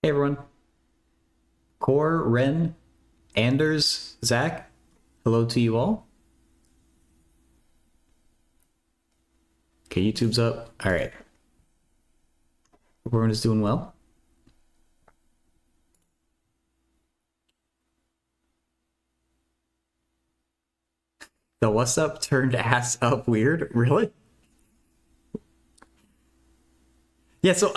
Hey everyone. Core, Ren, Anders, Zach, hello to you all. Okay, YouTube's up. All right. Everyone is doing well. The what's up turned ass up weird? Really? Yeah, so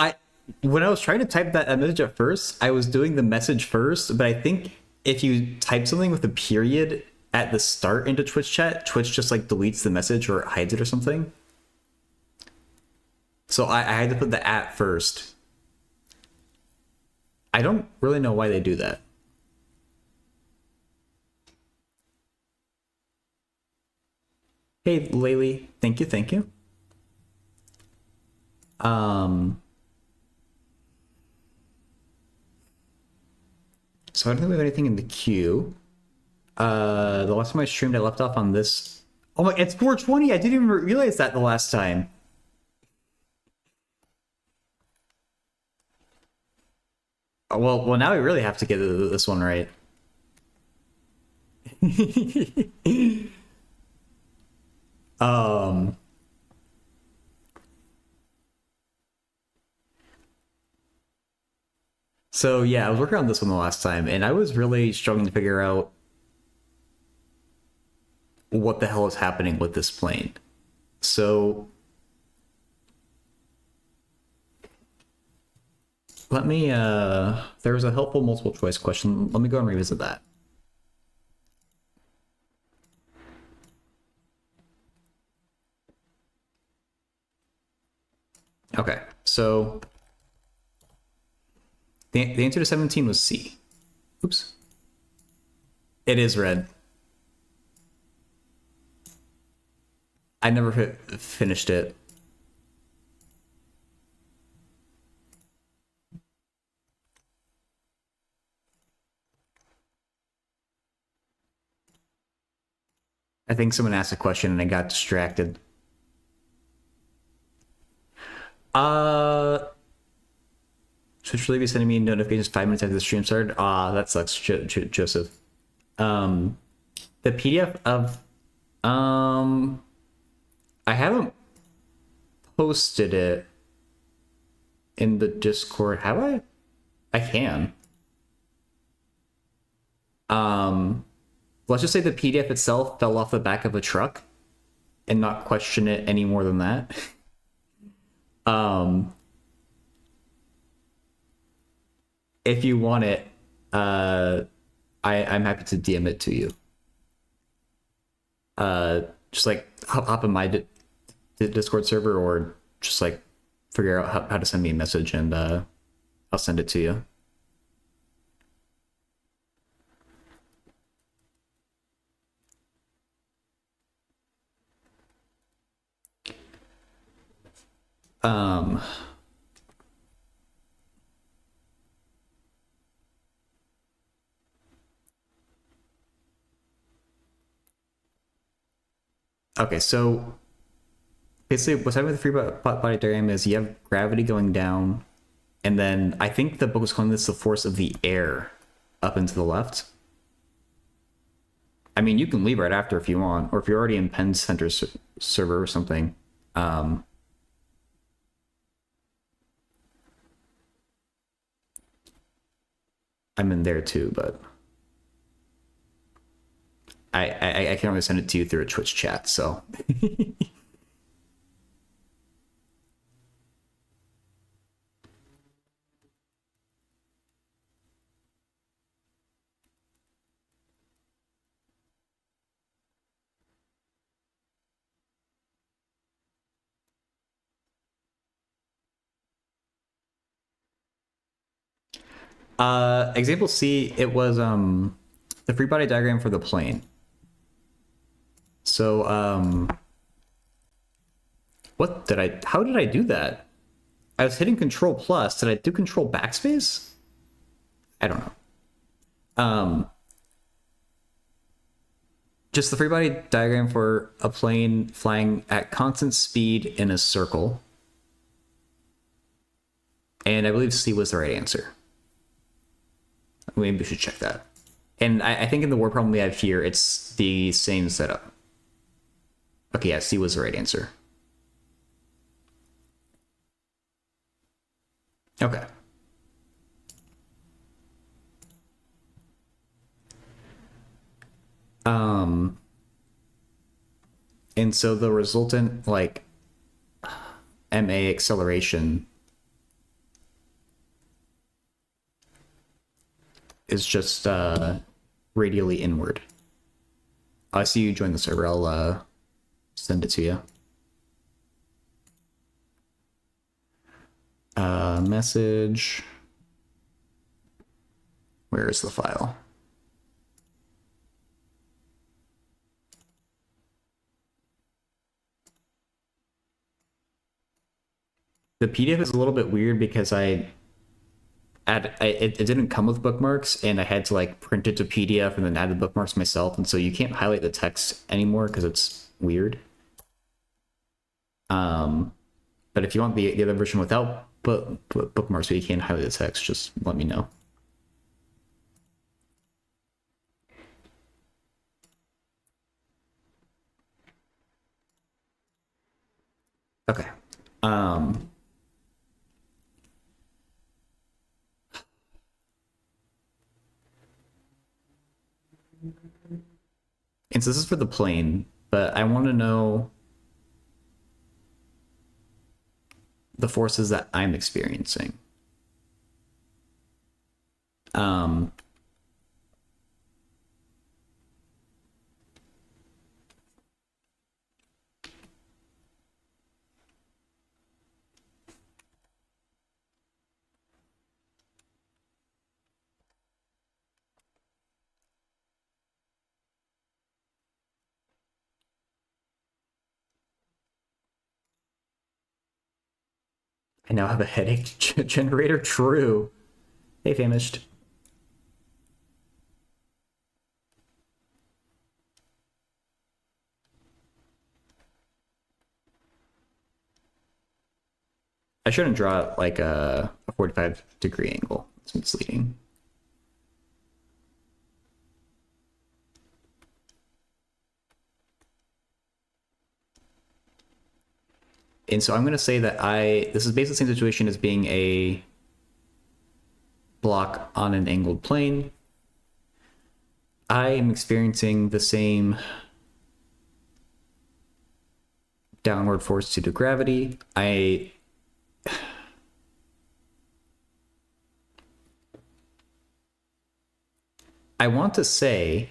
when I was trying to type that message at first, I was doing the message first, but I think if you type something with a period at the start into Twitch chat, Twitch just like deletes the message or hides it or something. So I had to put the at first. I don't really know why they do that. Hey, Laylee, thank you, thank you. Um, so I don't think we have anything in the queue. The last time I streamed, I left off on this. Oh my, it's 420. I didn't even realize that the last time. Well, now we really have to get this one right. um. So yeah, I was working on this one the last time, and I was really struggling to figure out what the hell is happening with this plane. So let me. There was a helpful multiple choice question. Let me go and revisit that. Okay, so the answer to 17 was C. Oops. It is red. I never finished it. I think someone asked a question and I got distracted. Twitch really be sending me notifications 5 minutes after the stream started. That sucks, Joseph. The PDF of I haven't posted it in the Discord. Have I? I can. Let's just say the PDF itself fell off the back of a truck and not question it any more than that. If you want it, I'm happy to DM it to you. Just like hop in my Discord server, or just like figure out how to send me a message, and I'll send it to you. Um. Okay, so basically what's happening with the free body diagram is you have gravity going down, and then I think the book was calling this the force of the air up and to the left. I mean, you can leave right after if you want, or if you're already in Penn Center server or something. I'm in there too, but I can only send it to you through a Twitch chat, so. Example C, it was the free body diagram for the plane. So how did I do that? I was hitting Control Plus. Did I do Control Backspace? I don't know. Just the free body diagram for a plane flying at constant speed in a circle. And I believe C was the right answer. Maybe we should check that. And I think in the word problem we have here, it's the same setup. Okay, yeah, C was the right answer. Okay. And so the resultant, like, MA acceleration is just radially inward. I see you join the server. I'll send it to you. Message. Where is the file? The PDF is a little bit weird because it didn't come with bookmarks, and I had to like print it to PDF and then add the bookmarks myself, and so you can't highlight the text anymore because it's weird. But if you want the other version without bookmarks, so you can't highlight the text, just let me know. Okay. And so this is for the plane, but I want to know the forces that I'm experiencing. I now have a headache generator. True. Hey, famished. I shouldn't draw like a 45-degree angle. It's misleading. And so I'm going to say that this is basically the same situation as being a block on an angled plane. I am experiencing the same downward force due to gravity. I want to say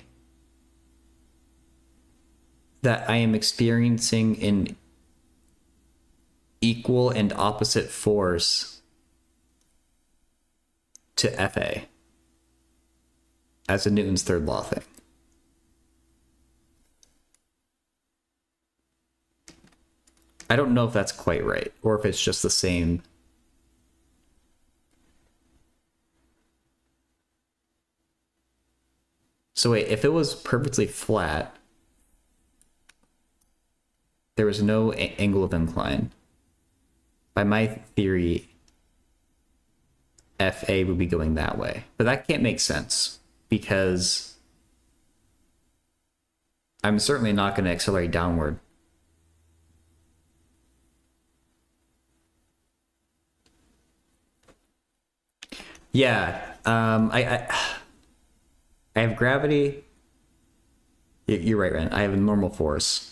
that I am experiencing an equal and opposite force to FA as a Newton's third law thing. I don't know if that's quite right, or if it's just the same. So wait, if it was perfectly flat, there was no angle of incline. By my theory, FA would be going that way. But that can't make sense because I'm certainly not going to accelerate downward. Yeah, I have gravity. You're right, Ren. I have a normal force.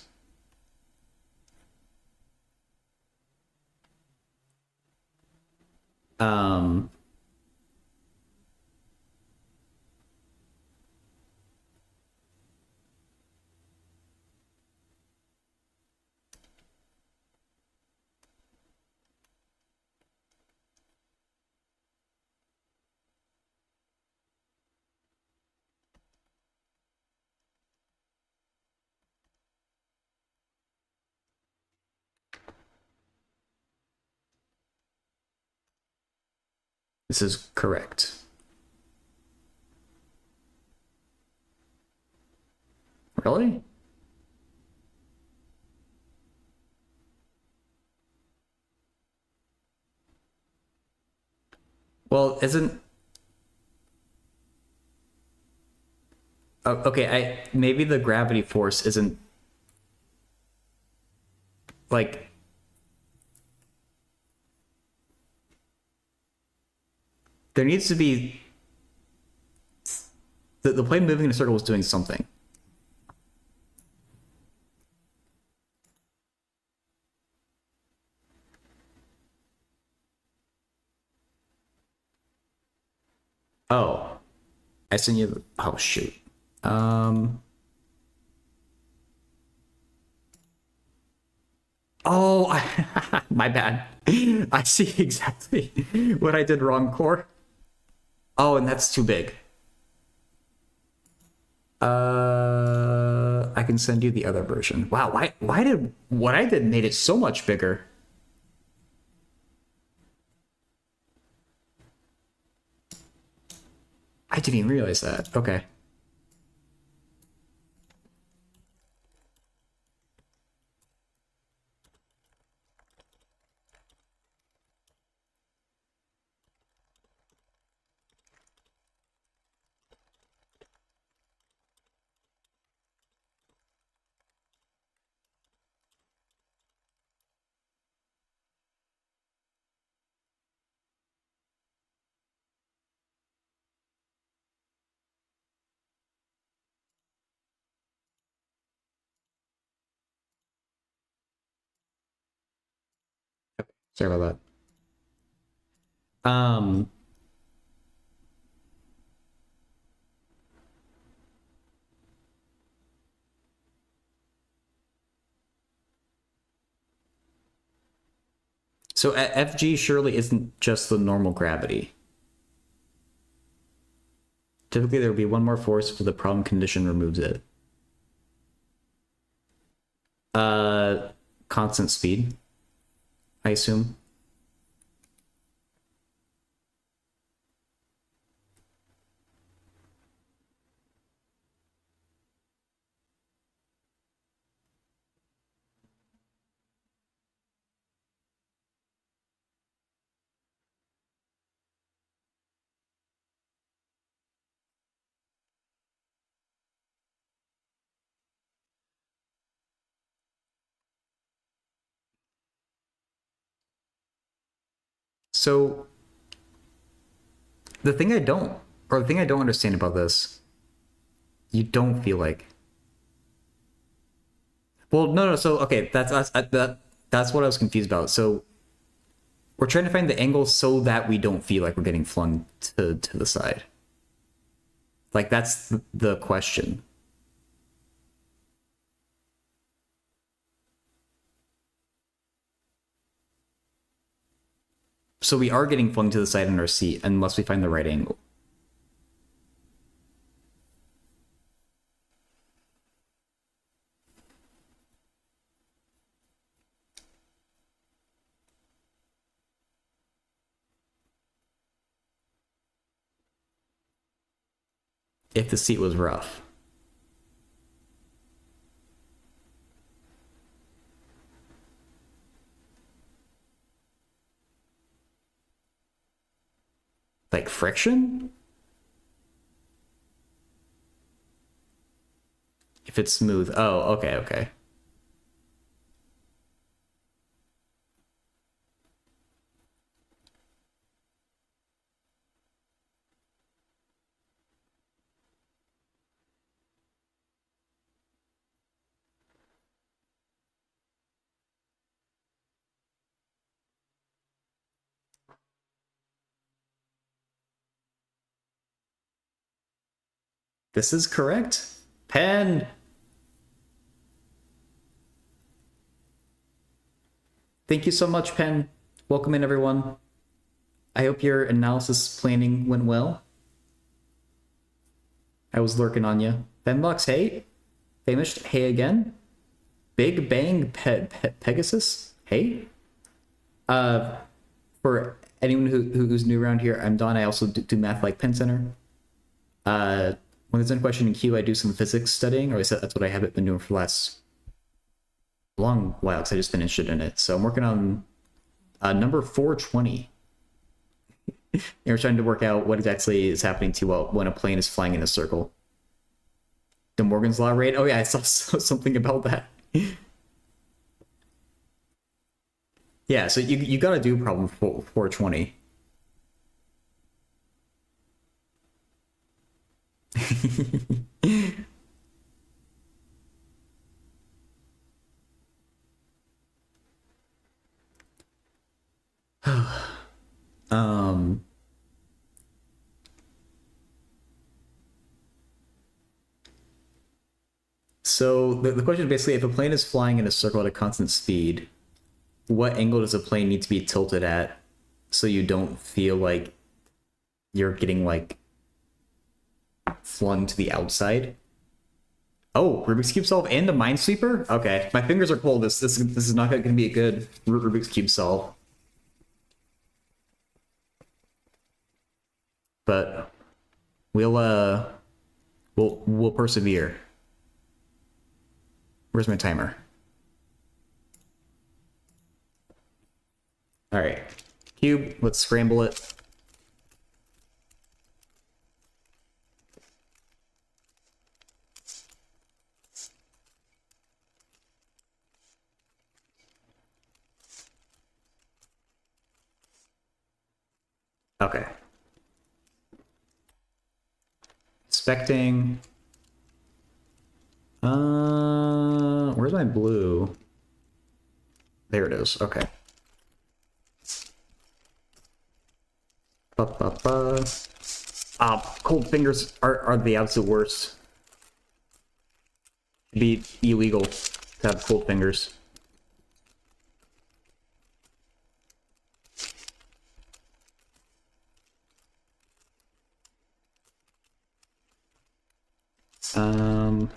This is correct. Really? Well, isn't Okay, maybe the gravity force isn't like there needs to be the plane moving in a circle is doing something. Oh, I sent you. Oh shoot. Um. Oh, my bad. I see exactly what I did wrong, Core. Oh, and that's too big. I can send you the other version. Wow, why did what I did made it so much bigger? I didn't even realize that. Okay. Sorry about that. So FG surely isn't just the normal gravity. Typically, there will be one more force if the problem condition removes it. Uh, Constant speed, I assume. So the thing I don't, or the thing I don't understand about this, you don't feel like. Well, no. So okay, that's what I was confused about. So we're trying to find the angle so that we don't feel like we're getting flung to the side. Like that's the question. So we are getting flung to the side in our seat unless we find the right angle. If the seat was rough. Like friction? If it's smooth. Oh, okay, okay. This is correct. Pen. Thank you so much, Pen. Welcome in, everyone. I hope your analysis planning went well. I was lurking on you. Benbox, hey. Famous, hey again. Big Bang Pegasus, hey. For anyone who's new around here, I'm Don. I also do math like Penn Center. When there's a question in Q, I do some physics studying, or at least that's what I have been doing for the last long while, because I've just been interested in it. So I'm working on number 420. And we're trying to work out what exactly is happening to when a plane is flying in a circle. The Morgan's Law raid? Oh yeah, I saw something about that. Yeah, so you gotta do problem 420. um so the question is basically, if a plane is flying in a circle at a constant speed, what angle does the plane need to be tilted at so you don't feel like you're getting like flung to the outside? Oh, Rubik's Cube solve and a Minesweeper? Okay, my fingers are cold. This is not going to be a good Rubik's Cube solve. But we'll persevere. Where's my timer? All right, cube. Let's scramble it. Okay. Expecting. Where's my blue? There it is. Okay. Cold fingers are the absolute worst. It'd be illegal to have cold fingers. An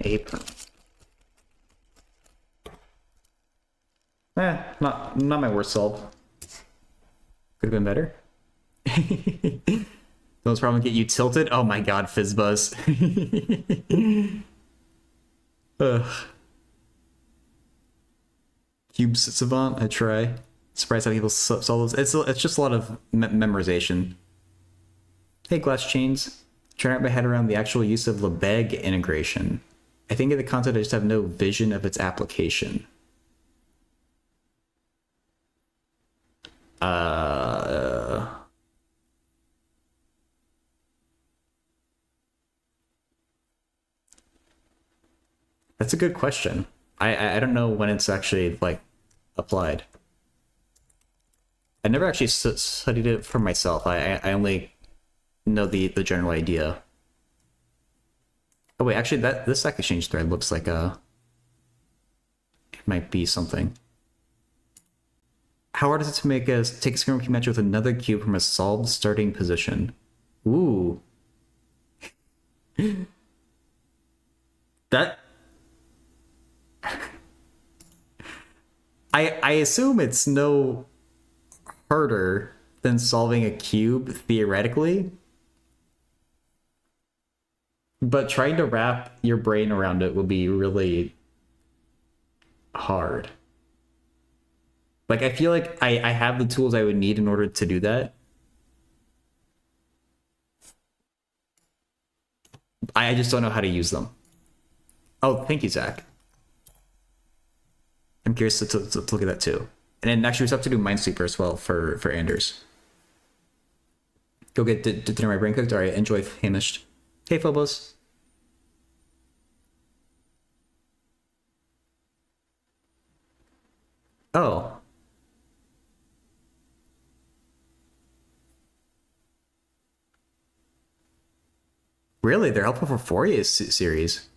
apron. Not my worst solve. Could have been better. Those probably get you tilted. Oh my god, Fizzbuzz. Ugh. Cube Savant, I try. Surprised how people solve those. It's just a lot of memorization. Hey, Glass Chains. Trying to wrap my head around the actual use of Lebesgue integration. I think in the concept I just have no vision of its application. That's a good question. I don't know when it's actually like applied. I never actually studied it for myself. I only know the general idea. Oh wait, actually this stack exchange thread looks like it might be something. How hard is it to take a square cube match with another cube from a solved starting position? Ooh. That I assume it's no harder than solving a cube theoretically, but trying to wrap your brain around it will be really hard. Like, I feel like I have the tools I would need in order to do that. I just don't know how to use them. Oh, thank you, Zach. I'm curious to look at that too. And then actually, we still have to do Minesweeper as well for Anders. Go get dinner. My brain cooked. All right, enjoy, Hamish. Hey, Phobos. Oh. Really? They're helpful for Fourier series.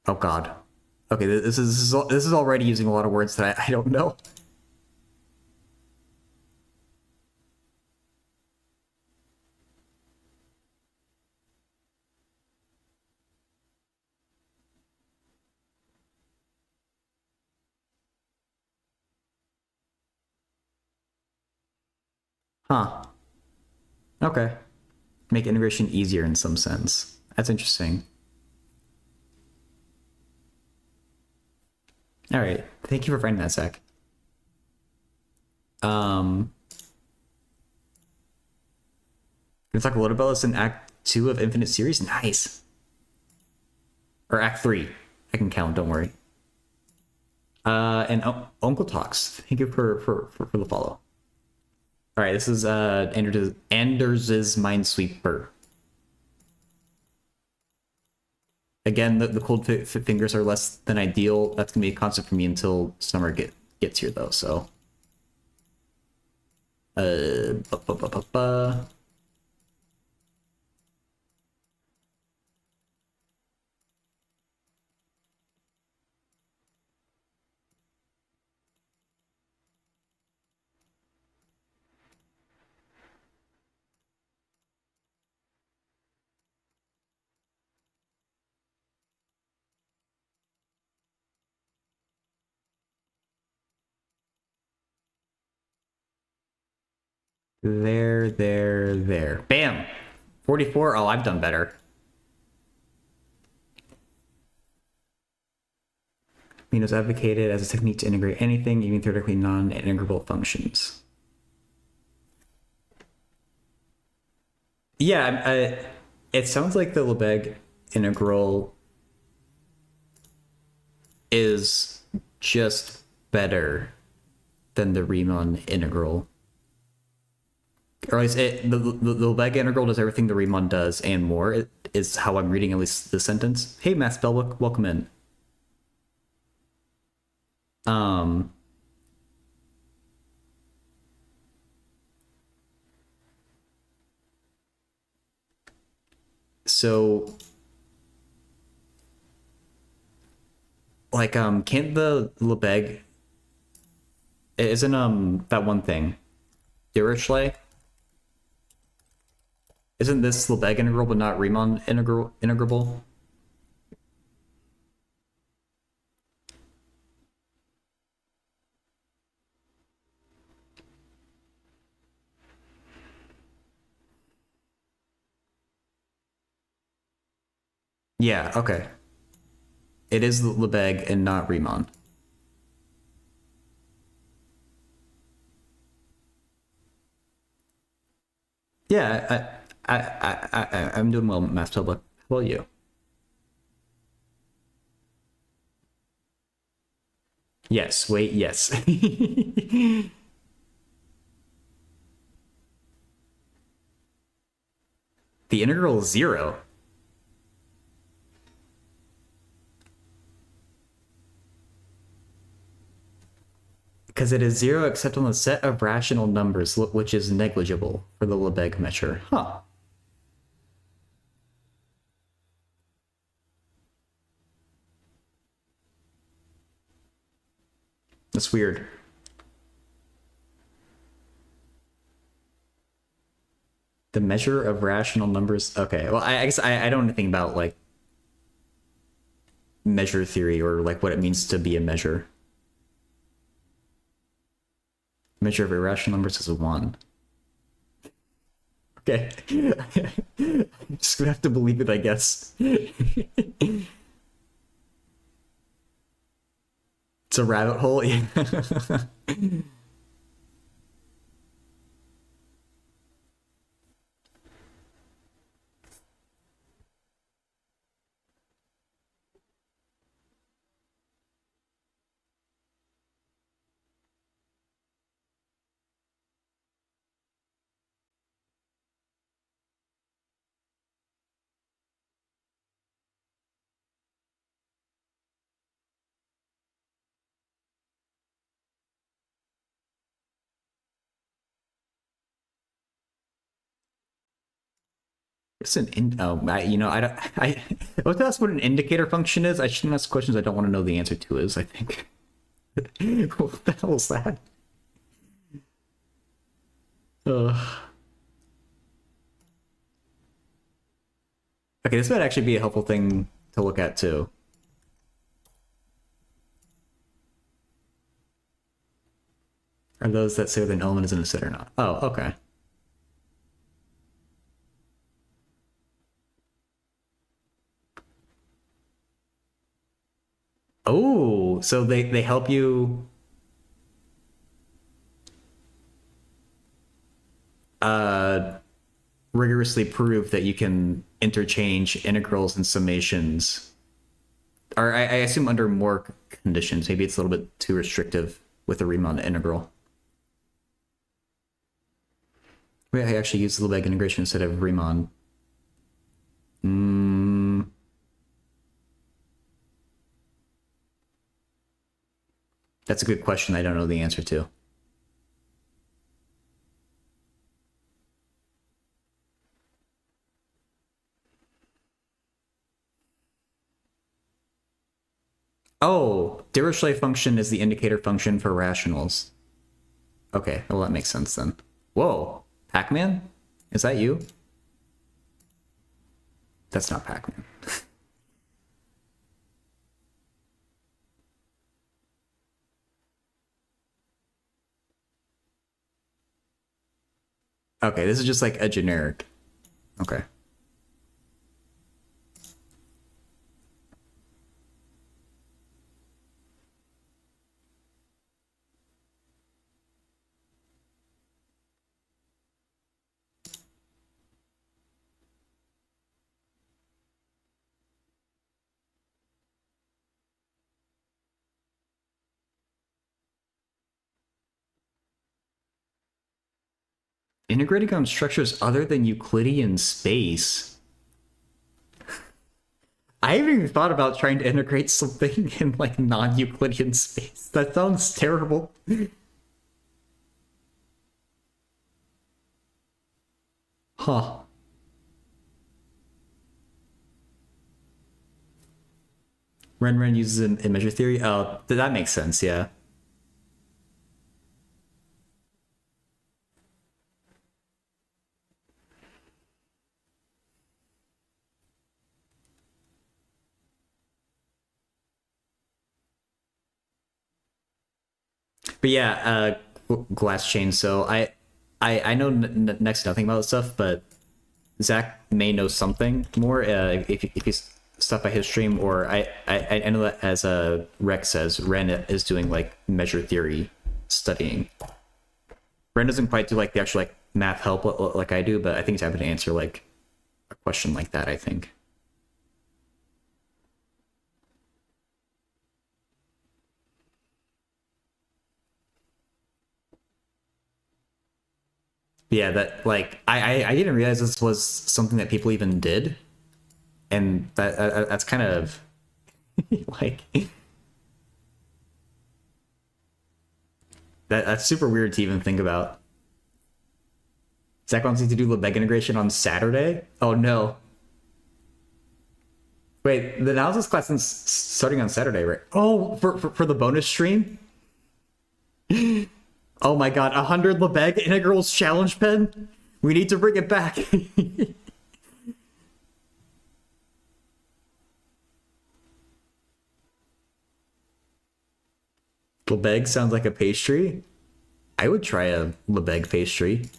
Oh God. Okay, this is already using a lot of words that I don't know. Huh. Okay. Make integration easier in some sense. That's interesting. All right. Thank you for finding that, Zach. Um, We're gonna talk a little about this in Act 2 of Infinite Series. Nice. Or Act 3. I can count, don't worry. And Uncle Talks. Thank you for the follow. All right, this is Anders's Minesweeper. Again, the cold fingers are less than ideal. That's gonna be a constant for me until summer gets here, though. So, there. Bam! 44. Oh, I've done better. Minos advocated as a technique to integrate anything, even theoretically non-integrable functions. Yeah, it sounds like the Lebesgue integral is just better than the Riemann integral. Or at least the Lebesgue integral does everything the Riemann does and more. It is how I'm reading at least the sentence. Hey, Matt Spell, welcome in. So like can't the Lebesgue isn't that one thing Dirichlet, isn't this Lebesgue integral but not Riemann integrable? Yeah, okay. It is Lebesgue and not Riemann. Yeah, I'm doing well, Mass Public. How about you? Yes, wait, yes. The integral is 0. Because it is 0 except on the set of rational numbers, which is negligible for the Lebesgue measure. Huh. That's weird. The measure of rational numbers. Okay, well, I guess I don't know anything about like measure theory or like what it means to be a measure. Measure of irrational numbers is a 1. Okay. I'm just gonna have to believe it, I guess. It's a rabbit hole. Yeah. It's an I don't I was asked what an indicator function is. I shouldn't ask questions I don't want to know the answer to is, I think. What the hell is that? Okay, this might actually be a helpful thing to look at too. Are those that say whether an element is in a set or not? Oh, okay. Oh, so they help you rigorously prove that you can interchange integrals and summations, or I assume under more conditions. Maybe it's a little bit too restrictive with a Riemann integral. Wait, I actually use the Lebesgue integration instead of Riemann. That's a good question I don't know the answer to. Oh, Dirichlet function is the indicator function for rationals. Okay, well that makes sense then. Whoa, Pac-Man? Is that you? That's not Pac-Man. Okay, this is just like a generic. Okay. Integrating on structures other than Euclidean space. I haven't even thought about trying to integrate something in like non-Euclidean space. That sounds terrible. Huh. Ren uses a measure theory. Oh, that makes sense, yeah. But yeah, glass chain. So I know next to nothing about this stuff, but Zach may know something more if he's stuff by his stream, or I know that as Rex says, Ren is doing like measure theory studying. Ren doesn't quite do like the actual like math help like I do, but I think he's happy to answer like a question like that, I think. Yeah, that like I didn't realize this was something that people even did, and that's kind of like that's super weird to even think about. Zach wants me to do Lebesgue integration on Saturday. Oh no! Wait, the analysis class is starting on Saturday, right? Oh, for the bonus stream. Oh my god, 100 Lebesgue integrals challenge pen? We need to bring it back. Lebesgue sounds like a pastry. I would try a Lebesgue pastry.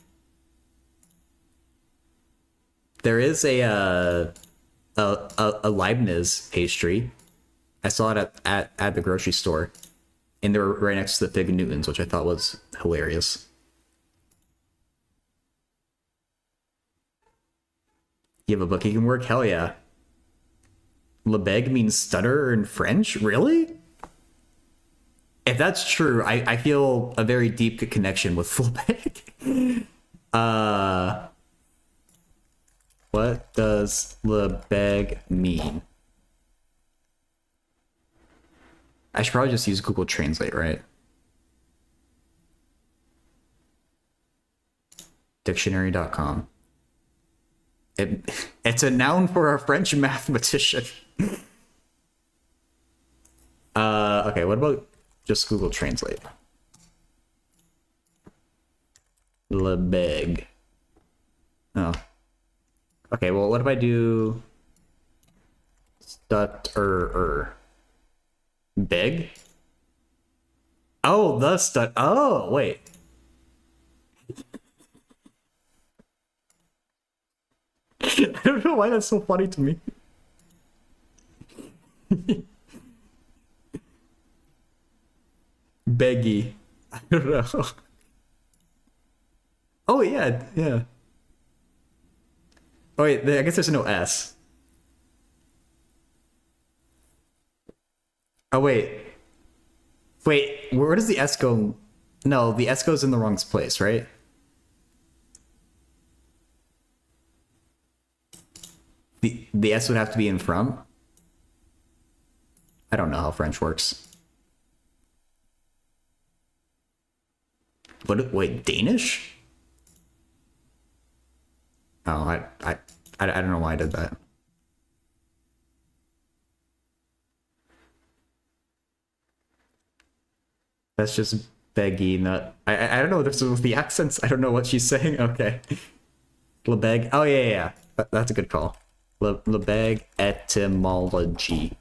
There is a Leibniz pastry. I saw it at the grocery store, and they were right next to the Fig Newtons, which I thought was hilarious. You have a book you can work? Hell yeah. Lebesgue means stutter in French? Really? If that's true, I feel a very deep connection with Lebesgue. What does Lebesgue mean? I should probably just use Google Translate, right? Dictionary.com. It's a noun for a French mathematician. Okay, what about just Google Translate? Lebesgue. Oh. Okay, well, what if I do stutter? Big? Oh, the stut. Oh, wait. I don't know why that's so funny to me. Beggy. I don't know. Oh, yeah, yeah. Oh wait, I guess there's no S. Oh wait, wait, where does the S go? No, the S goes in the wrong place, right? The S would have to be in front. I don't know how French works. What? Wait, Danish? Oh, I don't know why I did that. That's just beggy, not. I don't know. There's with the accents. I don't know what she's saying. Okay, Lebesgue. Oh yeah. That's a good call. Lebesgue etymology.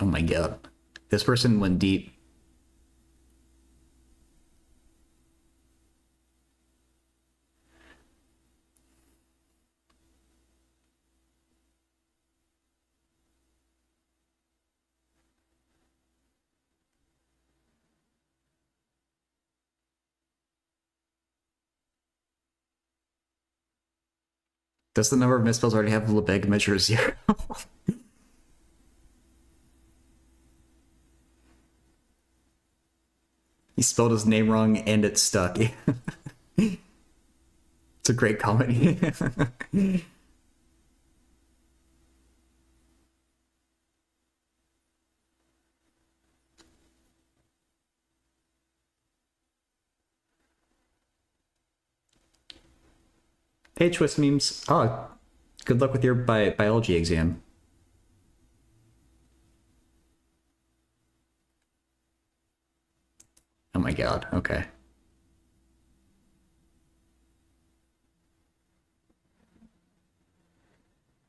Oh my god, this person went deep. Does the number of misspells already have Lebesgue measure 0? He spelled his name wrong and it stuck. It's a great comedy. Hey, Twist Memes. Oh, good luck with your biology exam. Oh my god, okay.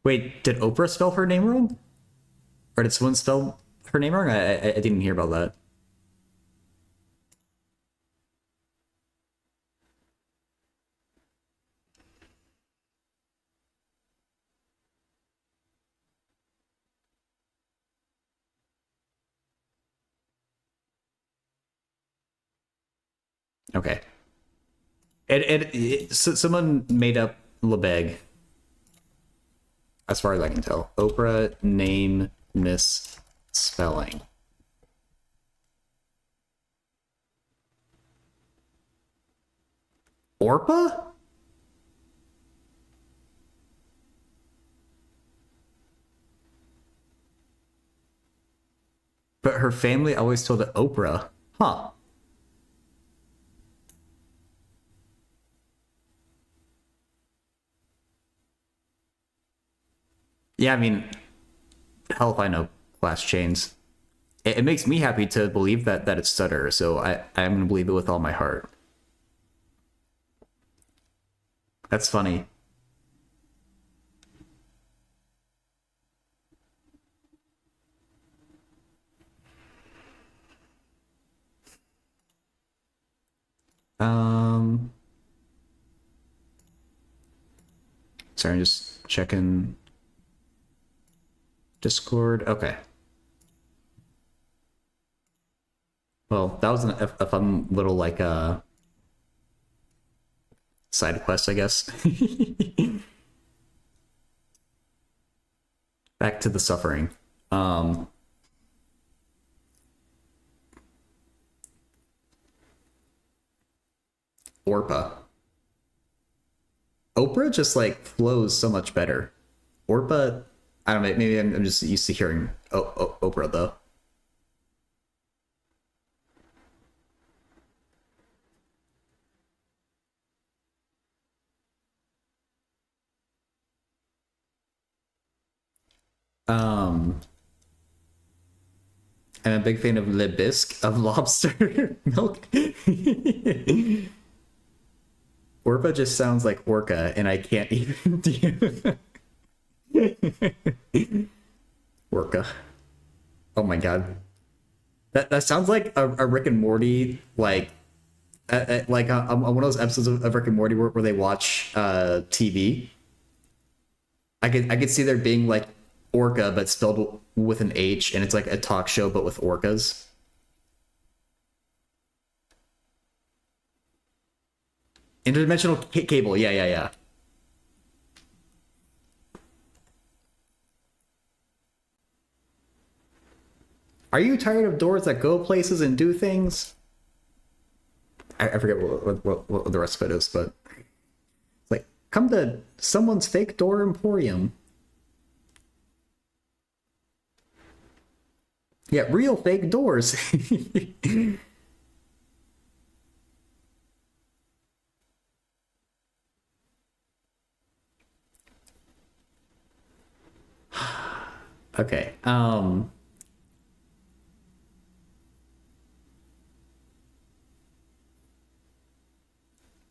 Wait, did Oprah spell her name wrong? Or did someone spell her name wrong? I didn't hear about that. Okay. So someone made up Lebesgue, as far as I can tell. Oprah name misspelling. Orpa? But her family always told it Oprah. Huh. Yeah, I mean, hell if I know class chains. It makes me happy to believe that it's stutter, so I'm gonna believe it with all my heart. That's funny. Um, sorry, I'm just checking Discord. Okay. Well, that was a fun little like side quest, I guess. Back to the suffering. Orpa. Oprah just like flows so much better. Orpa, I don't know. Maybe I'm just used to hearing Oprah though. Um, I'm a big fan of Lebesgue of lobster milk. Orpa just sounds like orca, and I can't even do orca. Oh my god, that sounds like a Rick and Morty like on one of those episodes of Rick and Morty where they watch TV. I could see there being like orca, but spelled with an H, and it's like a talk show, but with orcas. Interdimensional cable, yeah, yeah, yeah. Are you tired of doors that go places and do things? I forget what the rest of it is, but it's like, come to someone's fake door emporium. Yeah, real fake doors. Okay.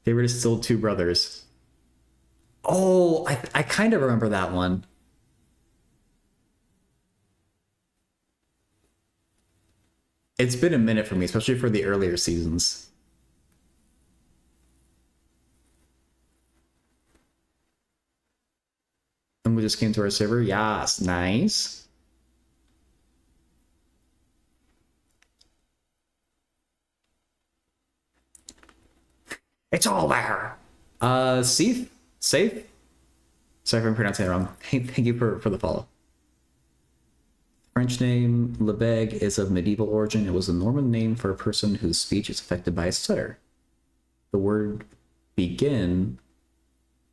They were still two brothers. Oh, I kind of remember that one. It's been a minute for me, especially for the earlier seasons. And we just came to our server. Yes, nice. It's all there. Safe? Safe? Sorry if I'm pronouncing it wrong. Thank you for the follow. French name Lebesgue is of medieval origin. It was a Norman name for a person whose speech is affected by a stutter. The word begin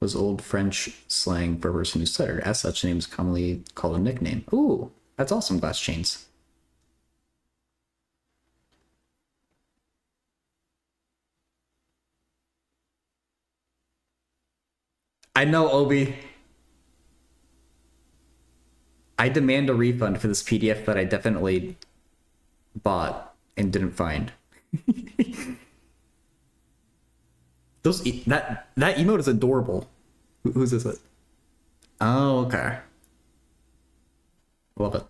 was Old French slang for a person who stuttered. As such, the name is commonly called a nickname. Ooh, that's awesome, Glass Chains. I know, Obi. I demand a refund for this PDF that I definitely bought and didn't find. That emote is adorable. Who's this? Oh, okay. Love it.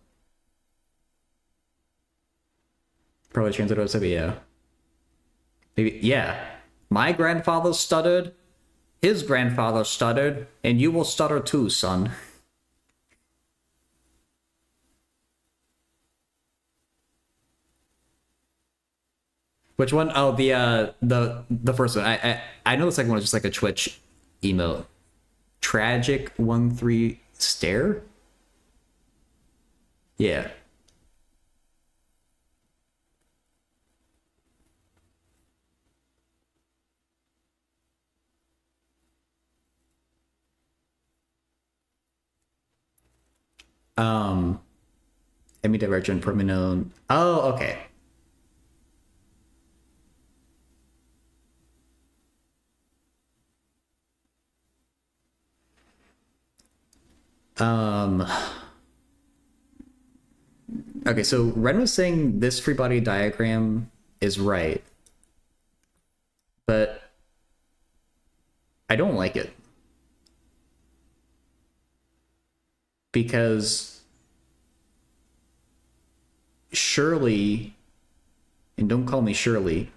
Probably translated as yeah. Maybe yeah. My grandfather stuttered. His grandfather stuttered, and you will stutter too, son. Which one? Oh, the first one. I know the second one is just like a Twitch emote. Tragic 1-3 stare. Yeah. Um, Emi-divergent prominone. Oh, okay. Okay, so Ren was saying this free body diagram is right, but I don't like it. Because surely, and don't call me Shirley,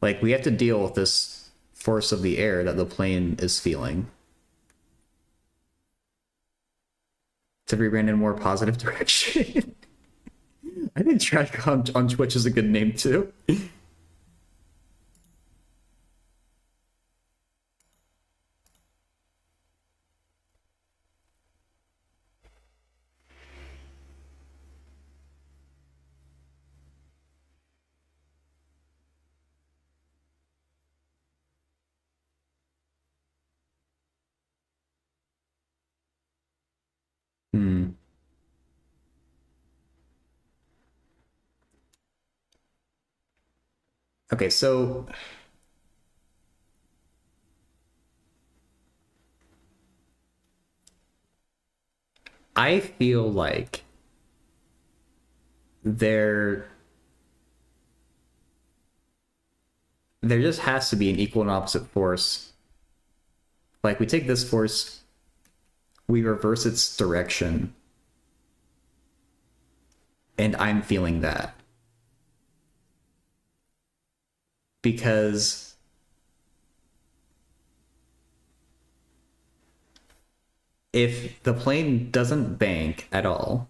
like we have to deal with this force of the air that the plane is feeling. To rebrand in a more positive direction. I think Tragic on Twitch is a good name too. Hmm. Okay, so I feel like there just has to be an equal and opposite force. Like we take this force, we reverse its direction, and I'm feeling that. Because if the plane doesn't bank at all,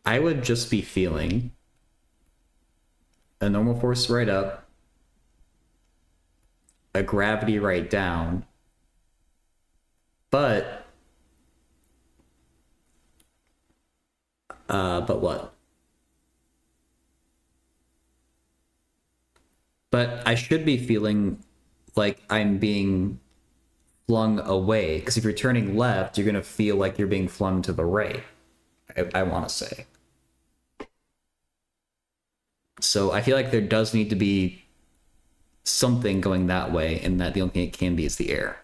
I would just be feeling a normal force right up, a gravity right down, but what? But I should be feeling like I'm being flung away, because if you're turning left, you're gonna feel like you're being flung to the right. I want to say. So I feel like there does need to be something going that way, and that the only thing it can be is the air.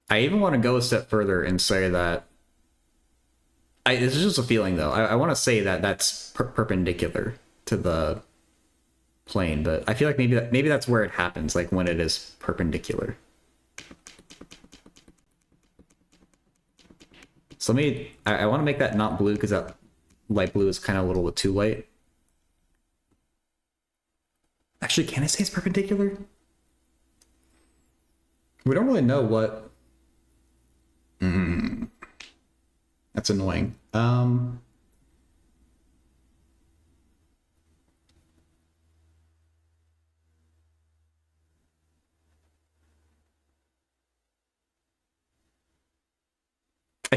I even want to go a step further and say that this is just a feeling, though. I want to say that that's perpendicular to the plane, but I feel like maybe that's where it happens, like when it is perpendicular. So I want to make that not blue, because that light blue is kind of a little bit too light. Actually, can I say it's perpendicular? We don't really know what. That's annoying. I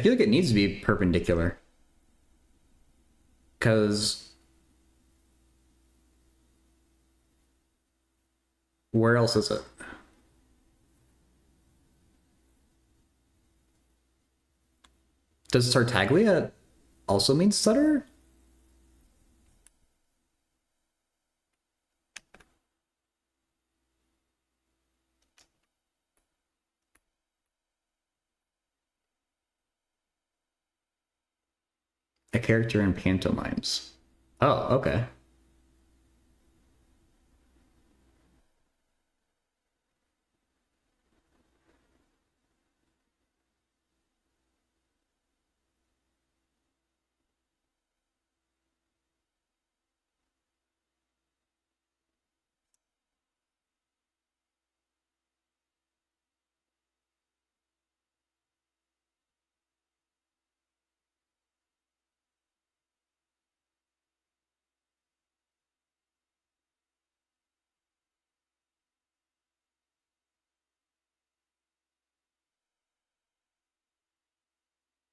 feel like it needs to be perpendicular, because where else is it? Does Tartaglia also mean stutter? A character in pantomimes. Oh, okay.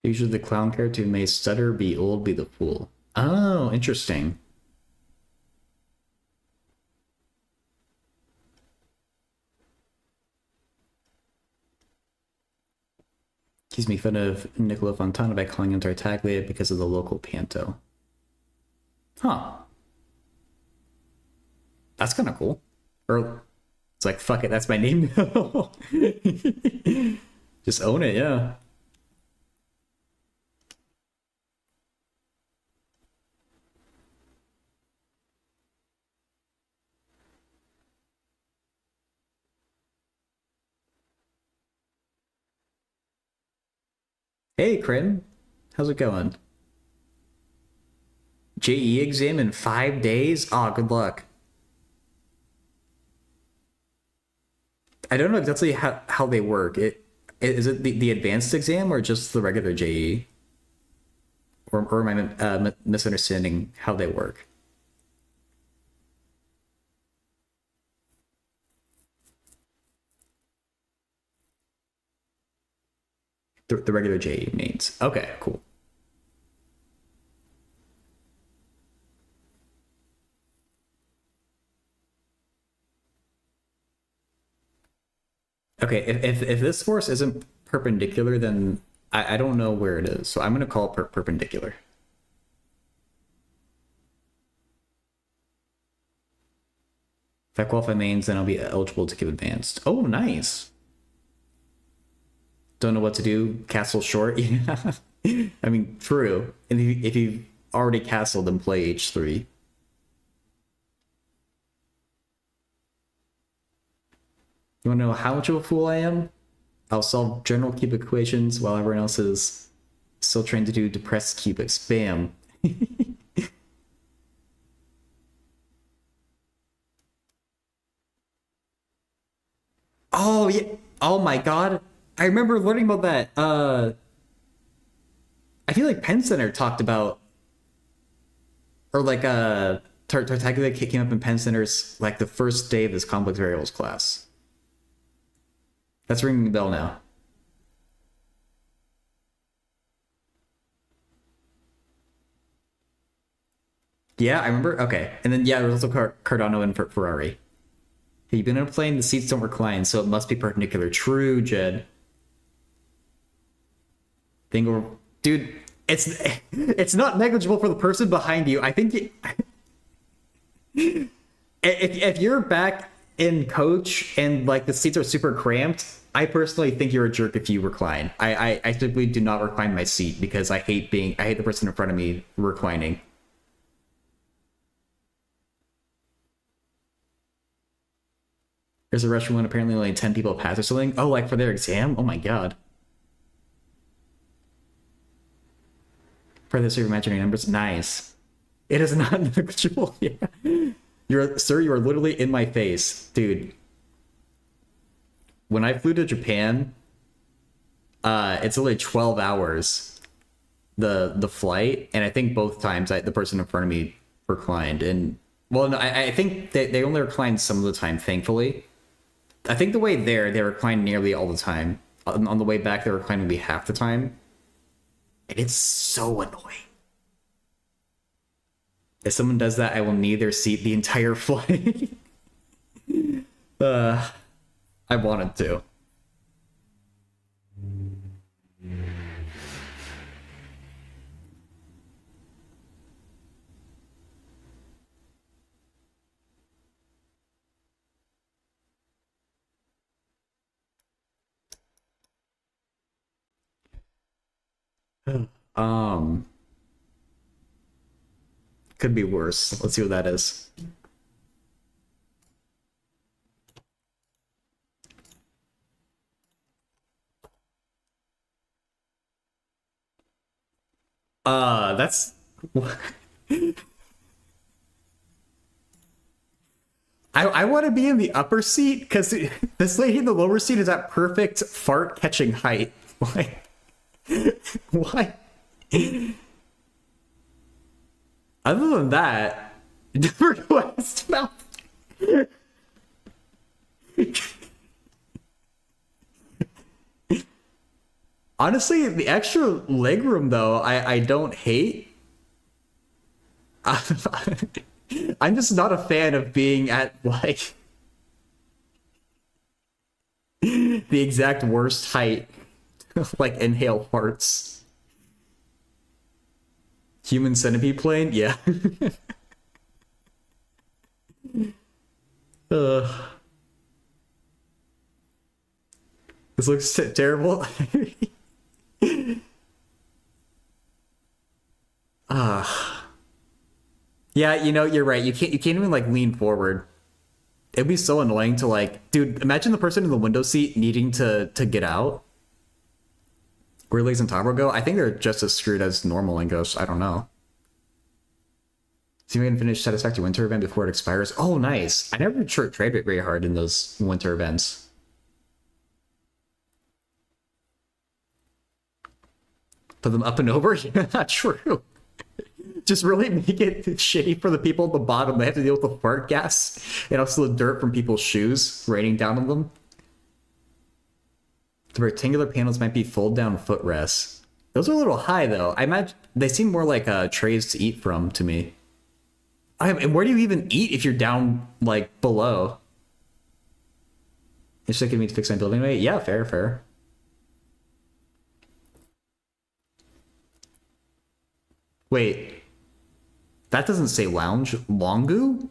Usually the clown character may stutter, be old, be the fool. Oh, interesting. He's making fun of Nicola Fontana by calling him Tartaglia because of the local panto. Huh. That's kind of cool. Or it's like, fuck it, that's my name now. Just own it, yeah. Hey, Crim. How's it going? JE exam in 5 days? Oh, good luck. I don't know exactly how they work. Is it the advanced exam or just the regular JE? Or am I misunderstanding how they work? The regular JE means. Okay, cool. Okay, if this force isn't perpendicular, then I don't know where it is. So I'm going to call it perpendicular. If I qualify mains, then I'll be eligible to give advanced. Oh, nice. Don't know what to do. Castle short. Yeah. I mean, true. And if you've already castled, then play H3. You want to know how much of a fool I am? I'll solve general cubic equations while everyone else is still trying to do depressed cubics. Bam. Oh yeah. Oh my god. I remember learning about that. I feel like Penn Center talked about, or like Tartaglia came up in Penn Center's like the first day of this complex variables class. That's ringing the bell now. Yeah, I remember. Okay, and then yeah, there was also Cardano and Ferrari. Hey, you've been on a plane, the seats don't recline, so it must be perpendicular. True, Jed. Bingo, dude. It's not negligible for the person behind you. I think if you're back in coach and like the seats are super cramped, I personally think you're a jerk if you recline. I typically do not recline my seat because I hate the person in front of me reclining. There's a restaurant when apparently only 10 people pass or something. Oh, like for their exam? Oh my god. For this your imaginary numbers? Nice. It is not negligible. Yeah. Sir, you are literally in my face. Dude. When I flew to Japan, it's only 12 hours the flight, and I think both times the person in front of me reclined. And well, no, I think they only reclined some of the time, thankfully. I think the way there, they recline nearly all the time. On the way back, they recline maybe half the time. And it's so annoying. If someone does that, I will need their seat the entire flight. I wanted to. Um, could be worse. Let's see what that is. That's I want to be in the upper seat because this lady in the lower seat is at perfect fart catching height. Why? Why? Other than that, different West mouth. Honestly, the extra legroom though, I don't hate. I'm just not a fan of being at like the exact worst height, like inhale farts. Human centipede plane, yeah. This looks terrible. Yeah, you know, you're right. You can't even like lean forward. It'd be so annoying to like, dude, imagine the person in the window seat needing to get out. Where Legs and Tabo go, I think they're just as screwed as normal Lingos. I don't know. See if we can finish Satisfactory winter event before it expires. Oh, nice. I never trade it very hard in those winter events. Put them up and over? Not true. Just really make it shitty for the people at the bottom. They have to deal with the fart gas and also the dirt from people's shoes raining down on them. The rectangular panels might be fold-down footrests. Those are a little high, though. I imagine they seem more like trays to eat from to me. And where do you even eat if you're down, like, below? It's just like me to fix my building weight? Yeah, fair. Wait. That doesn't say lounge. Longu?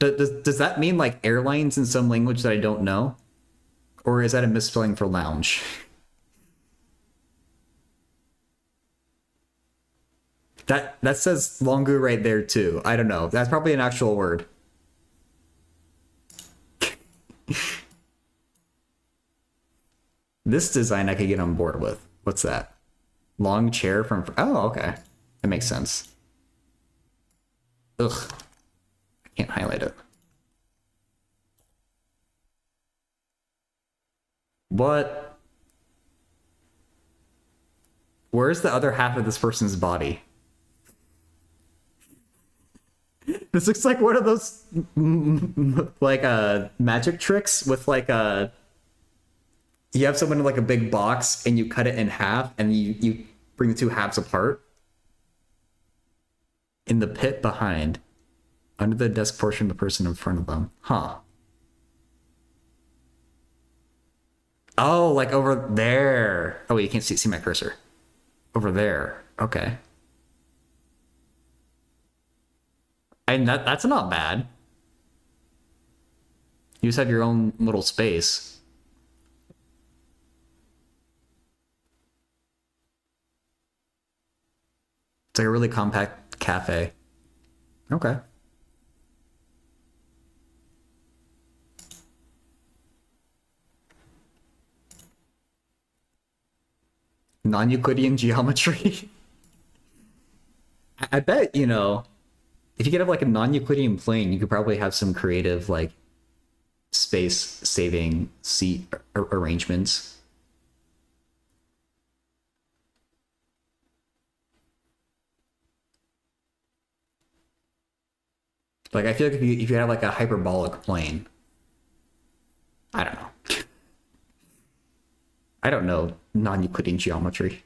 Does that mean, like, airlines in some language that I don't know? Or is that a misspelling for lounge? That says longu right there too. I don't know. That's probably an actual word. This design I could get on board with. What's that? Long chair from... Oh, okay. That makes sense. Ugh. I can't highlight it. What? Where's the other half of this person's body? This looks like one of those like magic tricks with like a you have someone in like a big box and you cut it in half and you bring the two halves apart. In the pit behind, under the desk portion, the person in front of them. Huh. Oh, like over there. Oh, wait, you can't see my cursor. Over there. Okay. And that's not bad. You just have your own little space. It's like a really compact cafe. Okay. Non-Euclidean geometry. I bet, you know, if you could have like a non-Euclidean plane, you could probably have some creative like space saving seat arrangements. Like I feel like if you have like a hyperbolic plane, I don't know. I don't know non-Euclidean geometry.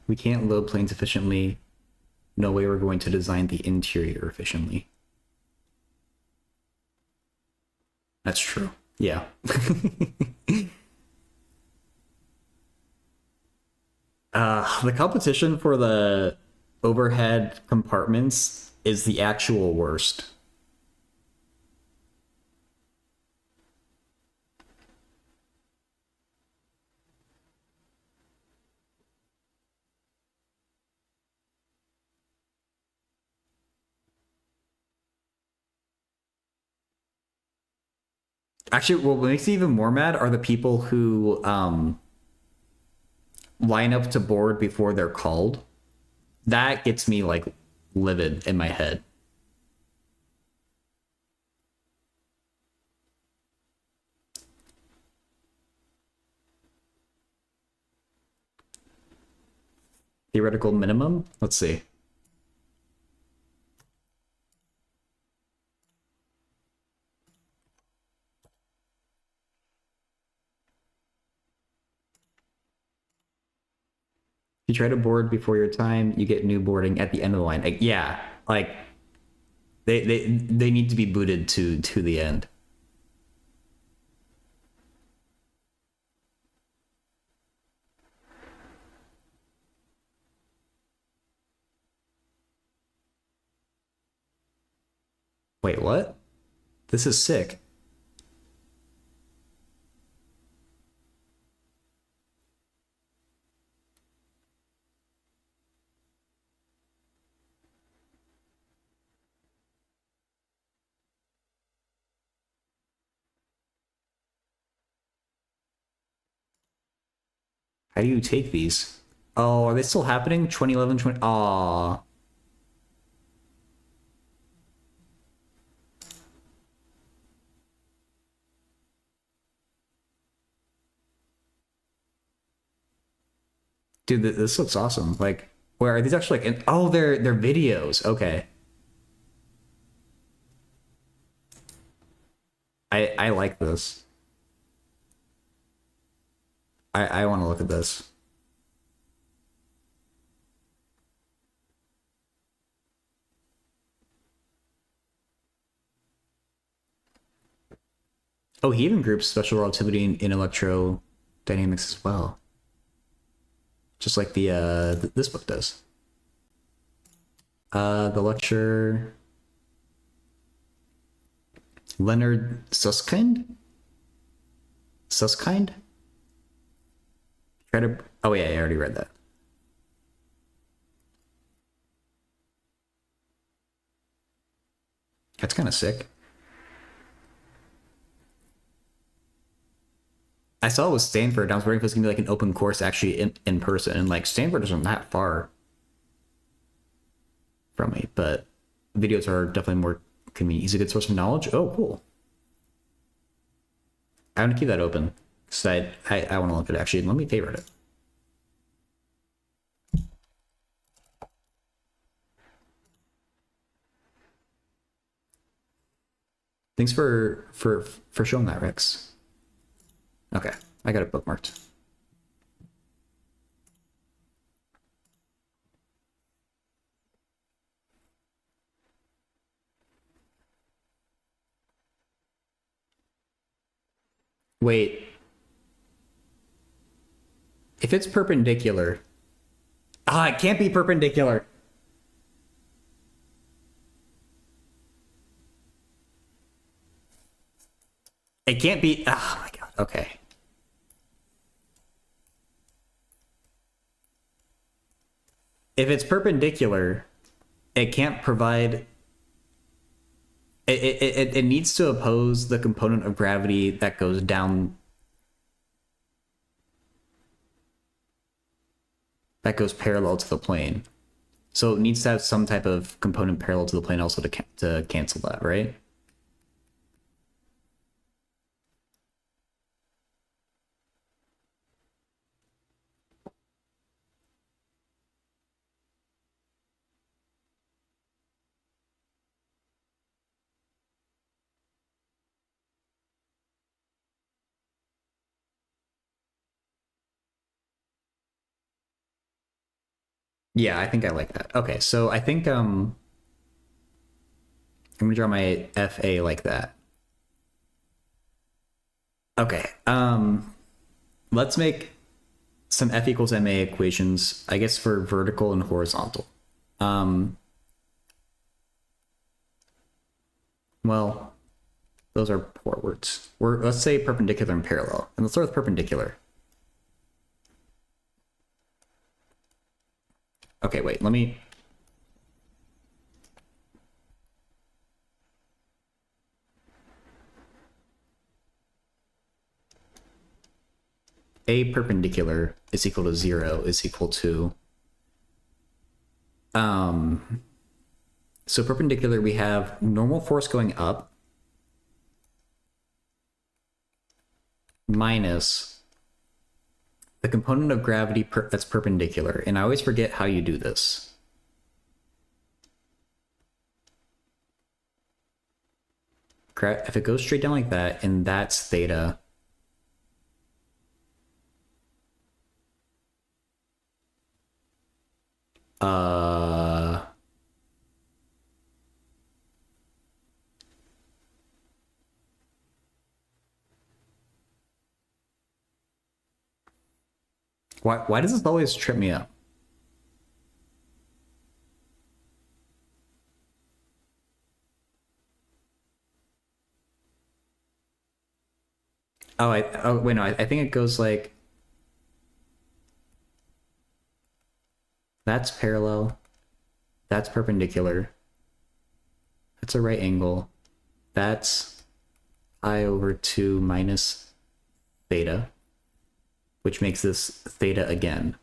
We can't load planes efficiently. No way we're going to design the interior efficiently. That's true. Yeah. The competition for the overhead compartments is the actual worst. Actually, what makes me even more mad are the people who line up to board before they're called. That gets me like livid in my head. Theoretical minimum? Let's see. If you try to board before your time, you get new boarding at the end of the line. Like, yeah, like they need to be booted to the end. Wait, what? This is sick. How do you take these? Oh, are they still happening? 2011, 20... Aw. Dude, this looks awesome. Like, where are these actually like... Oh, they're videos. Okay. I like this. I want to look at this. Oh, he even groups special relativity in electrodynamics as well. Just like this book does. The lecture Leonard Susskind? Susskind? Try to. Oh, yeah, I already read that. That's kind of sick. I saw it was Stanford, and I was wondering if it was gonna be like an open course actually in person. And like Stanford isn't that far from me, but videos are definitely more convenient. He's a good source of knowledge. Oh, cool. I want to keep that open because I want to look at it. Actually, let me favorite it. Thanks for showing that, Rex. Okay, I got it bookmarked. Wait, if it's perpendicular, it can't be perpendicular. It can't be. Oh my god. Okay. If it's perpendicular, it can't provide. It needs to oppose the component of gravity that goes down. That goes parallel to the plane. So it needs to have some type of component parallel to the plane also to cancel that, right? Yeah, I think I like that. Okay, so I think I'm gonna draw my FA like that. Okay. Let's make some F equals MA equations, I guess for vertical and horizontal. Um well, those are poor words. Let's say perpendicular and parallel. And let's start with perpendicular. Okay, wait, let me A perpendicular is equal to 0 is equal to so perpendicular we have normal force going up minus the component of gravity that's perpendicular. And I always forget how you do this. If it goes straight down like that, and that's theta, why does this always trip me up? Oh wait, no, I think it goes like that's parallel, that's perpendicular, that's a right angle, that's I over 2 minus theta, which makes this theta again.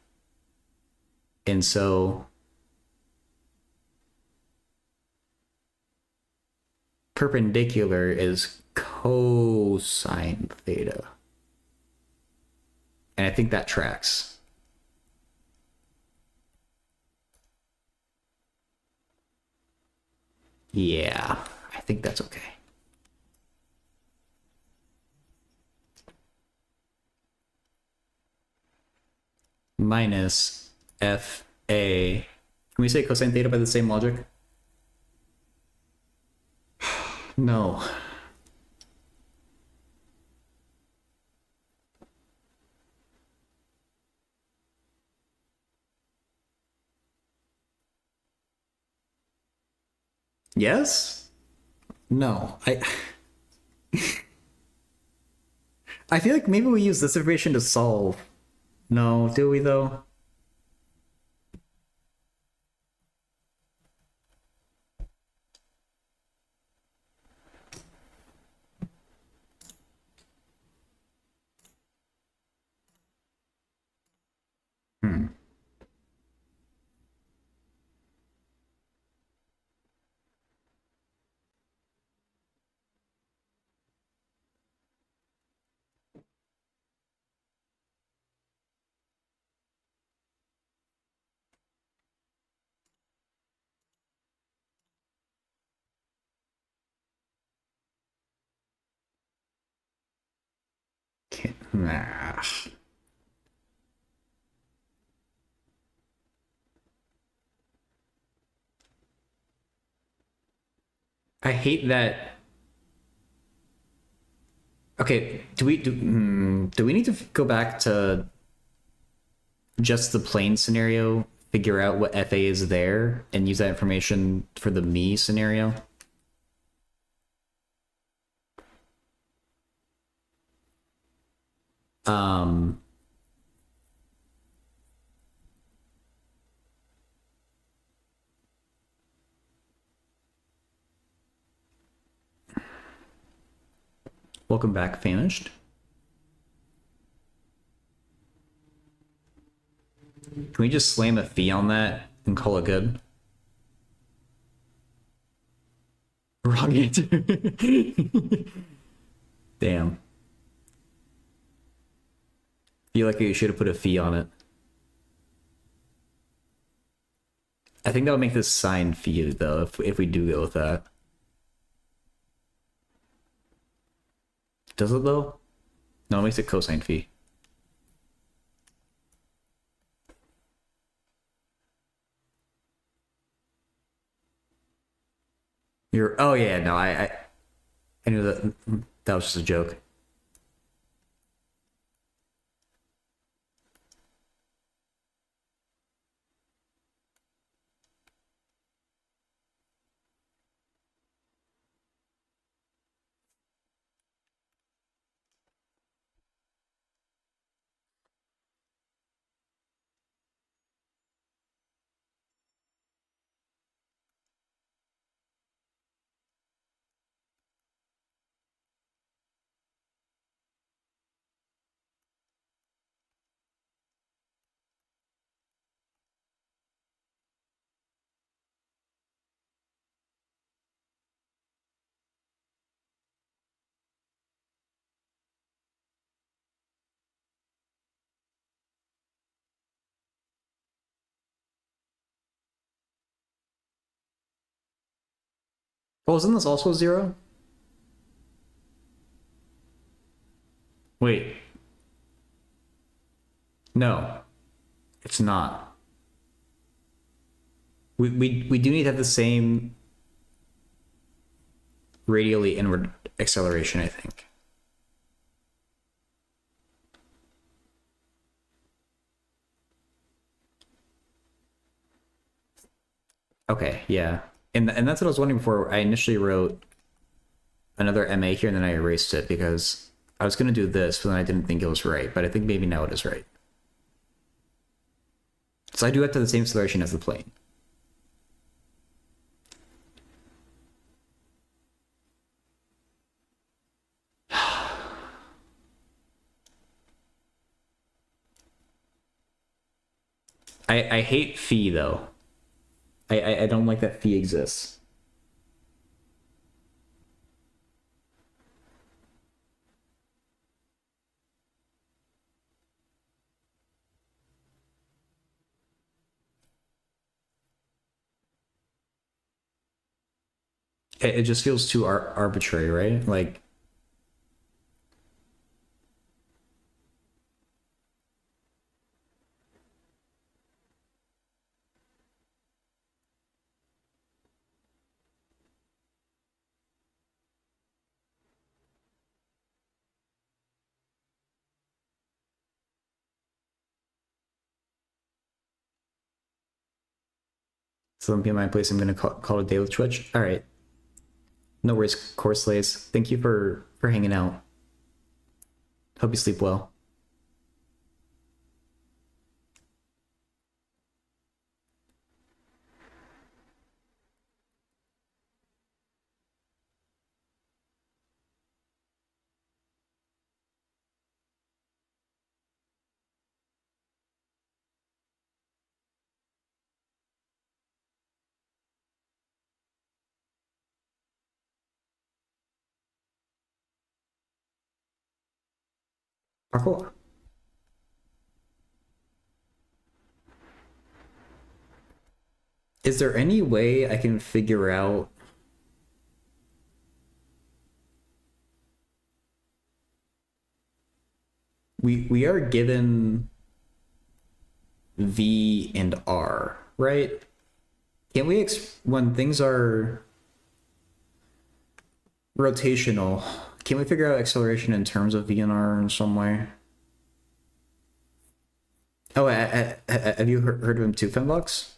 And so perpendicular is cosine theta. And I think that tracks. Yeah, I think that's okay. Minus FA. Can we say cosine theta by the same logic? No. Yes? No. I feel like maybe we use this information to solve. No, do we though? Hmm. Nah. I hate that. Okay, do we need to go back to just the plane scenario, figure out what FA is there, and use that information for the me scenario? Um, Welcome back, Famished. Can we just slam a fee on that and call it good? Wrong answer. Damn. Feel like you should have put a fee on it. I think that would make this sign fee though, if we do go with that. Does it though? No, it makes it cosine fee. Oh yeah, no, I knew that was just a joke. Well, isn't this also 0? Wait, no, it's not. We do need to have the same radially inward acceleration, I think. Okay, yeah. And that's what I was wondering before. I initially wrote another MA here and then I erased it because I was going to do this, but then I didn't think it was right. But I think maybe now it is right. So I do have to the same acceleration as the plane. I hate phi though. I don't like that phi exists. It just feels too arbitrary, right? Like so be my place. I'm gonna call it a day with Twitch. All right. No worries, Corslays. Thank you for hanging out. Hope you sleep well. Parkour. Is there any way I can figure out we are given V and R, right? Can we when things are rotational, can we figure out acceleration in terms of V and R in some way? Oh, have you heard of him too, Fembox?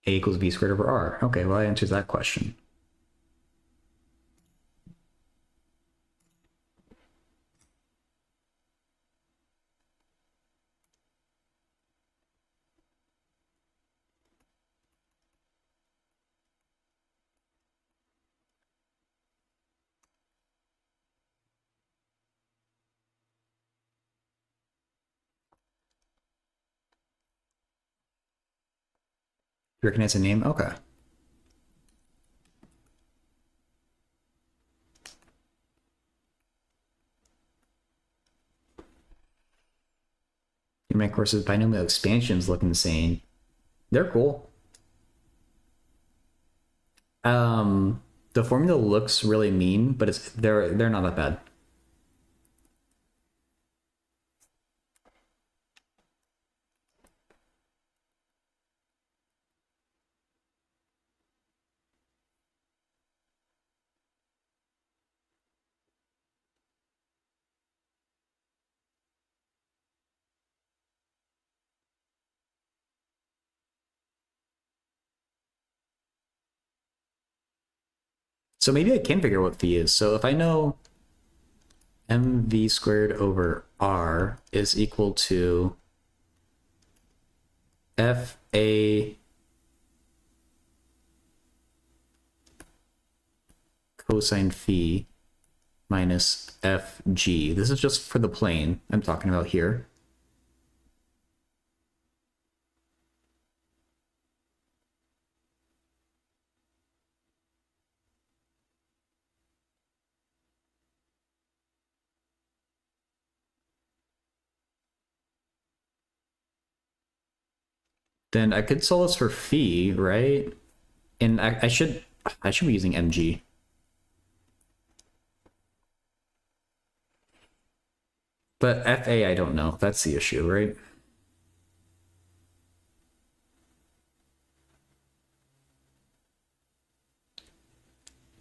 A equals B squared over R. Okay, well, that answers that question. You recognize a name? Okay. My course's binomial expansions look insane. They're cool. The formula looks really mean, but they're not that bad. So maybe I can figure out what phi is. So if I know mv squared over r is equal to fa cosine phi minus fg. This is just for the plane I'm talking about here. Then I could solve this for phi, right? And I should be using mg. But fa I don't know. That's the issue, right?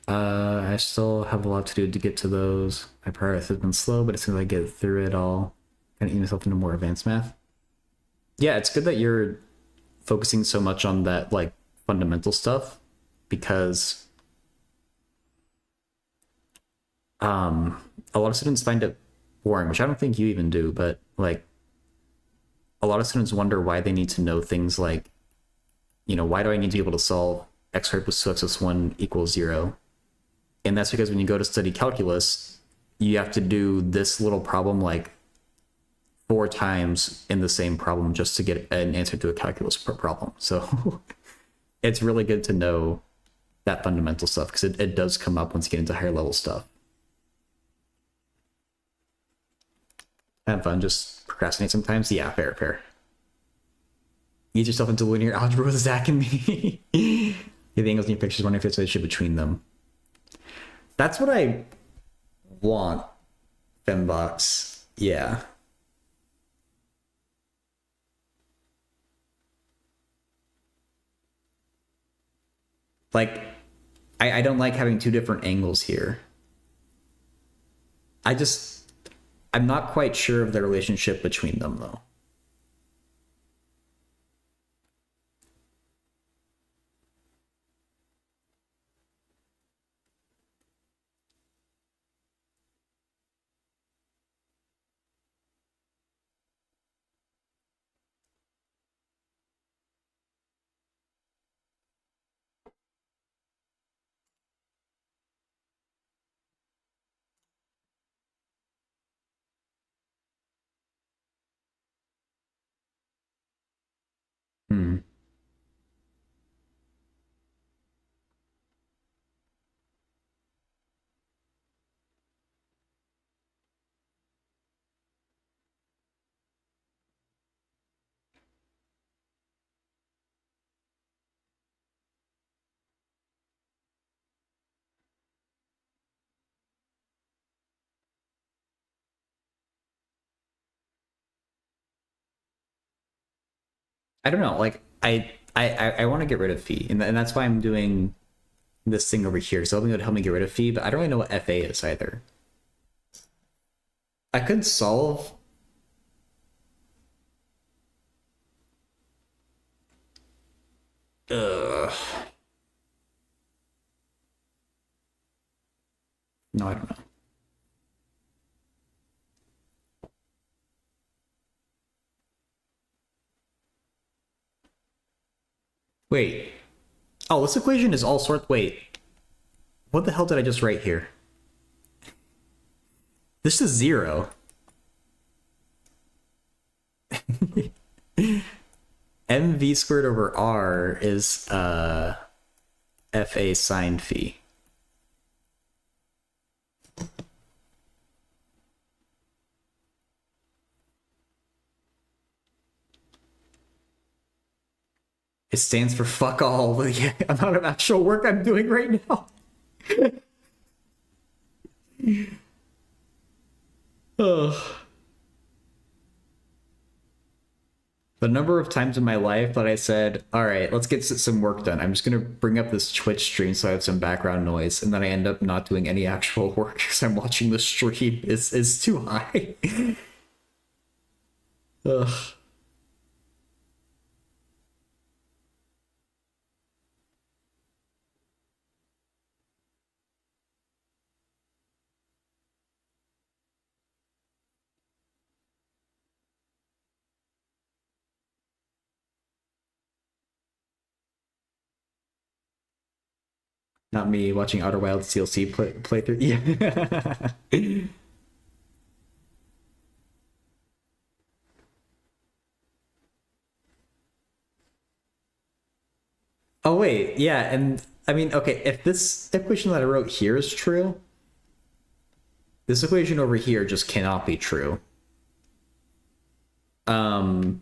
I still have a lot to do to get to those. My progress has been slow, but as soon as I get through it all, kind of ease myself into more advanced math. Yeah, it's good that you're focusing so much on that like fundamental stuff, because a lot of students find it boring, which I don't think you even do, but like a lot of students wonder why they need to know things like, why do I need to be able to solve x squared plus 2x plus 1 equals 0? And that's because when you go to study calculus, you have to do this little problem like 4 times in the same problem just to get an answer to a calculus problem. So it's really good to know that fundamental stuff, because it does come up once you get into higher level stuff. Have fun, just procrastinate sometimes. Yeah, fair. Ease yourself into linear algebra with Zach and me. The angles in your pictures, wondering if there's a relationship between them. That's what I want, Fembox. Yeah. Like, I don't like having two different angles here. I'm not quite sure of the relationship between them though. Hmm. I don't know. Like I want to get rid of fee, and that's why I'm doing this thing over here. So it would help me get rid of fee, but I don't really know what FA is either. I could solve. Ugh. No, I don't know. Wait. Oh, this equation is all sorts. Wait. What the hell did I just write here? This is 0. mv squared over r is fa sine phi. It stands for fuck all the amount of actual work I'm doing right now. Ugh. The number of times in my life that I said, all right, let's get some work done. I'm just going to bring up this Twitch stream so I have some background noise. And then I end up not doing any actual work because I'm watching the stream is too high. Ugh. Not me watching Outer Wilds DLC playthrough. Yeah. Oh wait, yeah, and I mean, okay, if this equation that I wrote here is true, this equation over here just cannot be true. Um,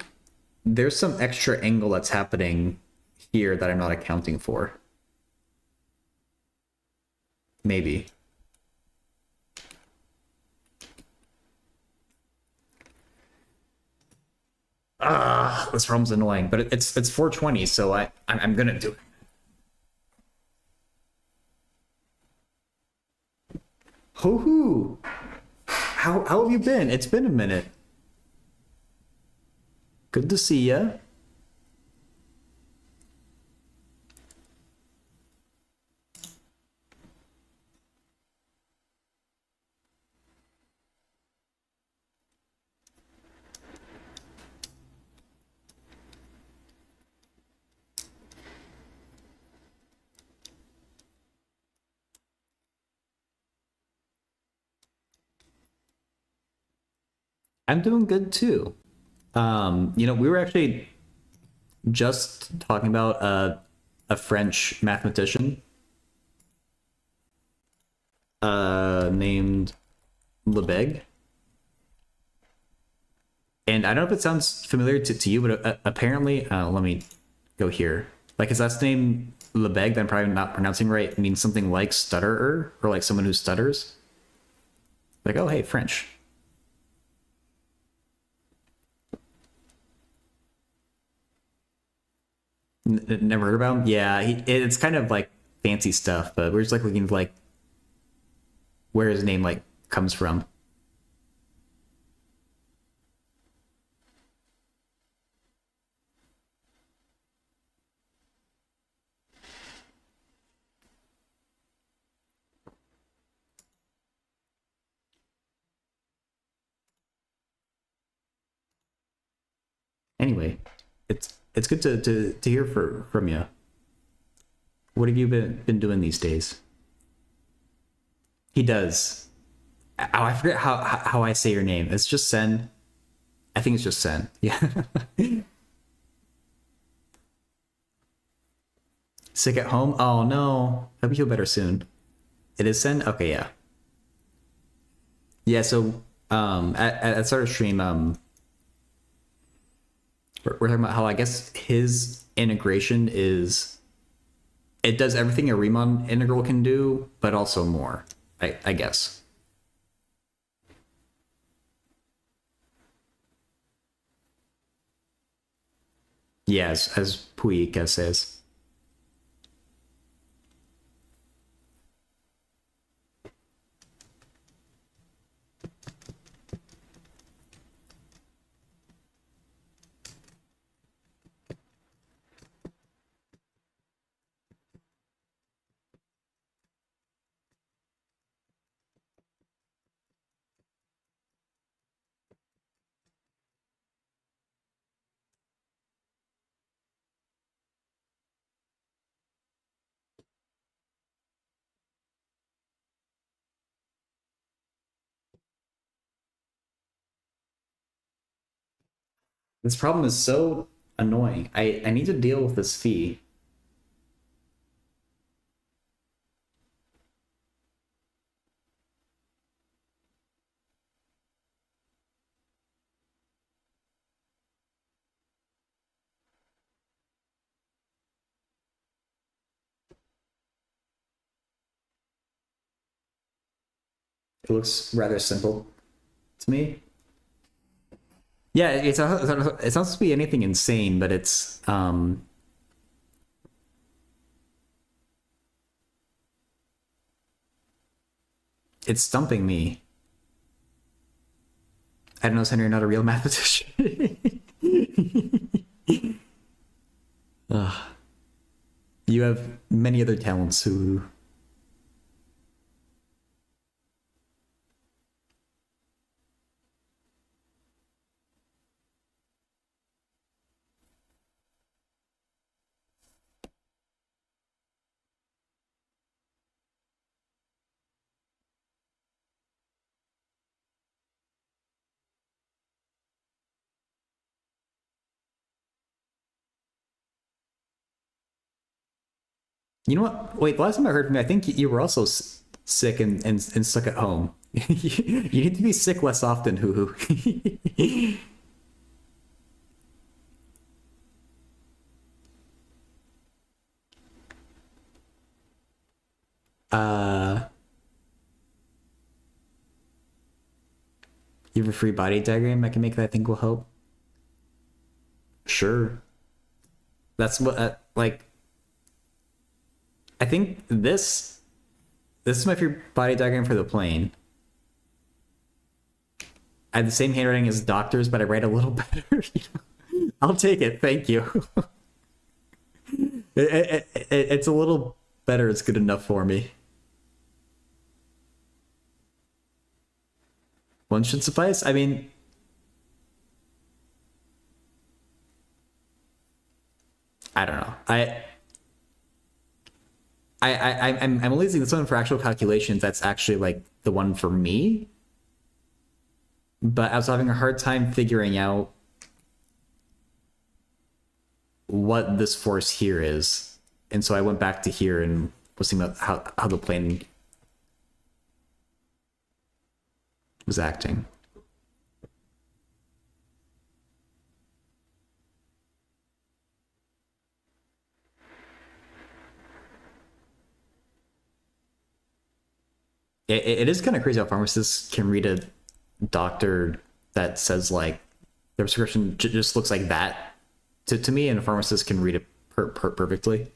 there's some extra angle that's happening here that I'm not accounting for. Maybe. This problem's annoying, but it's 420, so I'm gonna do it. Hoo hoo! How have you been? It's been a minute. Good to see ya. I'm doing good too. We were actually just talking about a French mathematician named Lebesgue. And I don't know if it sounds familiar to you, but apparently, let me go here. Like his last name, Lebesgue, that I'm probably not pronouncing right, means something like stutterer, or like someone who stutters. Like, oh, hey, French. Never heard about him? Yeah, it's kind of like fancy stuff, but we're just like looking like where his name like comes from. Anyway, it's good to hear from you. What have you been doing these days? He does. Oh, I forget how I say your name. It's just Sen. I think it's just Sen. Yeah. Sick at home? Oh no. Hope you feel better soon. It is Sen? Okay, yeah. Yeah, so at start of stream, we're talking about how I guess his integration is it does everything a Riemann integral can do, but also more, I guess. Yeah, as Puig says. This problem is so annoying. I need to deal with this fee. It looks rather simple to me. Yeah, it's not supposed to be anything insane, but it's stumping me. I don't know, Senator, you're not a real mathematician. Ugh. You have many other talents who. You know what? Wait, the last time I heard from you, I think you were also sick and stuck at home. You need to be sick less often, hoo hoo. uh, you have a free body diagram I can make that I think will help. Sure. That's what, like, I think this is my free body diagram for the plane. I have the same handwriting as doctors, but I write a little better. I'll take it. Thank you. It's a little better. It's good enough for me. One should suffice. I mean, I don't know. I'm only using this one for actual calculations. That's actually like the one for me. But I was having a hard time figuring out what this force here is. And so I went back to here and was thinking about how the plane was acting. It is kind of crazy how pharmacists can read a doctor that says like their prescription just looks like that to me, and a pharmacist can read it perfectly.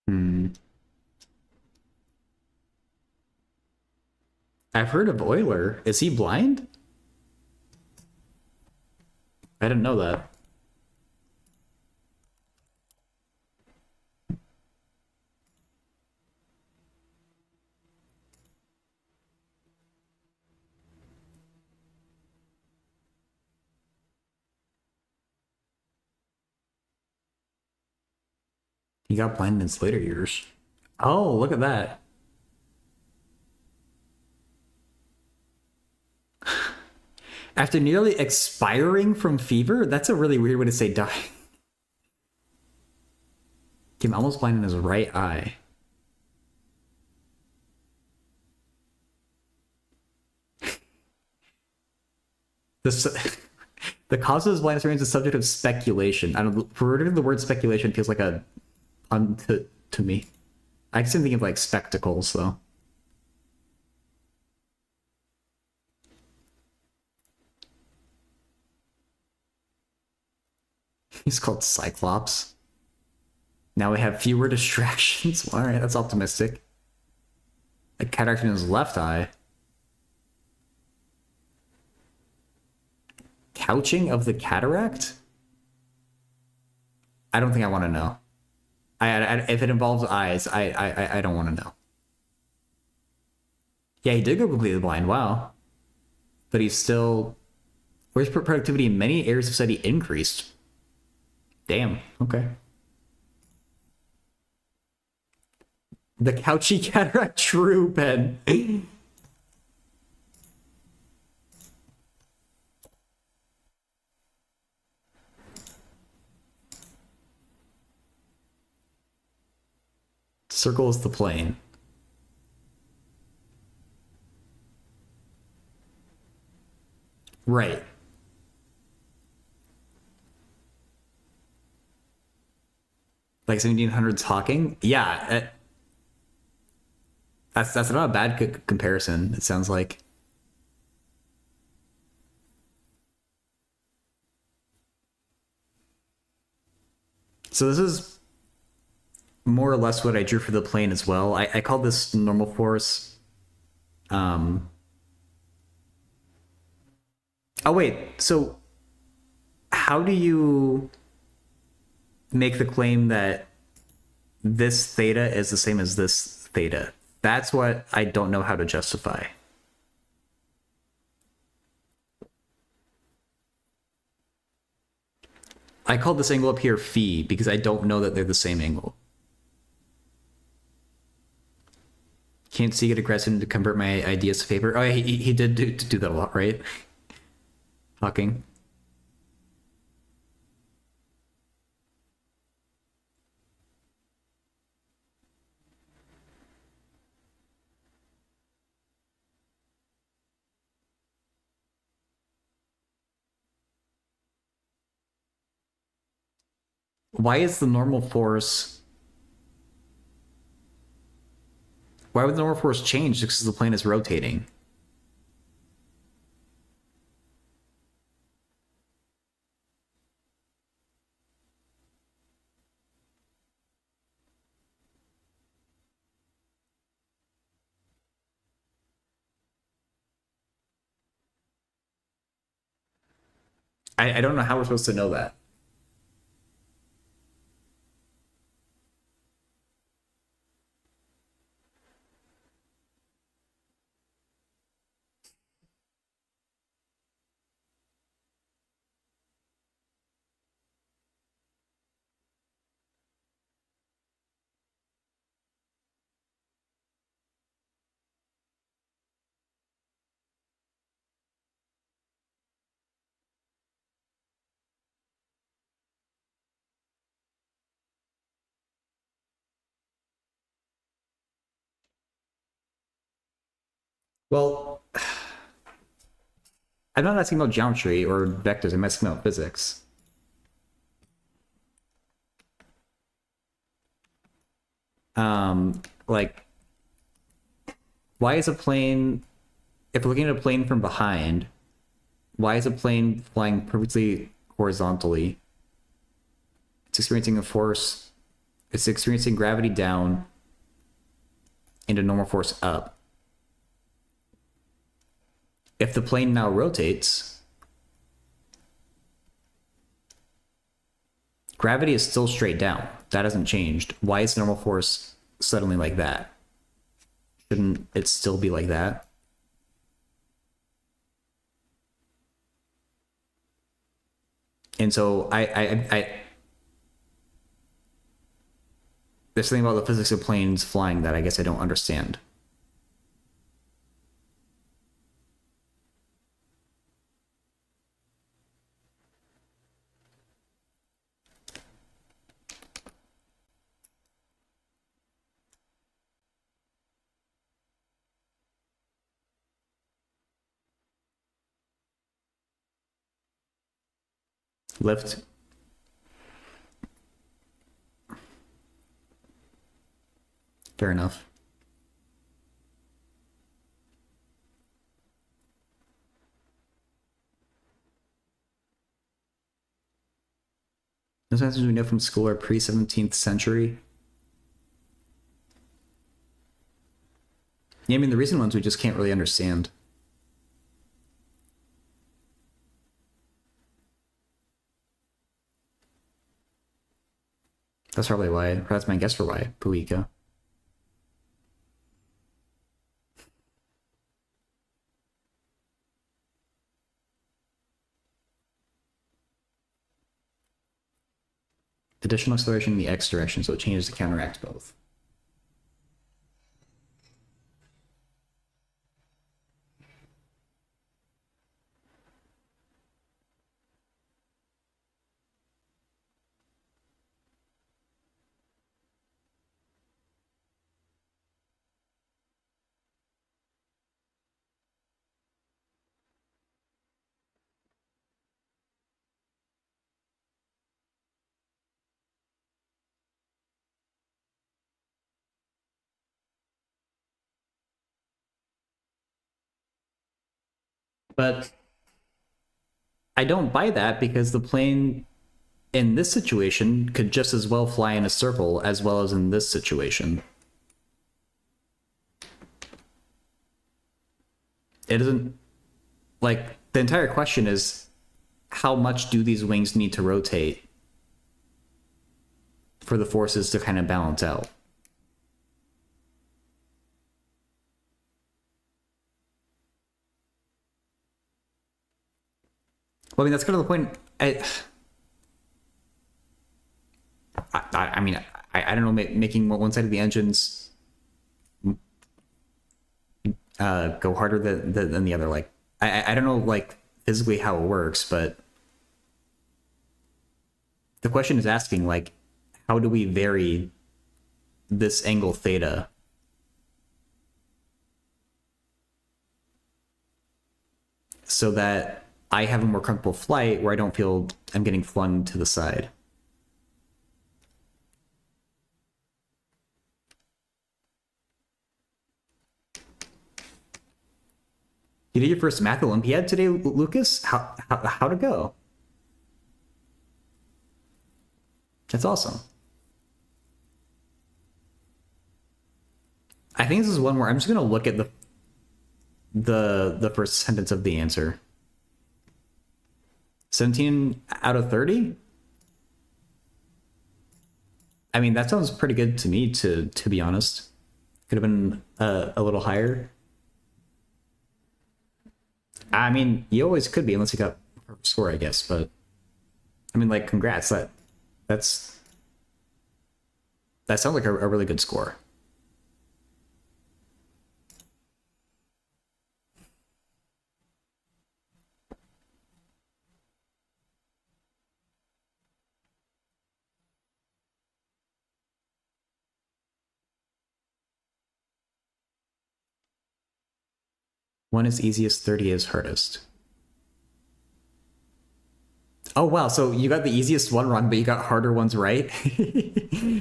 Hmm. I've heard of Euler. Is he blind? I didn't know that. He got blind in his later years. Oh, look at that. After nearly expiring from fever? That's a really weird way to say die. Became almost blind in his right eye. This, the cause of his blindness remains a subject of speculation. I don't. For the word speculation feels like a pun to me. I can think of like spectacles though. He's called Cyclops. Now we have fewer distractions. All right, that's optimistic. A cataract in his left eye. Couching of the cataract? I don't think I want to know. If it involves eyes, I don't want to know. Yeah, he did go completely blind. Wow, but he's still. Where's productivity in many areas of study increased? Damn. Okay. The Couchy cataract, true, Ben. Circle is the plane. Right. Like 1700s Hawking? Yeah. That's not a bad comparison, it sounds like. So this is more or less what I drew for the plane as well. I called this normal force. Oh wait, so how do you make the claim that this theta is the same as this theta? That's what I don't know how to justify. I called this angle up here phi because I don't know that they're the same angle. Can't see it aggressive to convert my ideas to paper. Oh, yeah, he did do that a lot, right? Hawking. Why is the normal force? Why would the normal force change just because the plane is rotating? I don't know how we're supposed to know that. Well, I'm not asking about geometry or vectors. I'm asking about physics. Like, why is a plane? If we're looking at a plane from behind, why is a plane flying perfectly horizontally? It's experiencing a force It's experiencing gravity down and a normal force up. If the plane now rotates, gravity is still straight down. That hasn't changed. Why is normal force suddenly like that? Shouldn't it still be like that? And so there's something about the physics of planes flying that I guess I don't understand. Lift. Fair enough. Those answers we know from school are pre-17th century. Yeah, I mean, the recent ones we just can't really understand. That's probably why. That's my guess for why. Puika. Additional acceleration in the x direction, so it changes to counteract both. But I don't buy that because the plane in this situation could just as well fly in a circle as well as in this situation. It isn't like the entire question is how much do these wings need to rotate for the forces to kind of balance out? Well, I mean, that's kind of the point. I mean, I don't know, making one side of the engines go harder than the other. Like, I don't know, like, physically how it works, but the question is asking, like, how do we vary this angle theta so that I have a more comfortable flight where I don't feel I'm getting flung to the side? You did your first math Olympiad today, Lucas? How'd it go? That's awesome. I think this is one where I'm just gonna look at the first sentence of the answer. 17 out of 30? I mean, that sounds pretty good to me, to be honest. Could have been a little higher. I mean, you always could be unless you got a perfect score, I guess. But I mean, like, congrats. That sounds like a really good score. One is easiest, 30 is hardest. Oh wow, so you got the easiest one wrong, but you got harder ones right?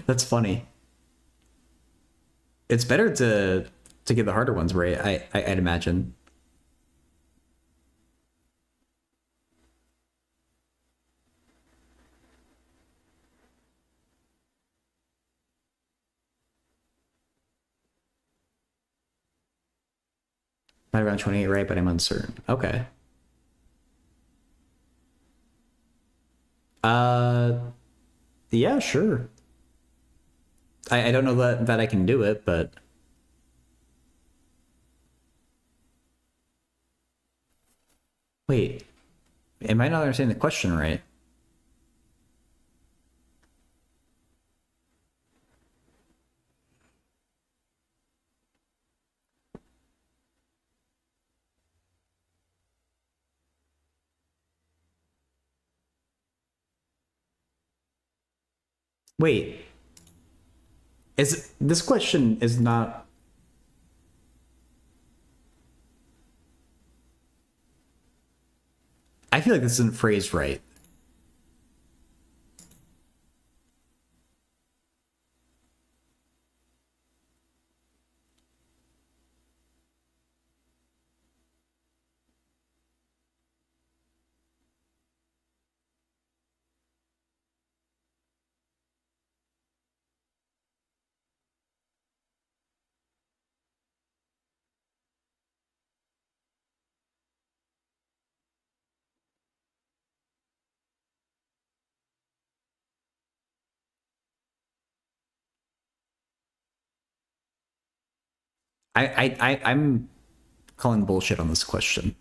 That's funny. It's better to get the harder ones right, I'd imagine. Right around 28, right? But I'm uncertain. Okay. Uh, yeah, sure. I don't know that I can do it, but wait, am I not understanding the question right? Wait, is this question is not? I feel like this isn't phrased right. I'm calling bullshit on this question.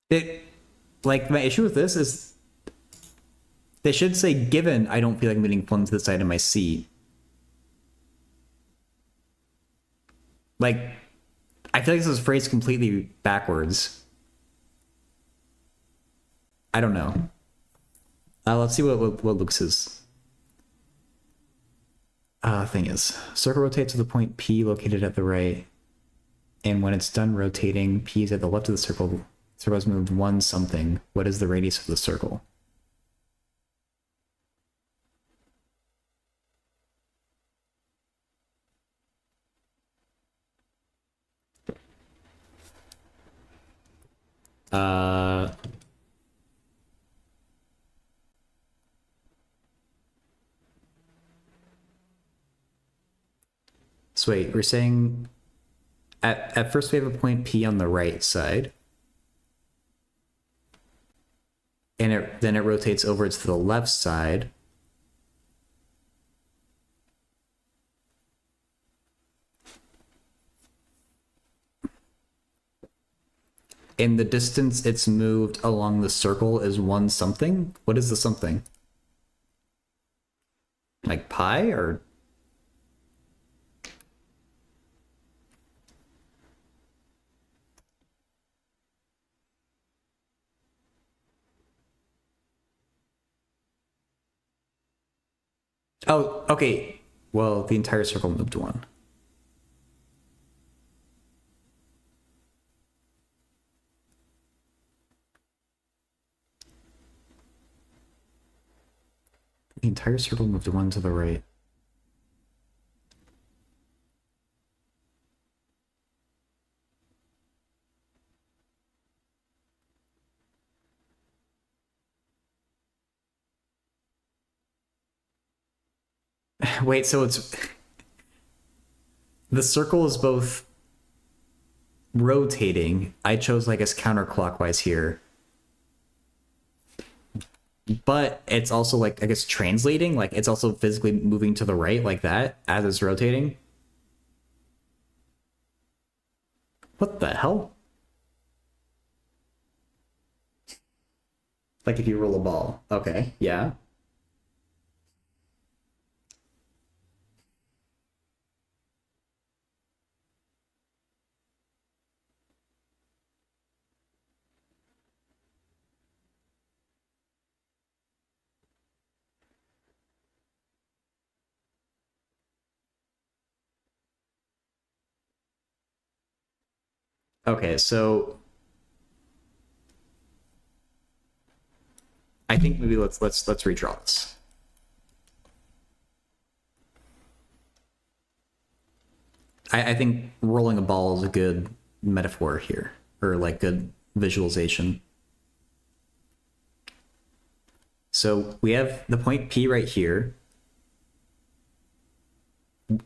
It like my issue with this is they should say given I don't feel like moving phone to the side of my seat. Like I feel like this is phrased completely backwards. I don't know. Let's see what Luke's thing is. Circle rotates to the point P located at the right, and when it's done rotating, P is at the left of the circle. Circle has moved one something. What is the radius of the circle? Uh, so wait, we're saying at first we have a point P on the right side, and then it rotates over to the left side. And the distance it's moved along the circle is one something. What is the something? Like pi or? Oh, okay. Well, the entire circle moved one. The entire circle moved one to the right. Wait, so it's the circle is both rotating. I chose like as counterclockwise here, but it's also like I guess translating. Like it's also physically moving to the right like that as it's rotating. What the hell? Like if you roll a ball. Okay, yeah. Okay, so I think maybe let's redraw this. I think rolling a ball is a good metaphor here, or like good visualization. So we have the point P right here.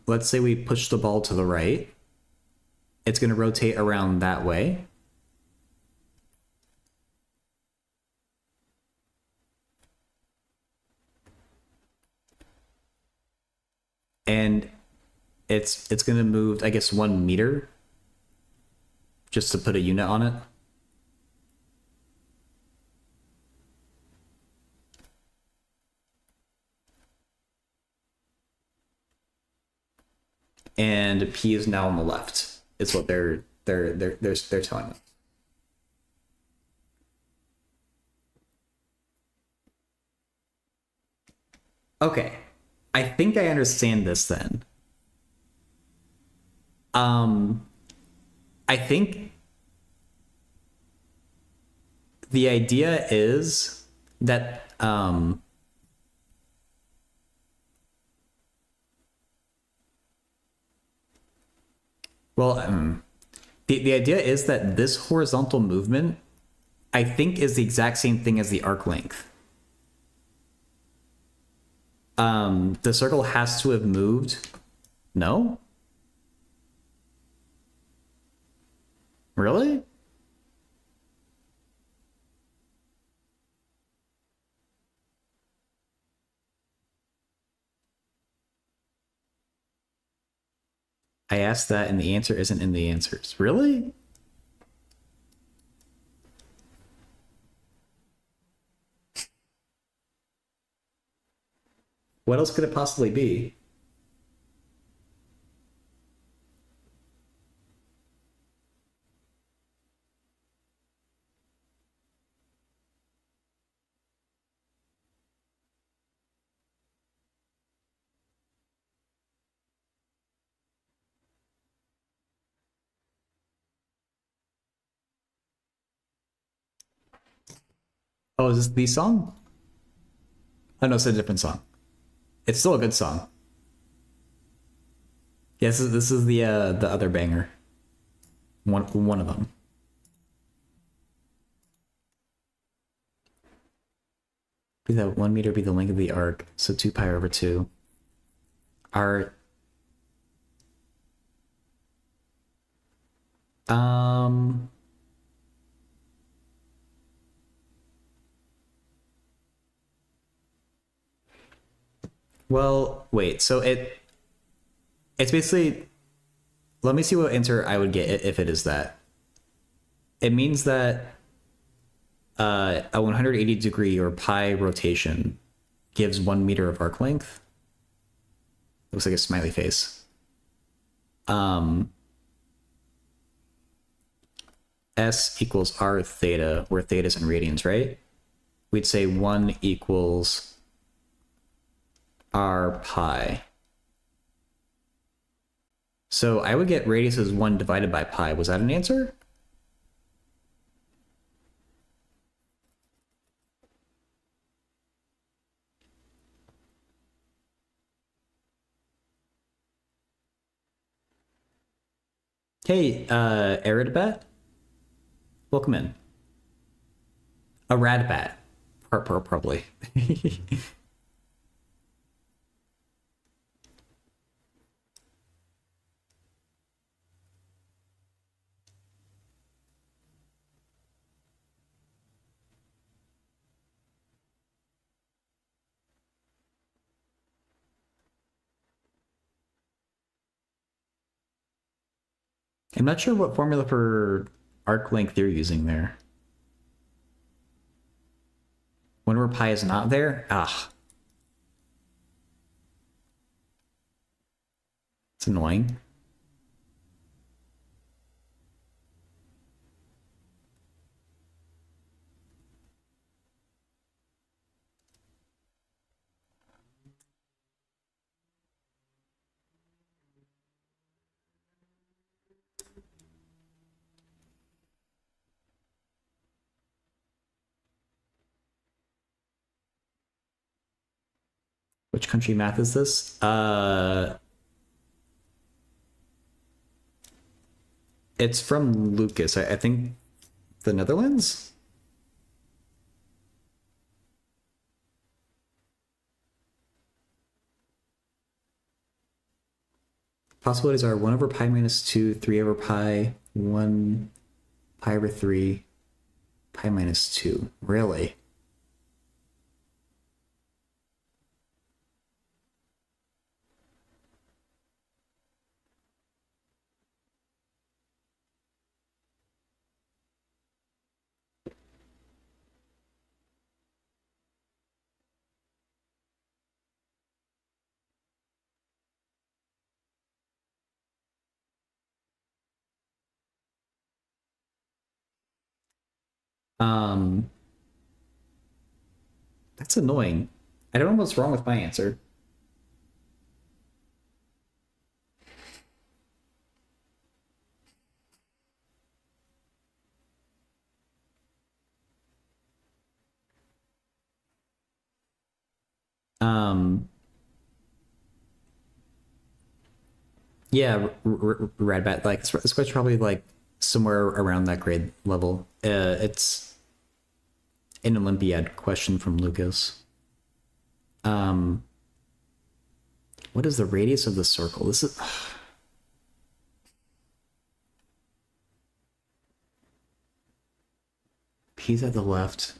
Let's say we push the ball to the right. It's going to rotate around that way. And it's going to move, I guess, 1 meter, just to put a unit on it. And P is now on the left. Is what they're telling us. Okay, I think I understand this then. I think the idea is that the idea is that this horizontal movement, I think, is the exact same thing as the arc length. The circle has to have moved. No? Really? I asked that and the answer isn't in the answers. Really? What else could it possibly be? Oh, is this the song? Oh no, it's a different song. It's still a good song. Yes, this is the other banger. One of them. Be that 1 meter be the length of the arc, so 2 pi over 2. Our well, wait. So it's basically, let me see what answer I would get if it is that. It means that a 180-degree or pi rotation gives 1 meter of arc length. Looks like a smiley face. S equals r theta, where theta is in radians, right? We'd say 1 equals r pi. So I would get radius as 1 divided by pi. Was that an answer? Hey, Aridabat? Welcome in. A radbat. Probably. I'm not sure what formula for arc length you're using there. Whenever pi is not there, it's annoying. Which country math is this? It's from Lucas. I think the Netherlands? Possibilities are 1 over pi minus 2, 3 over pi, 1 pi over 3, pi minus 2. Really? Um, that's annoying. I don't know what's wrong with my answer. Um, yeah, Radbat. Like this question's probably like somewhere around that grade level. It's an Olympiad question from Lucas. What is the radius of the circle? This is P's at the left.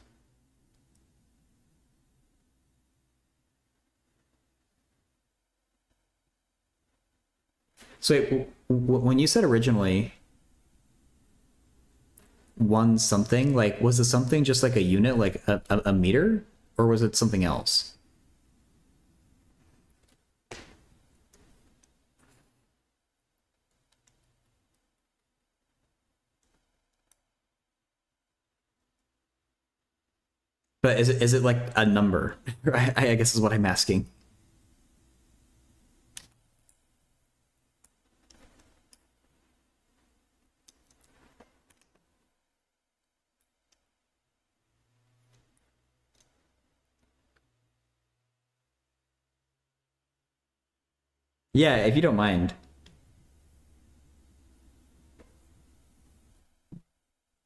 So wait, when you said originally one something, like was the something just like a unit, like a meter, or was it something else? But is it like a number? I guess is what I'm asking. Yeah, if you don't mind.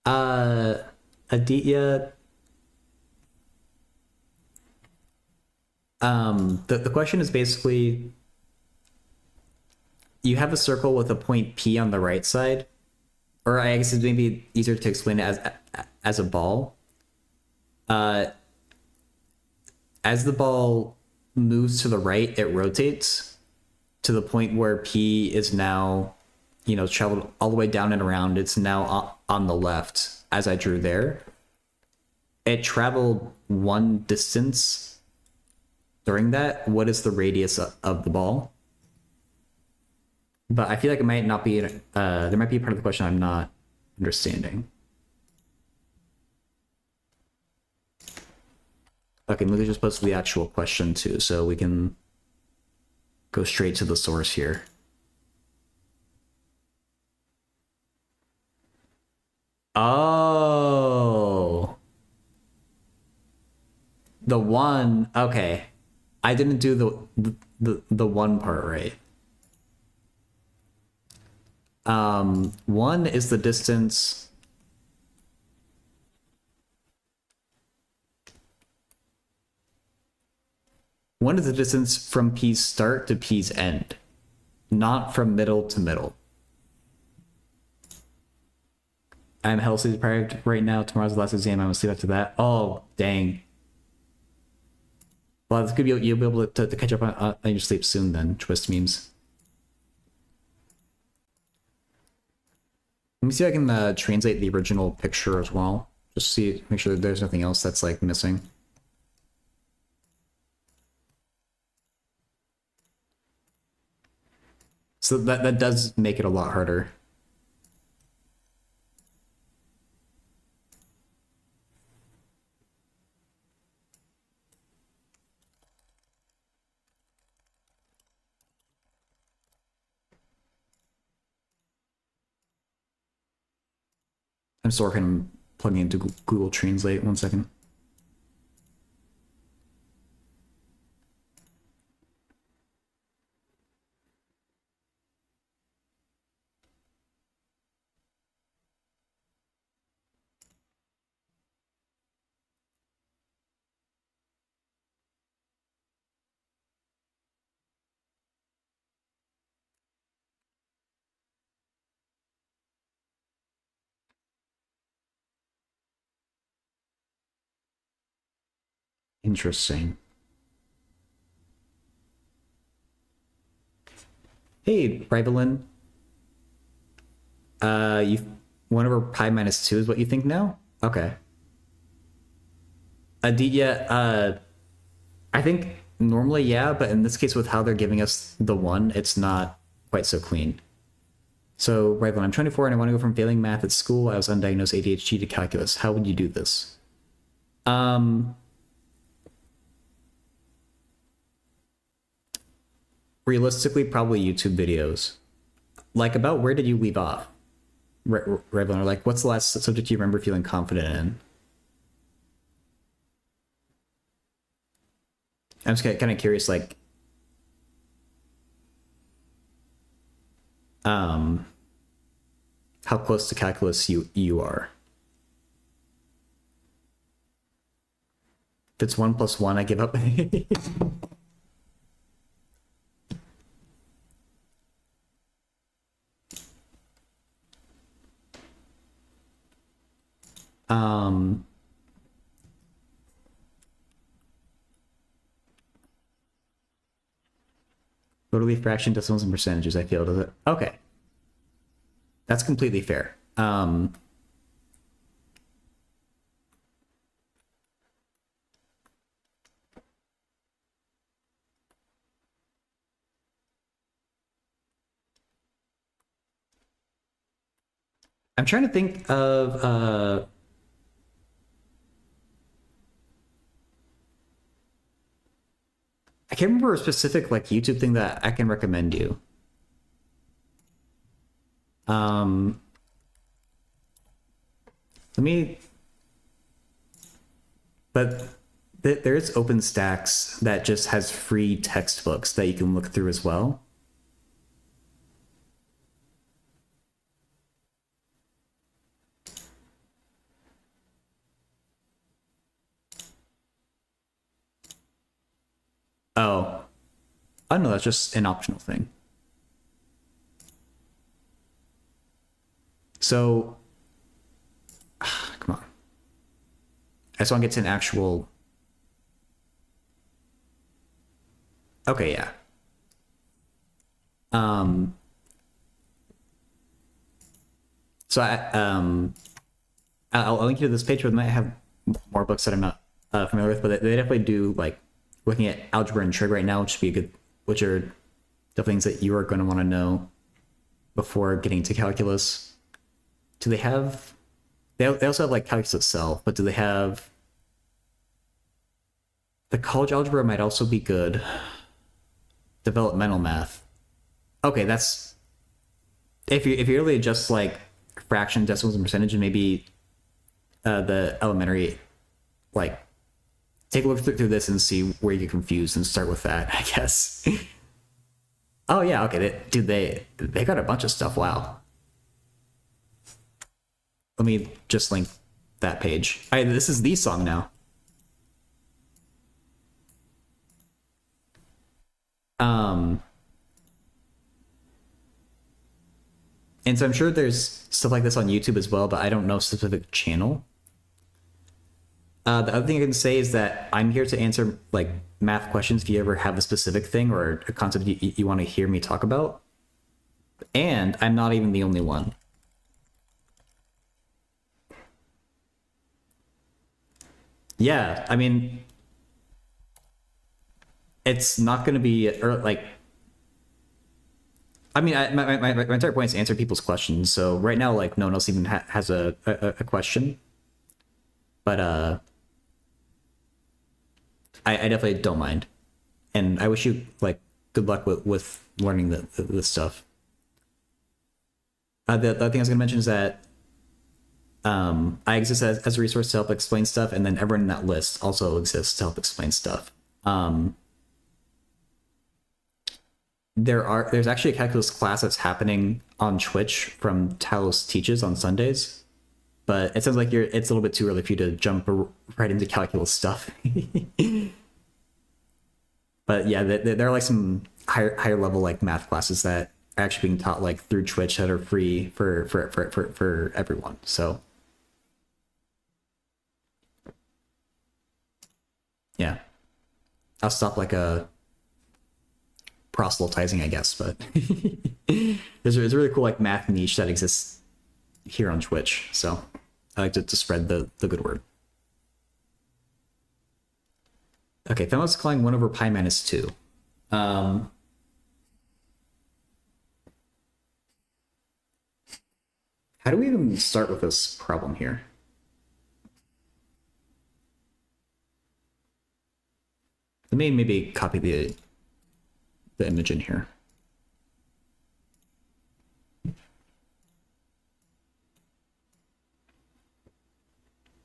Uh, Aditya, the question is basically you have a circle with a point P on the right side, or I guess it's maybe easier to explain it as a ball. As the ball moves to the right, it rotates to the point where P is now, traveled all the way down and around. It's now on the left, as I drew there. It traveled one distance during that. What is the radius of the ball? But I feel like it might not be, there might be a part of the question I'm not understanding. Okay, maybe just post the actual question too, so we can go straight to the source here. Oh, the one. Okay, I didn't do the one part right. One is the distance. One is the distance from P's start to P's end, not from middle to middle. I'm healthy deprived right now. Tomorrow's the last exam. I'm gonna sleep after that. Oh, dang. Well, it's good. You'll be able to catch up on your sleep soon then, Twist memes. Let me see if I can translate the original picture as well. Just make sure that there's nothing else that's like missing. So that does make it a lot harder. I'm still working on plugging into Google Translate. 1 second. Interesting. Hey, Rivalin. You 1/pi-2 is what you think now? Okay. Yeah, I think normally, yeah, but in this case, with how they're giving us the one, it's not quite so clean. So, right when I'm 24 and I want to go from failing math at school, I was undiagnosed ADHD to calculus. How would you do this? Realistically, probably YouTube videos. Like, about where did you leave off? Revlon, or like, what's the last subject you remember feeling confident in? I'm just kind of curious, like, how close to calculus you are. If it's 1+1, I give up. Totally fraction, decimals, and percentages, I feel, does it? Okay. That's completely fair. I'm trying to think of I can't remember a specific like YouTube thing that I can recommend you. Let me, but there's OpenStax that just has free textbooks that you can look through as well. Oh, I don't know. That's just an optional thing. So, come on. I just want to get to an actual. Okay, yeah. So I'll link you to this page, but it might have more books that I'm not familiar with, but they definitely do like looking at algebra and trig right now, which would be a good, which are the things that you are going to want to know before getting to calculus. Do they have? They also have like calculus itself, but do they have? The college algebra might also be good. Developmental math. Okay, that's if you really just like fraction, decimals, and percentage, and maybe the elementary, like take a look through this and see where you get confused and start with that, I guess. Oh yeah, okay, they got a bunch of stuff. Wow. Let me just link that page. All right, this is the song now. And so I'm sure there's stuff like this on YouTube as well, but I don't know specific channel. The other thing I can say is that I'm here to answer like math questions if you ever have a specific thing or a concept you want to hear me talk about. And I'm not even the only one. Yeah, I mean, it's not going to be or like. I mean, my entire point is to answer people's questions. So right now, like, no one else even has a question. But I definitely don't mind, and I wish you like good luck with learning the stuff. The other thing I was gonna mention is that I exist as a resource to help explain stuff, and then everyone in that list also exists to help explain stuff. There's actually a calculus class that's happening on Twitch from Talos Teaches on Sundays, but it sounds like it's a little bit too early for you to jump right into calculus stuff. But yeah, there are like some higher level like math classes that are actually being taught like through Twitch that are free for everyone. So Yeah. I'll stop like a proselytizing, I guess, but there's a really cool like math niche that exists here on Twitch. So I like to spread the good word. Okay, Thanos calling 1 over pi minus 2. How do we even start with this problem here? Let me maybe copy the image in here.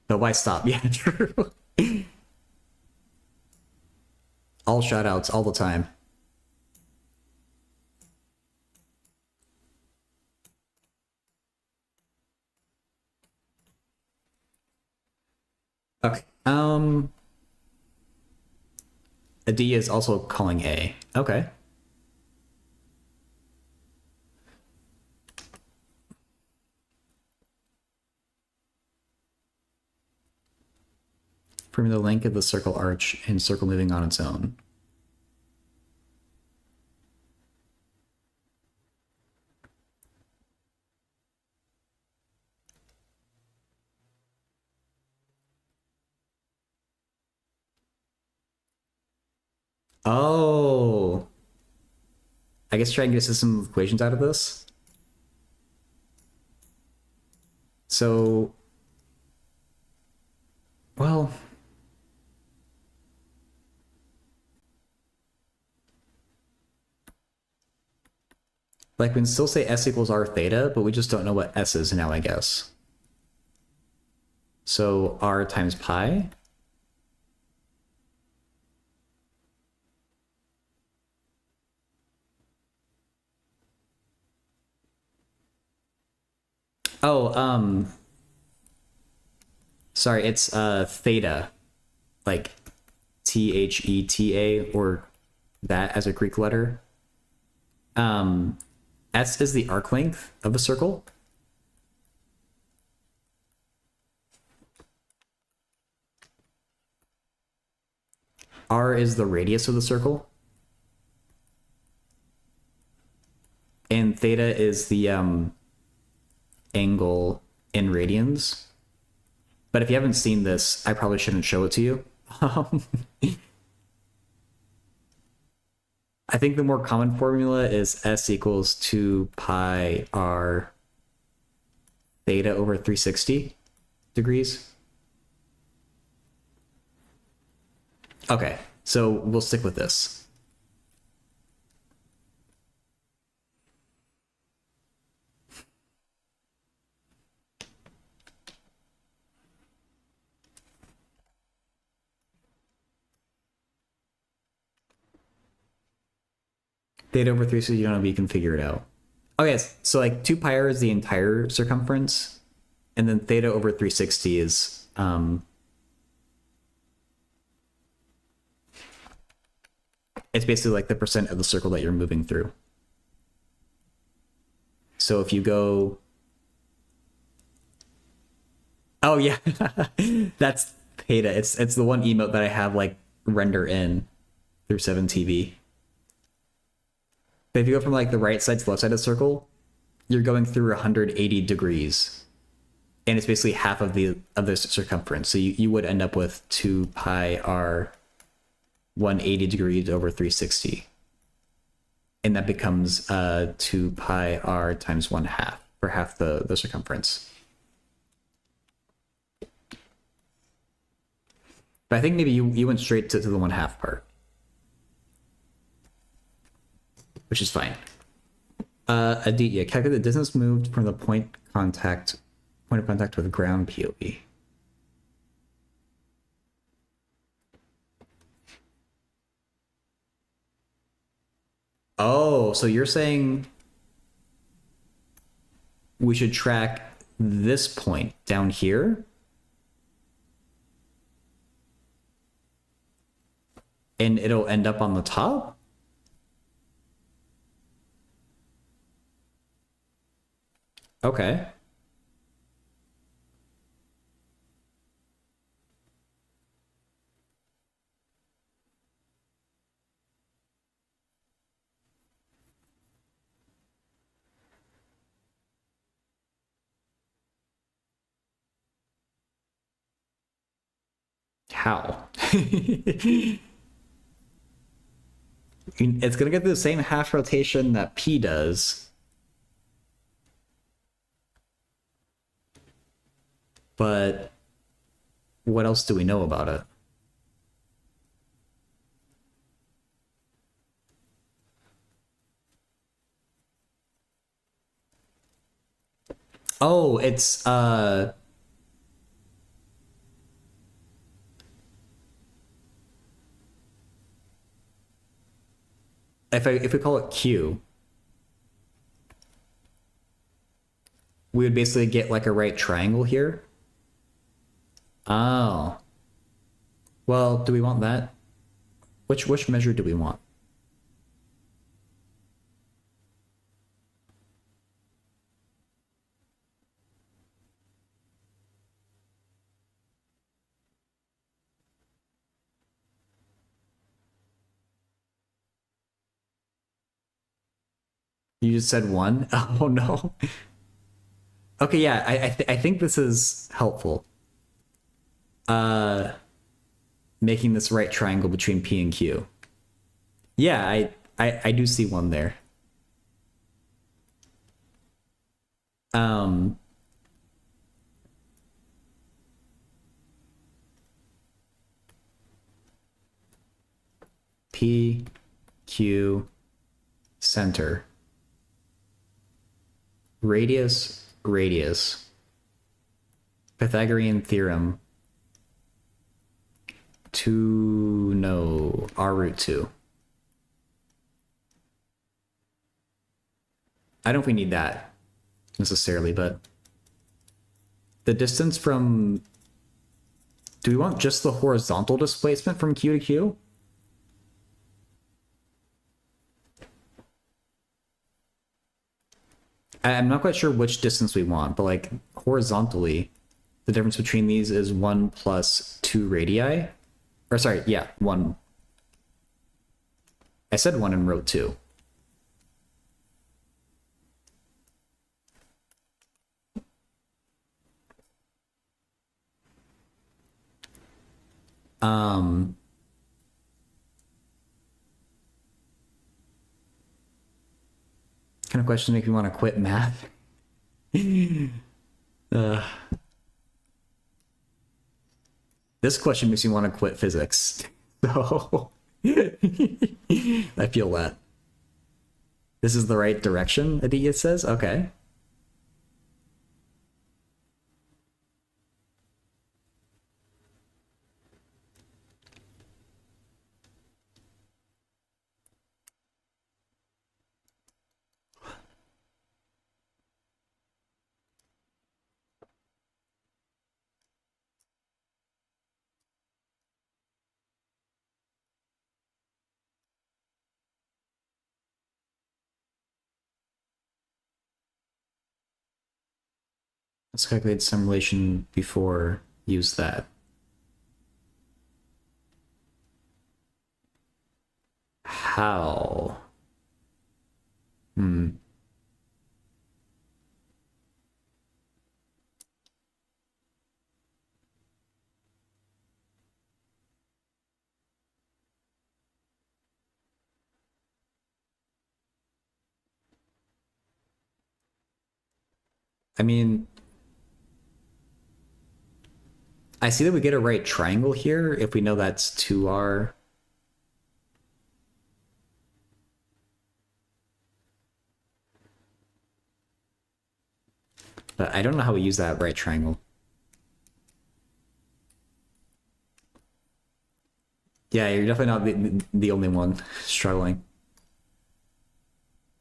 But why stop? Yeah, true. All shoutouts all the time. Okay. A D is also calling A. Okay. From the length of the circle arch and circle moving on its own. Oh. I guess try and get a system of equations out of this. So, well, like we can still say S equals R theta, but we just don't know what S is now, I guess. So R times pi. Oh, sorry, it's theta, like THETA, or that as a Greek letter. S is the arc length of a circle. R is the radius of the circle. And theta is the angle in radians. But if you haven't seen this, I probably shouldn't show it to you. I think the more common formula is S equals 2 pi R theta over 360 degrees. Okay, so we'll stick with this. Theta over 360, you don't know, but you can figure it out. Okay, so like 2 pi r is the entire circumference, and then theta over 360 is it's basically like the percent of the circle that you're moving through. So if you go, oh yeah, that's theta. It's the one emote that I have like render in through 7TV. But if you go from like the right side to the left side of the circle, you're going through 180 degrees. And it's basically half of the circumference. So you would end up with 2 pi r 180 degrees over 360. And that becomes 2 pi r times 1/2 for half the circumference. But I think maybe you went straight to the 1/2 part, which is fine. Aditya, calculate the distance moved from the point of contact with ground POV. Oh, so you're saying we should track this point down here? And it'll end up on the top? Okay. How? It's gonna get the same half rotation that P does, but what else do we know about it? Oh, it's if we call it Q, we would basically get like a right triangle here. Oh. Well, do we want that? Which measure do we want? You just said one? Oh no. Okay, yeah, I think this is helpful. Making this right triangle between P and Q. Yeah, I do see one there. Um, P, Q, center. Radius, radius. Pythagorean theorem. 2, no, R root 2. I don't know if we need that necessarily, but the distance from... Do we want just the horizontal displacement from Q to Q? I'm not quite sure which distance we want, but like horizontally, the difference between these is 1 plus 2 radii. Or sorry, yeah, 1. I said 1 and wrote 2. Kind of question make me want to quit math. This question makes me want to quit physics. So I feel that. This is the right direction, I think it says. Okay. Let's calculate some relation before use that. How? I mean, I see that we get a right triangle here if we know that's 2r. But I don't know how we use that right triangle. Yeah, you're definitely not the only one struggling.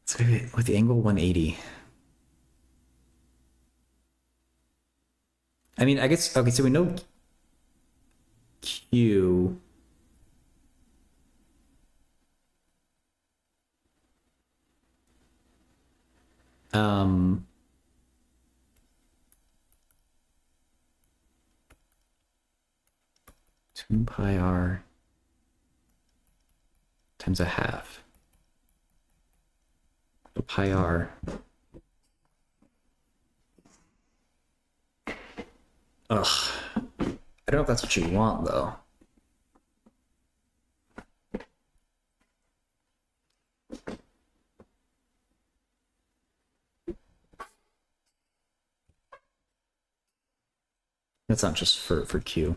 So with the angle 180. I mean, I guess, okay, so we know Q. Um, 2 pi r times a half. So pi r. Ugh. I don't know if that's what you want, though. That's not just for Q.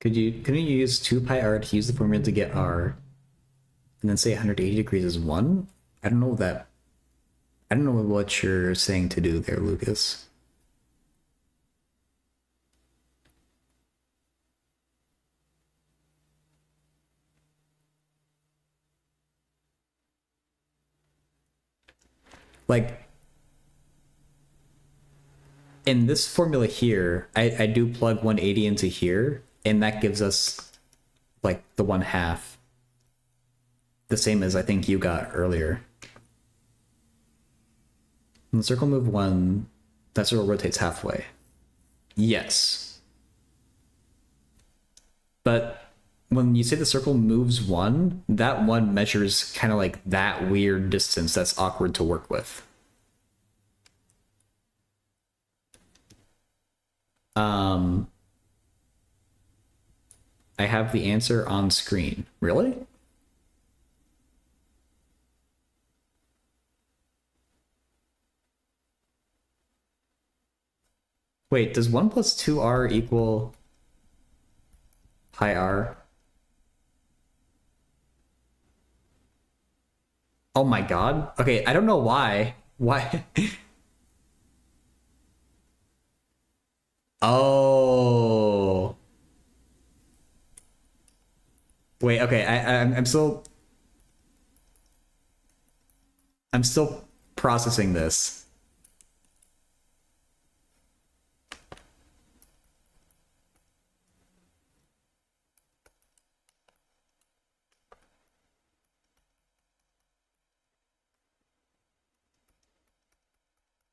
Couldn't you use 2 pi r to use the formula to get r, and then say 180 degrees is 1? I don't know that. I don't know what you're saying to do there, Lucas. Like, in this formula here, I do plug 180 into here, and that gives us like the 1/2. The same as I think you got earlier. When the circle move 1, that circle rotates halfway. Yes. But when you say the circle moves 1, that 1 measures kind of like that weird distance that's awkward to work with. I have the answer on screen. Really? Wait, does 1 plus 2r equal pi r? Oh my god. Okay, I don't know why. Why? Oh. Wait, okay, I'm still processing this.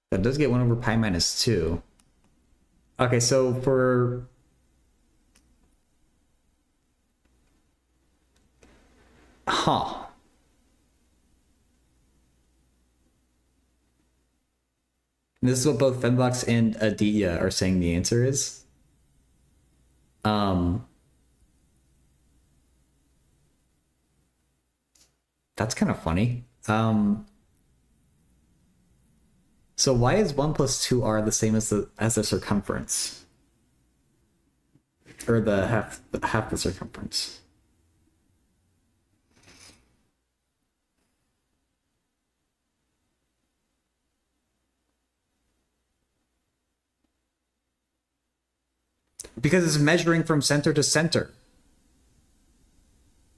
That does get 1 over pi minus 2. Okay, so for... Huh. This is what both Fembox and Aditya are saying the answer is. That's kind of funny. So why is 1 plus 2r the same as the circumference? Or the half the circumference? Because it's measuring from center to center.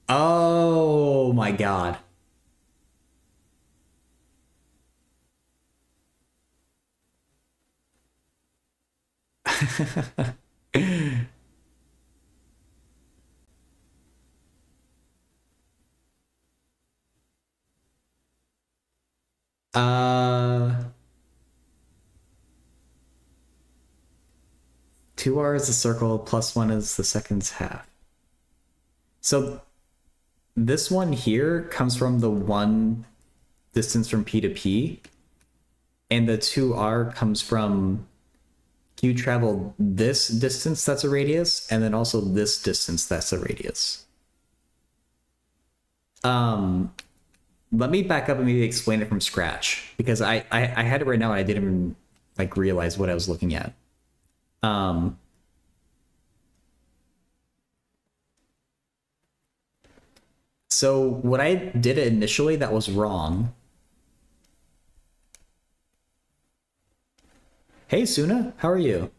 Oh my god. uh 2r is the circle, plus 1 is the second's half. So this one here comes from the 1 distance from P to P, and the 2r comes from Q traveled this distance that's a radius, and then also this distance that's a radius. Let me back up and maybe explain it from scratch, because I had it right now and I didn't even like realize what I was looking at. So what I did initially that was wrong. Hey Suna, how are you?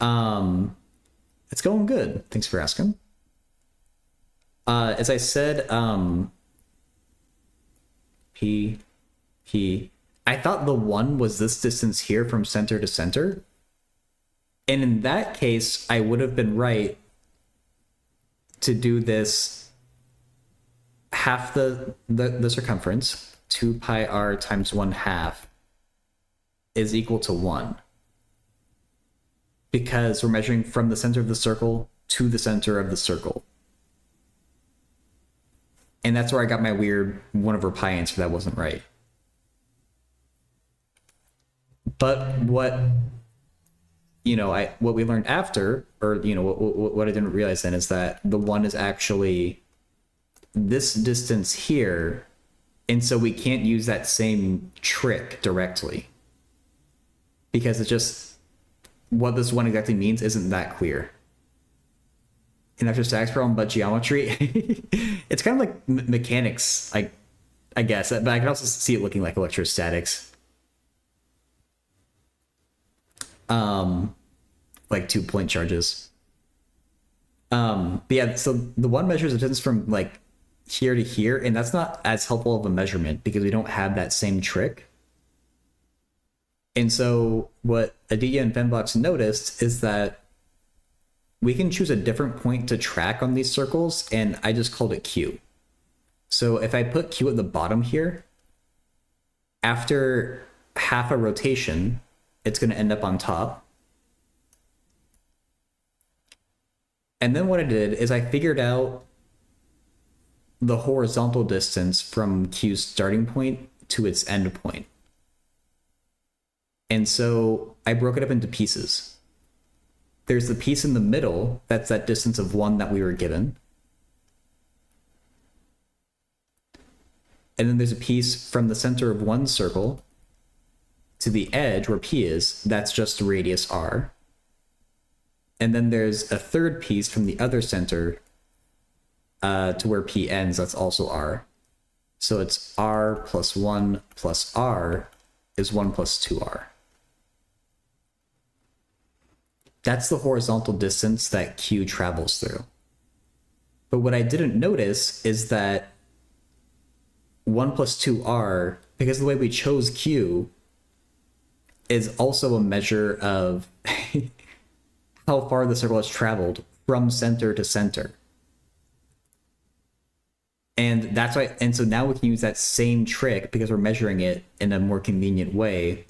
It's going good. Thanks for asking. As I said, P. I thought the 1 was this distance here from center to center. And in that case, I would have been right to do this, half the circumference, 2 pi r times 1/2, is equal to 1. Because we're measuring from the center of the circle to the center of the circle. And that's where I got my weird 1/pi answer that wasn't right. But what we learned after, or what I didn't realize then, is that the 1 is actually this distance here, and so we can't use that same trick directly because it's just what this 1 exactly means isn't that clear. And after statics problem, but geometry, it's kind of like mechanics, I guess, but I can also see it looking like electrostatics. Like 2-point charges. But yeah, so the 1 measures the distance from like here to here, and that's not as helpful of a measurement because we don't have that same trick. And so what Aditya and Fenbox noticed is that we can choose a different point to track on these circles, and I just called it Q. So if I put Q at the bottom here, after half a rotation, it's going to end up on top. And then what I did is I figured out the horizontal distance from Q's starting point to its end point. And so I broke it up into pieces. There's the piece in the middle, that's that distance of 1 that we were given. And then there's a piece from the center of one circle to the edge where P is, that's just the radius R. And then there's a third piece from the other center to where P ends, that's also R. So it's R plus 1 plus R is 1 plus 2R. That's the horizontal distance that Q travels through. But what I didn't notice is that 1 plus 2R, because of the way we chose Q, is also a measure of how far the circle has traveled from center to center. And that's why, and so now we can use that same trick because we're measuring it in a more convenient way.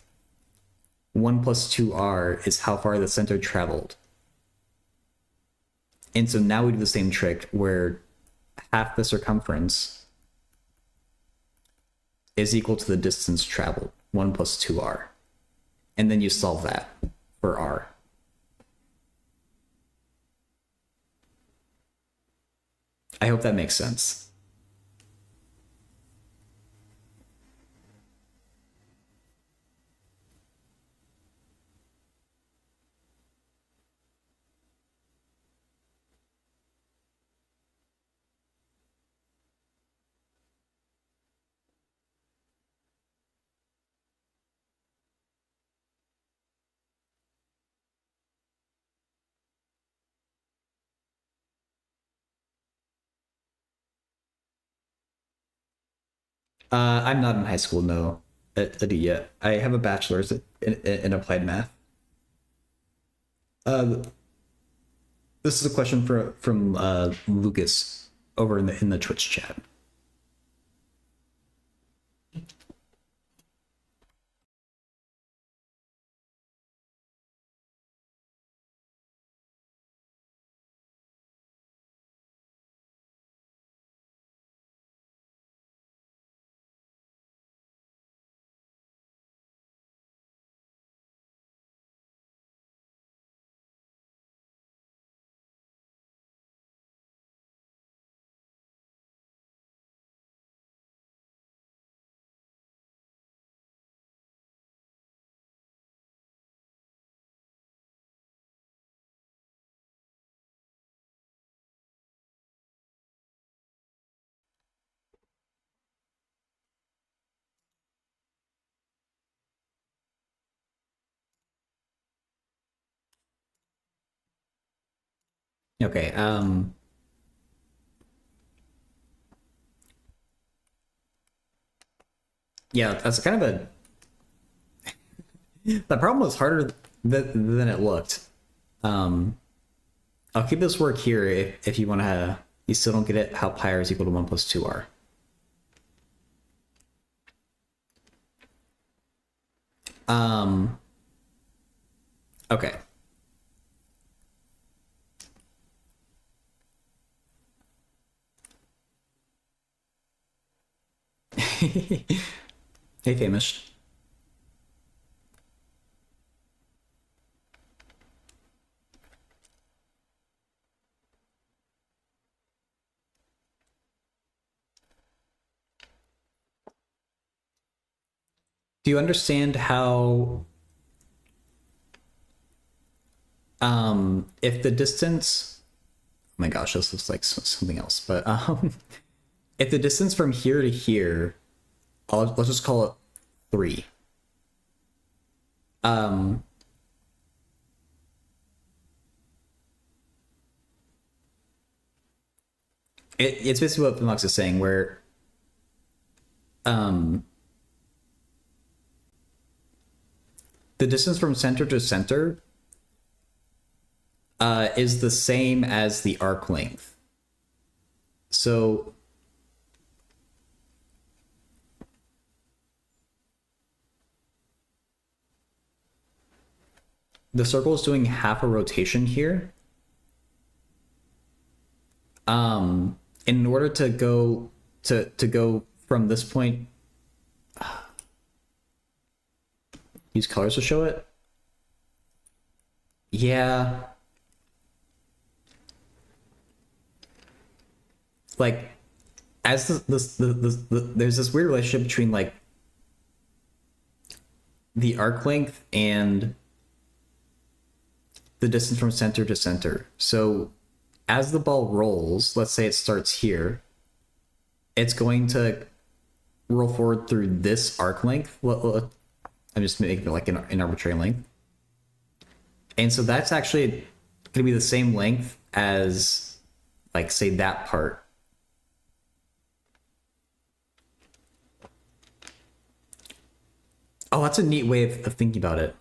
1 plus 2R is how far the center traveled. And so now we do the same trick where half the circumference is equal to the distance traveled, 1 plus 2R. And then you solve that for R. I hope that makes sense. I'm not in high school, no, yet. I have a bachelor's in applied math. This is a question from Lucas over in the Twitch chat. Okay, yeah, that's kind of a... The problem was harder than it looked. I'll keep this work here if you want to. You still don't get it how pi r is equal to 1 plus 2r. Okay. Hey, famous. Do you understand how if the distance, oh my gosh, this looks like something else, but if the distance from here to here, let's just call it 3. It's basically what Pinox is saying, where the distance from center to center is the same as the arc length. So the circle is doing half a rotation here. In order to go go from this point, use colors to show it. Yeah. Like, as there's this weird relationship between like the arc length and the distance from center to center. So as the ball rolls, let's say it starts here, it's going to roll forward through this arc length. I'm just making it like an arbitrary length. And so that's actually going to be the same length as, like, say, that part. Oh, that's a neat way of thinking about it.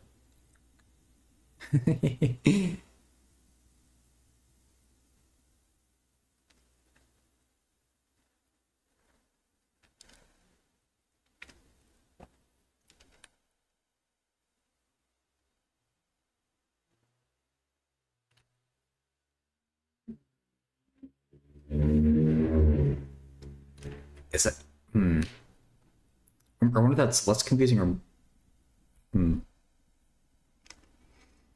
Is that I wonder if that's less confusing or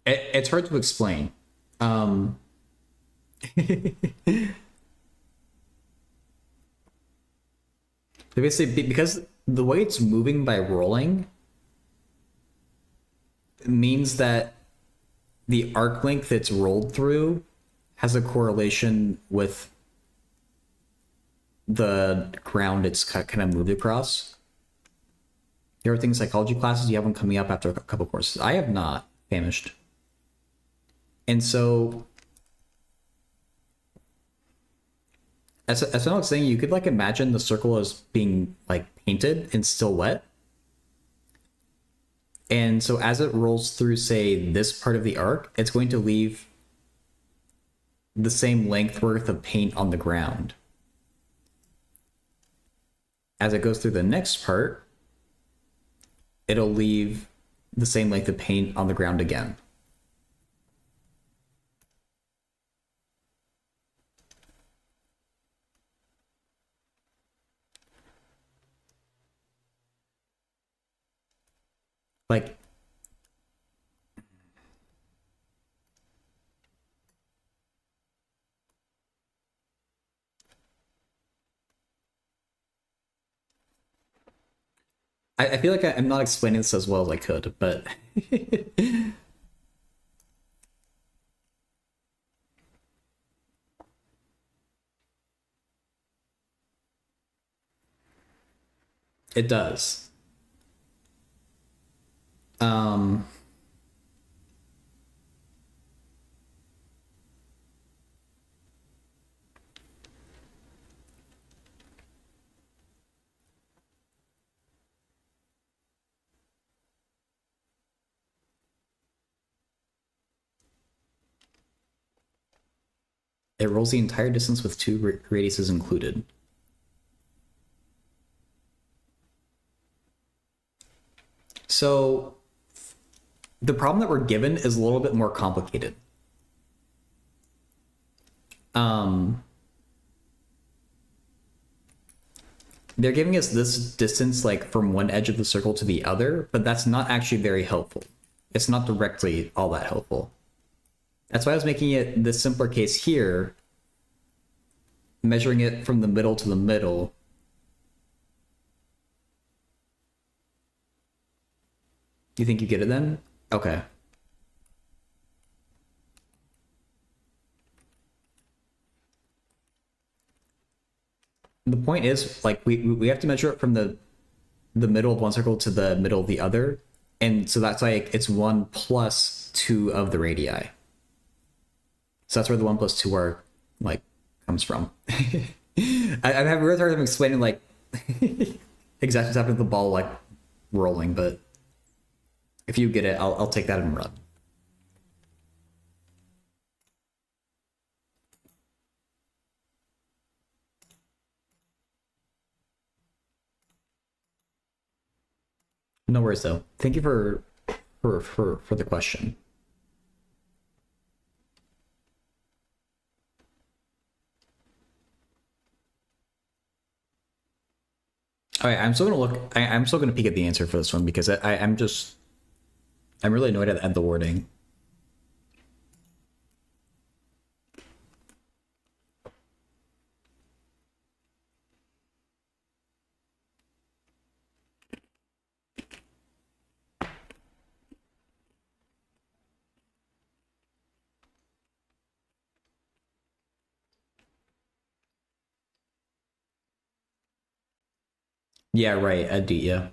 it's hard to explain. Basically, because the way it's moving by rolling means that the arc length it's rolled through has a correlation with the ground it's kind of moved across. There are things psychology classes you have one coming up after a couple courses. I have not famished. And so as I was saying, you could like imagine the circle as being like painted and still wet. And so as it rolls through, say, this part of the arc, it's going to leave the same length worth of paint on the ground. As it goes through the next part, it'll leave the same length of paint on the ground again. Like, I feel like I'm not explaining this as well as I could, but it does. Um, It rolls the entire distance with two radiuses included. So the problem that we're given is a little bit more complicated. They're giving us this distance like from one edge of the circle to the other, but that's not actually very helpful. It's not directly all that helpful. That's why I was making it the simpler case here, measuring it from the middle to the middle. You think you get it then? Okay. The point is, like, we have to measure it from the middle of one circle to the middle of the other, and so that's like it's 1 plus 2 of the radii. So that's where the 1 plus 2 are like comes from. I have a really hard time explaining like exactly what's happening with the ball like rolling, but if you get it, I'll take that and run. No worries though. Thank you for the question. All right, I'm still gonna look. I'm still gonna peek at the answer for this one because I'm really annoyed at the wording. Yeah, right. Aditya.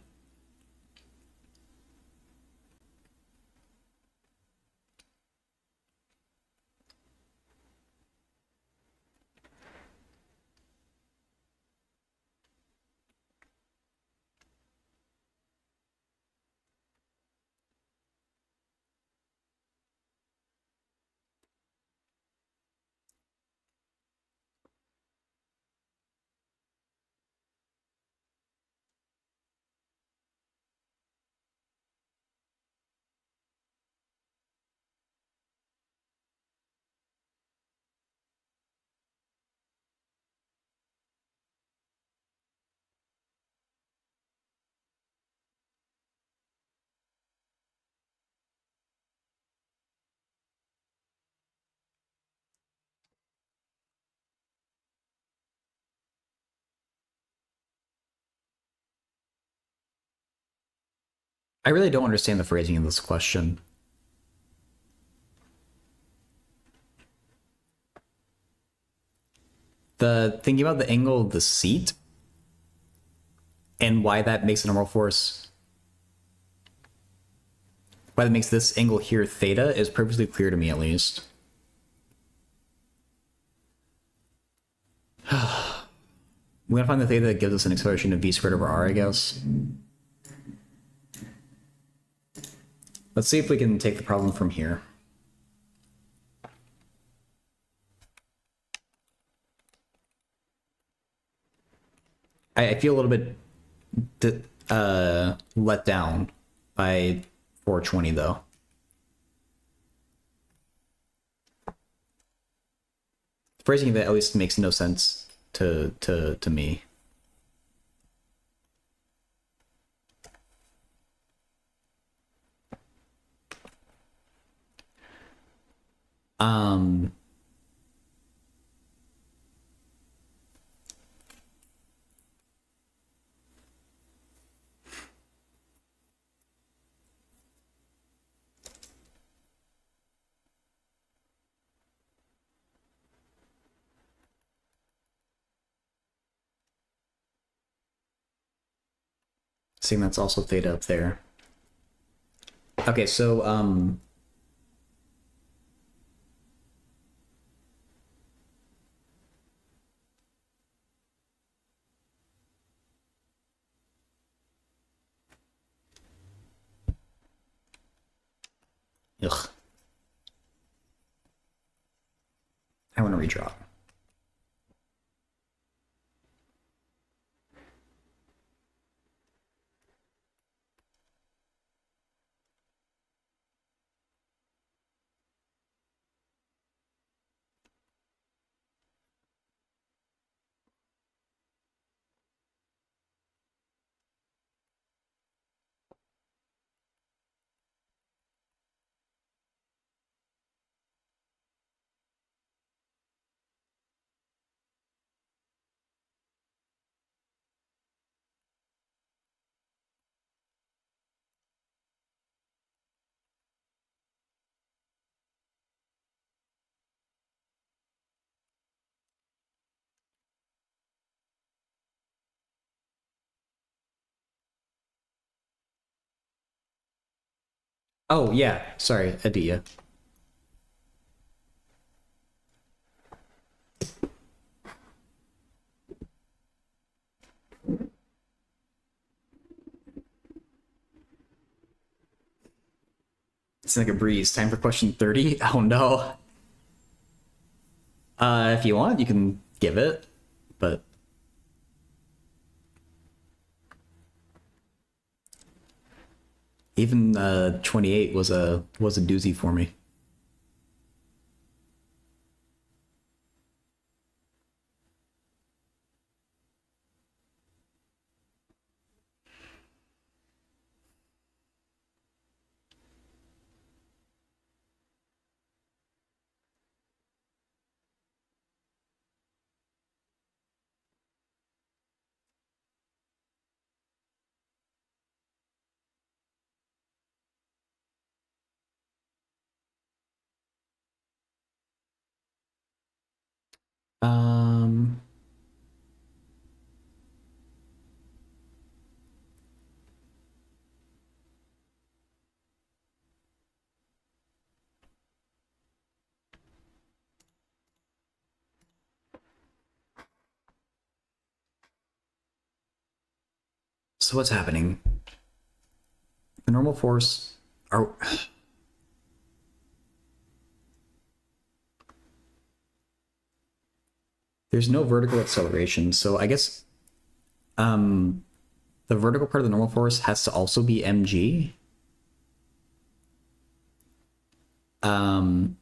I really don't understand the phrasing of this question. The thinking about the angle of the seat and why that makes the normal force, why that makes this angle here theta is perfectly clear to me at least. We're gonna find the theta that gives us an acceleration of v squared over r, I guess. Let's see if we can take the problem from here. I feel a little bit let down by 420 though. Phrasing that at least makes no sense to me. Seeing that's also theta up there. Okay, so ugh. I want to memory drop. Oh yeah, sorry, Adia. It's like a breeze. Time for question 30. Oh no. If you want, you can give it, but even 28 was a doozy for me. Um, so what's happening? The normal force are there's no vertical acceleration, so I guess the vertical part of the normal force has to also be mg. And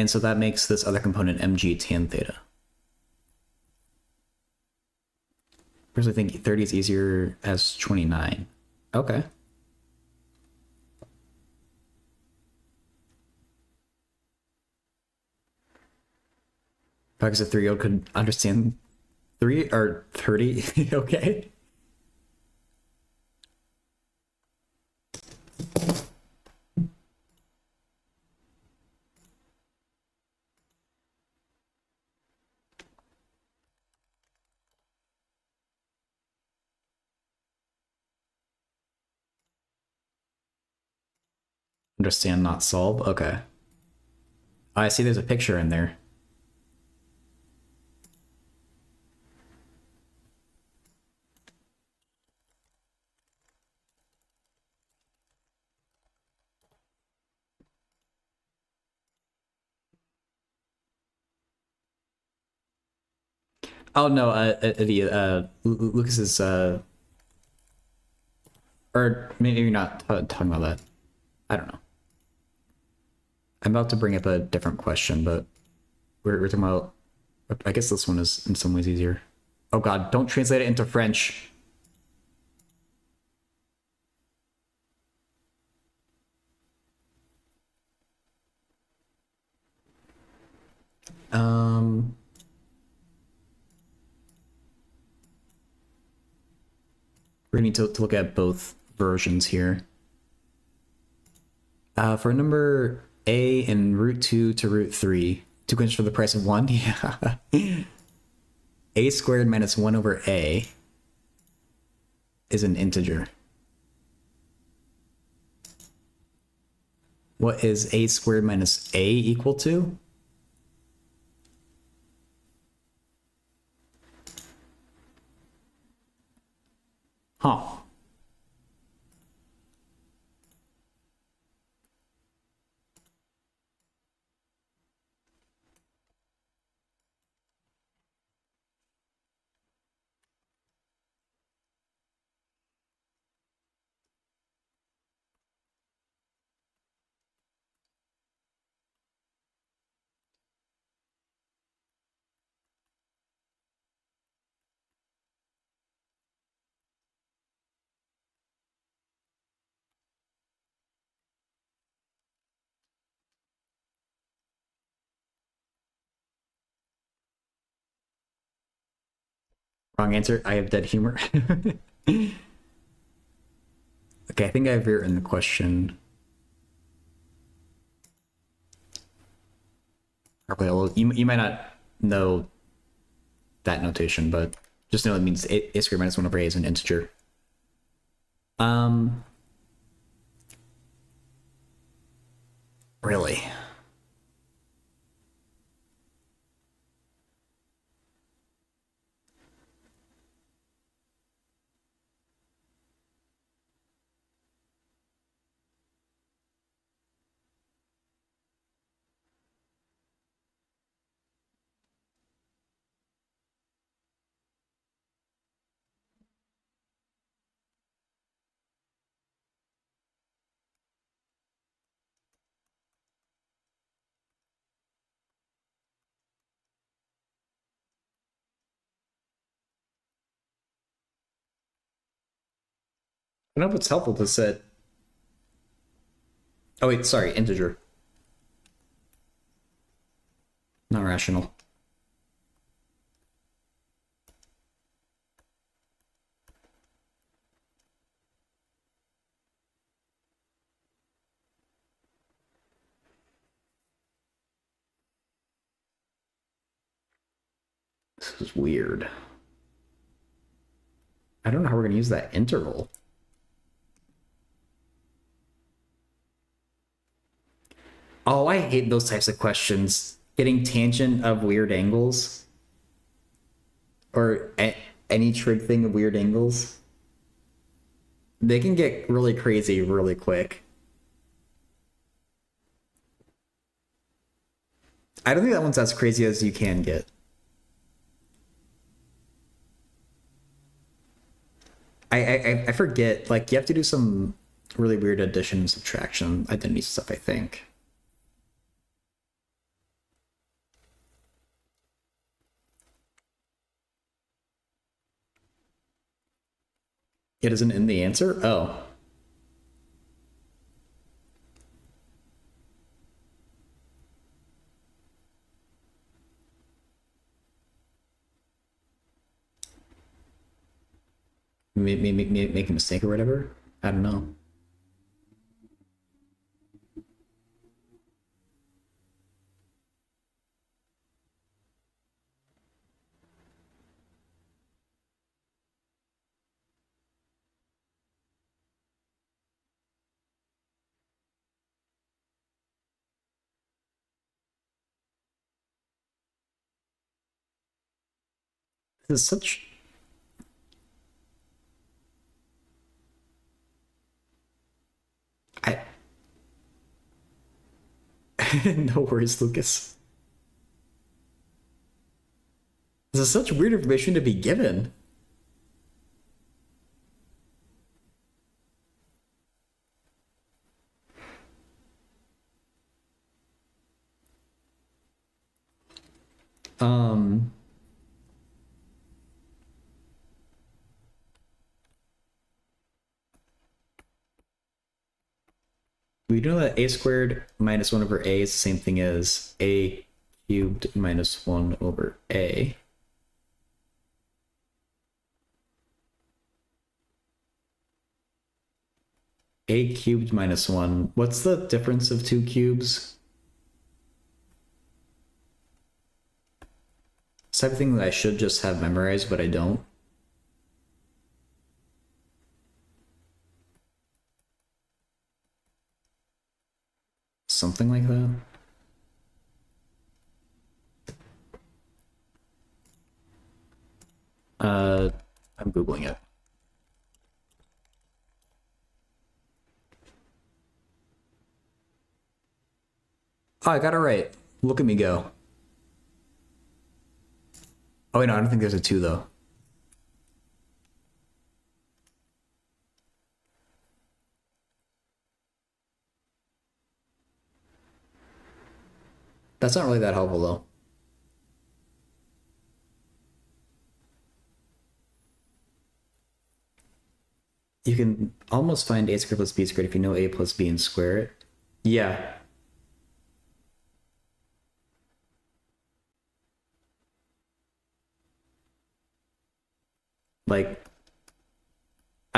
so that makes this other component mg tan theta. Personally, I think 30 is easier as 29. Okay. Because a 3-year-old could understand 3 or 30. Okay. Understand, not solve. Okay. I see there's a picture in there. Oh no, Lucas is or maybe you're not talking about that. I don't know. I'm about to bring up a different question, but we're talking about. I guess this one is in some ways easier. Oh God! Don't translate it into French. Um, we're gonna need to look at both versions here. For number a in root 2 to root 3, 2 quints for the price of 1. Yeah. A squared minus 1 over a is an integer. What is a squared minus a equal to? Huh. Wrong answer. I have dead humor. Okay, I think I've written the question. Okay, well, you might not know that notation, but just know it means a squared minus 1 over a is an integer. Really? I don't know if it's helpful to set. Oh wait, sorry, integer. Not rational. This is weird. I don't know how we're gonna use that interval. Oh, I hate those types of questions. Getting tangent of weird angles. Or any trig thing of weird angles. They can get really crazy really quick. I don't think that one's as crazy as you can get. I forget, like, you have to do some really weird addition and subtraction identity stuff, I think. It isn't in the answer? Oh. Make a mistake or whatever? I don't know. This is such... I... No worries, Lucas. This is such weird information to be given. Um... We know that a squared minus 1 over a is the same thing as a cubed minus 1 over a. A cubed minus 1. What's the difference of two cubes? It's the type of thing that I should just have memorized, but I don't. Something like that. I'm Googling it. Oh, I got it right. Look at me go. Oh, wait, no, I don't think there's a 2, though. That's not really that helpful, though. You can almost find a squared plus b squared if you know a plus b and square it. Yeah.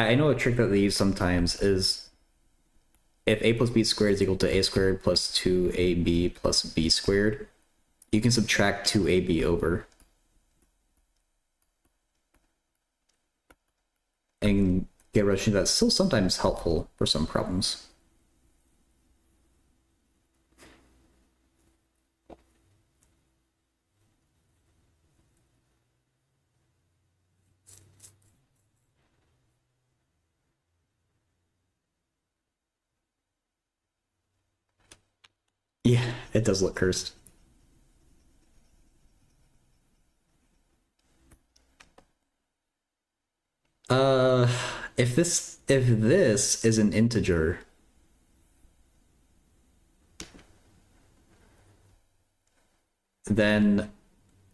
I know a trick that they use sometimes is if a plus b squared is equal to a squared plus 2ab plus b squared, you can subtract 2ab over. And get rid of that's still sometimes helpful for some problems. Yeah, it does look cursed. Uh, if this is an integer, then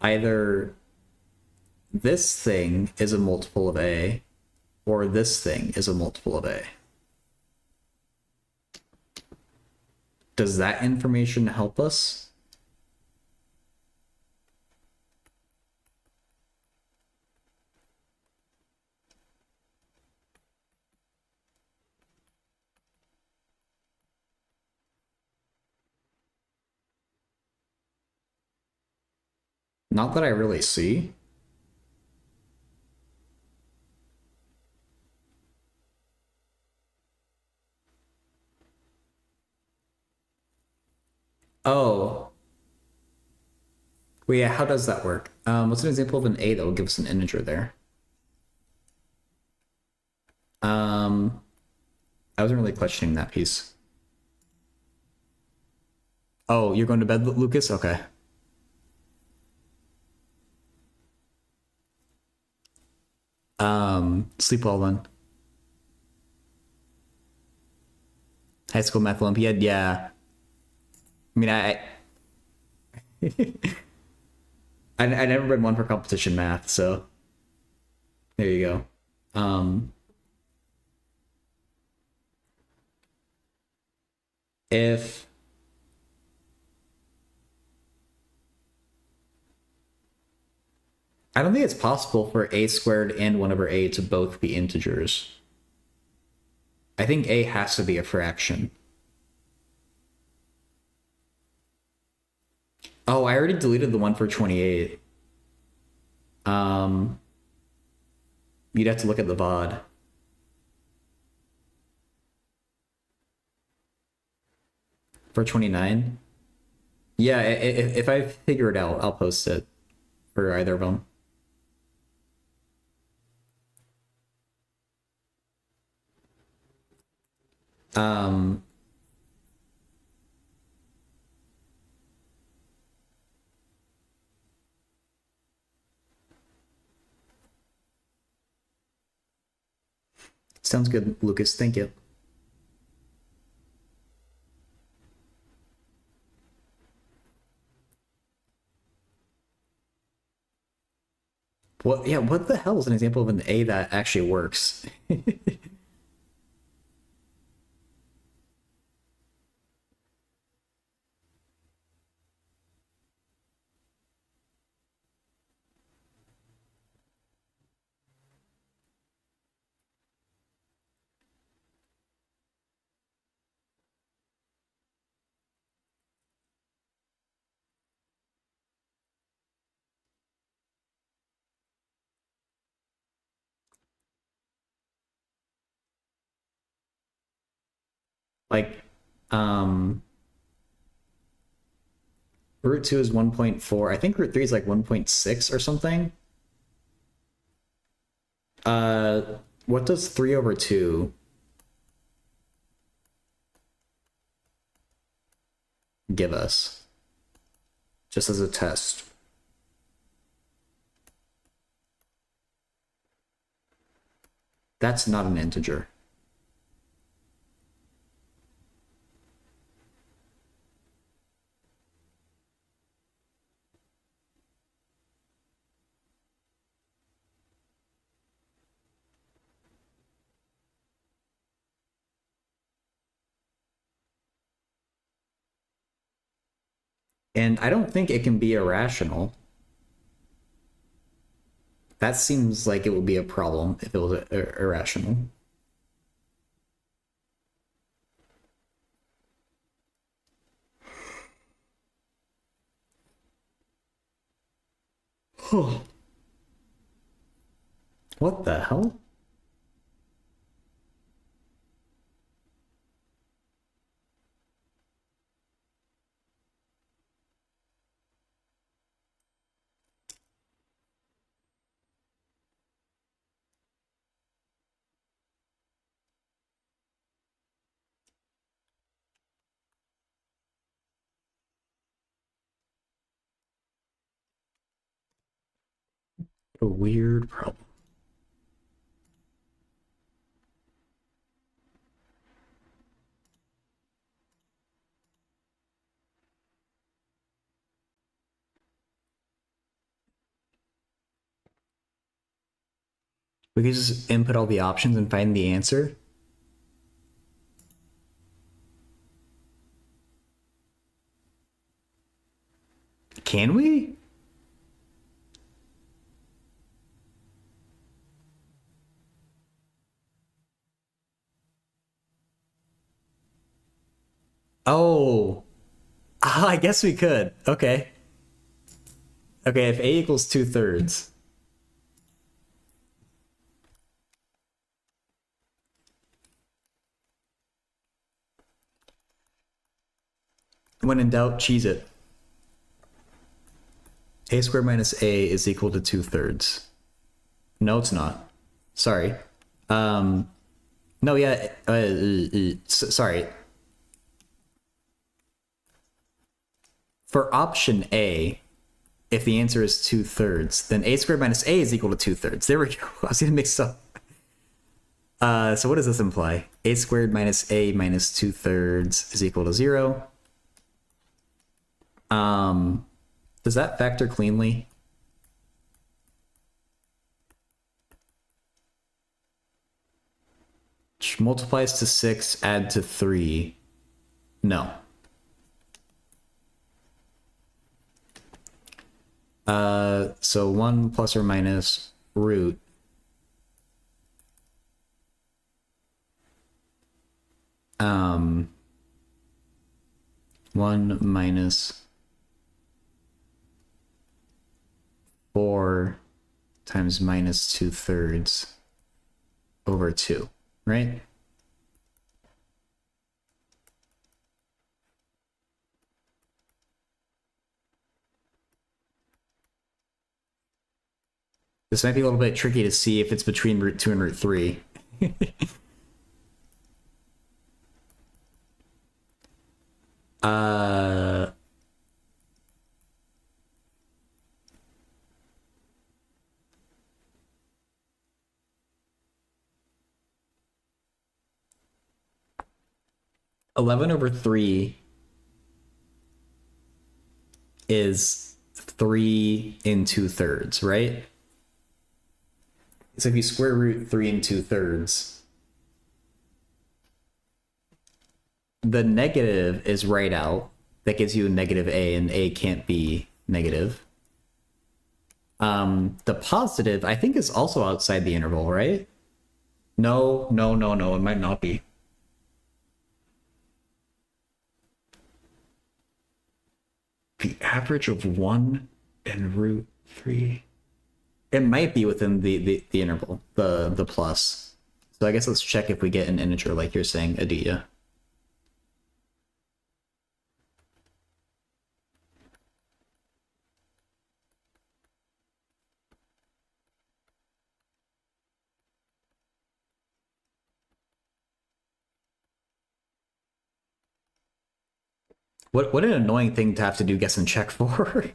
either this thing is a multiple of a, or this thing is a multiple of a. Does that information help us? Not that I really see. Oh. Well, yeah, how does that work? What's an example of an a that will give us an integer there? I wasn't really questioning that piece. Oh, you're going to bed, Lucas? Okay. Sleep well then. High school math Olympiad, yeah. I mean, I never read one for competition math, so there you go. If I don't think it's possible for a squared and 1 over a to both be integers. I think a has to be a fraction. Oh, I already deleted the one for 28. You'd have to look at the VOD. For 29? Yeah, if I figure it out, I'll post it for either of them. Sounds good, Lucas. Thank you. What? Yeah. What the hell is an example of an A that actually works? Like, um, root 2 is 1.4. I think root 3 is like 1.6 or something. What does 3 over 2 give us? Just as a test. That's not an integer. And I don't think it can be irrational. That seems like it would be a problem if it was irrational. What the hell? A weird problem. We could just input all the options and find the answer. Can we? Oh, I guess we could. Okay. Okay, if A equals 2/3. When in doubt, cheese it. A squared minus A is equal to 2/3. No, it's not. Sorry. No, yeah. Sorry. For option A, if the answer is 2/3, then A squared minus A is equal to 2/3. There we go. I was gonna mix up. So what does this imply? A squared minus A minus 2/3 is equal to 0. Does that factor cleanly? Which multiplies to 6, add to 3. No. So 1 plus or minus root. One minus 4 times minus 2/3 over 2, right? This might be a little bit tricky to see if it's between root 2 and root 3. 11 over 3 is 3 and 2/3, right? So if you square root 3 and 2/3, the negative is right out. That gives you a negative A, and A can't be negative. The positive, I think, is also outside the interval, right? No, it might not be. The average of 1 and root 3. It might be within the interval, the plus. So I guess let's check if we get an integer like you're saying, Adia. What an annoying thing to have to do guess and check for.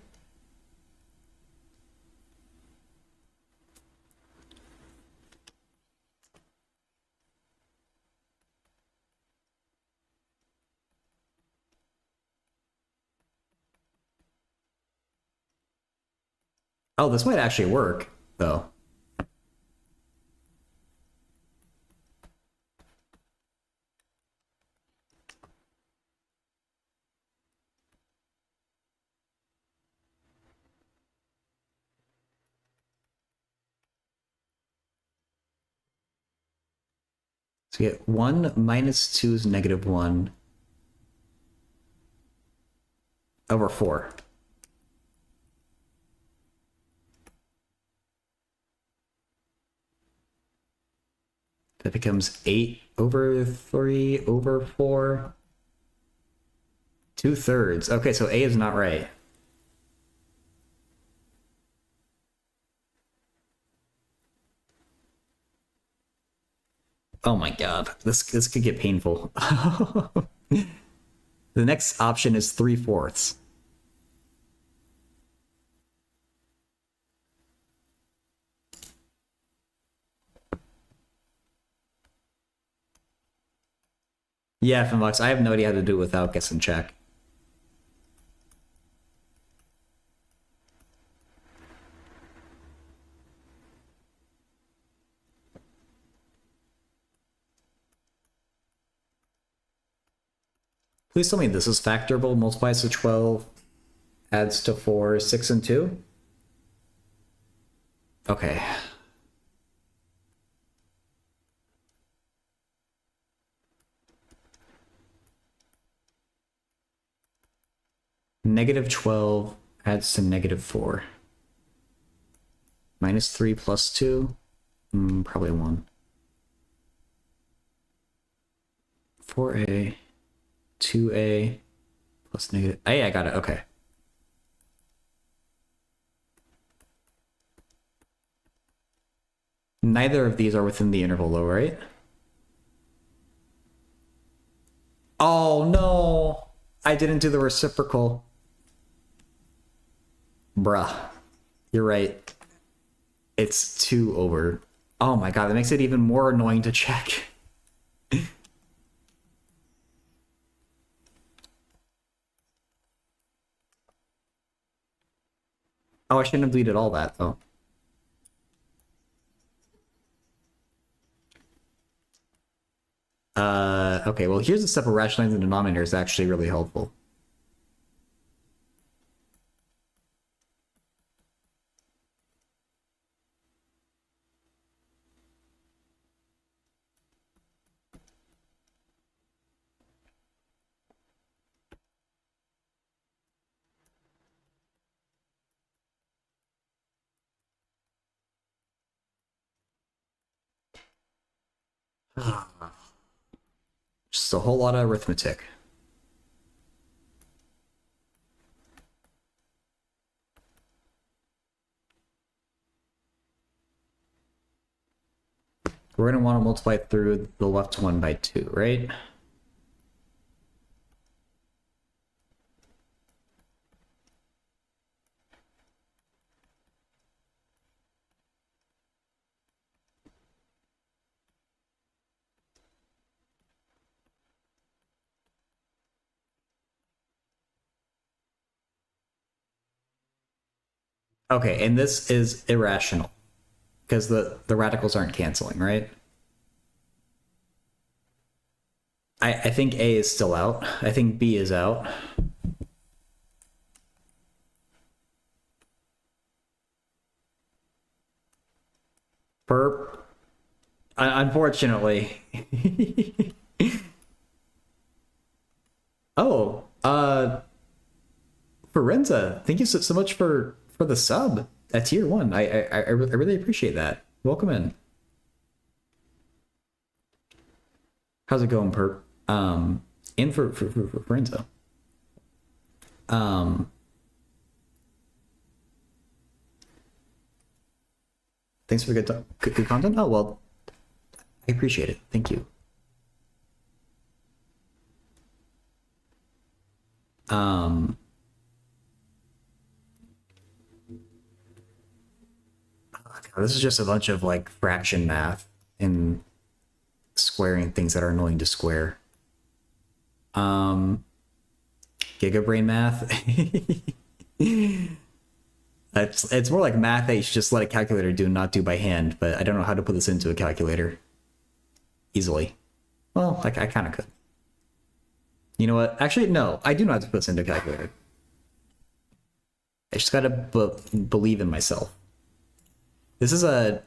Oh, this might actually work, though. So you get 1 minus 2 is negative 1 over 4. That becomes 8 over 3 over 4. 2/3. Okay, so A is not right. Oh my god, this could get painful. The next option is 3/4. Yeah, Finvox, I have no idea how to do it without guessing check. Please tell me this is factorable. Multiplies to 12, adds to 4, 6 and 2. Okay. -12 adds to -4. -3 plus 2. Probably 1. 4a, 2a plus negative. Hey, I got it. Okay. Neither of these are within the interval, though, right? Oh, no. I didn't do the reciprocal. Bruh. You're right. It's 2 over. Oh my god, that makes it even more annoying to check. Oh, I shouldn't have deleted all that, though. Okay, well, here's the step where rationalizing the denominator is actually really helpful. Just a whole lot of arithmetic. We're going to want to multiply through the left one by 2, right? Okay, and this is irrational because the radicals aren't canceling, right? I think A is still out. I think B is out. Perp. Unfortunately. Oh, Forenza, thank you so much for the sub at tier 1. I really appreciate that. Welcome in. How's it going, Perp? In for Forenza. Thanks for the good content. Oh well, I appreciate it. Thank you. This is just a bunch of like fraction math and squaring things that are annoying to square. Gigabrain math. It's more like math that you should just let a calculator do, not do by hand, but I don't know how to put this into a calculator easily. Well, I kind of could. You know what? Actually, no, I do not have to put this into a calculator. I just gotta believe in myself. This is a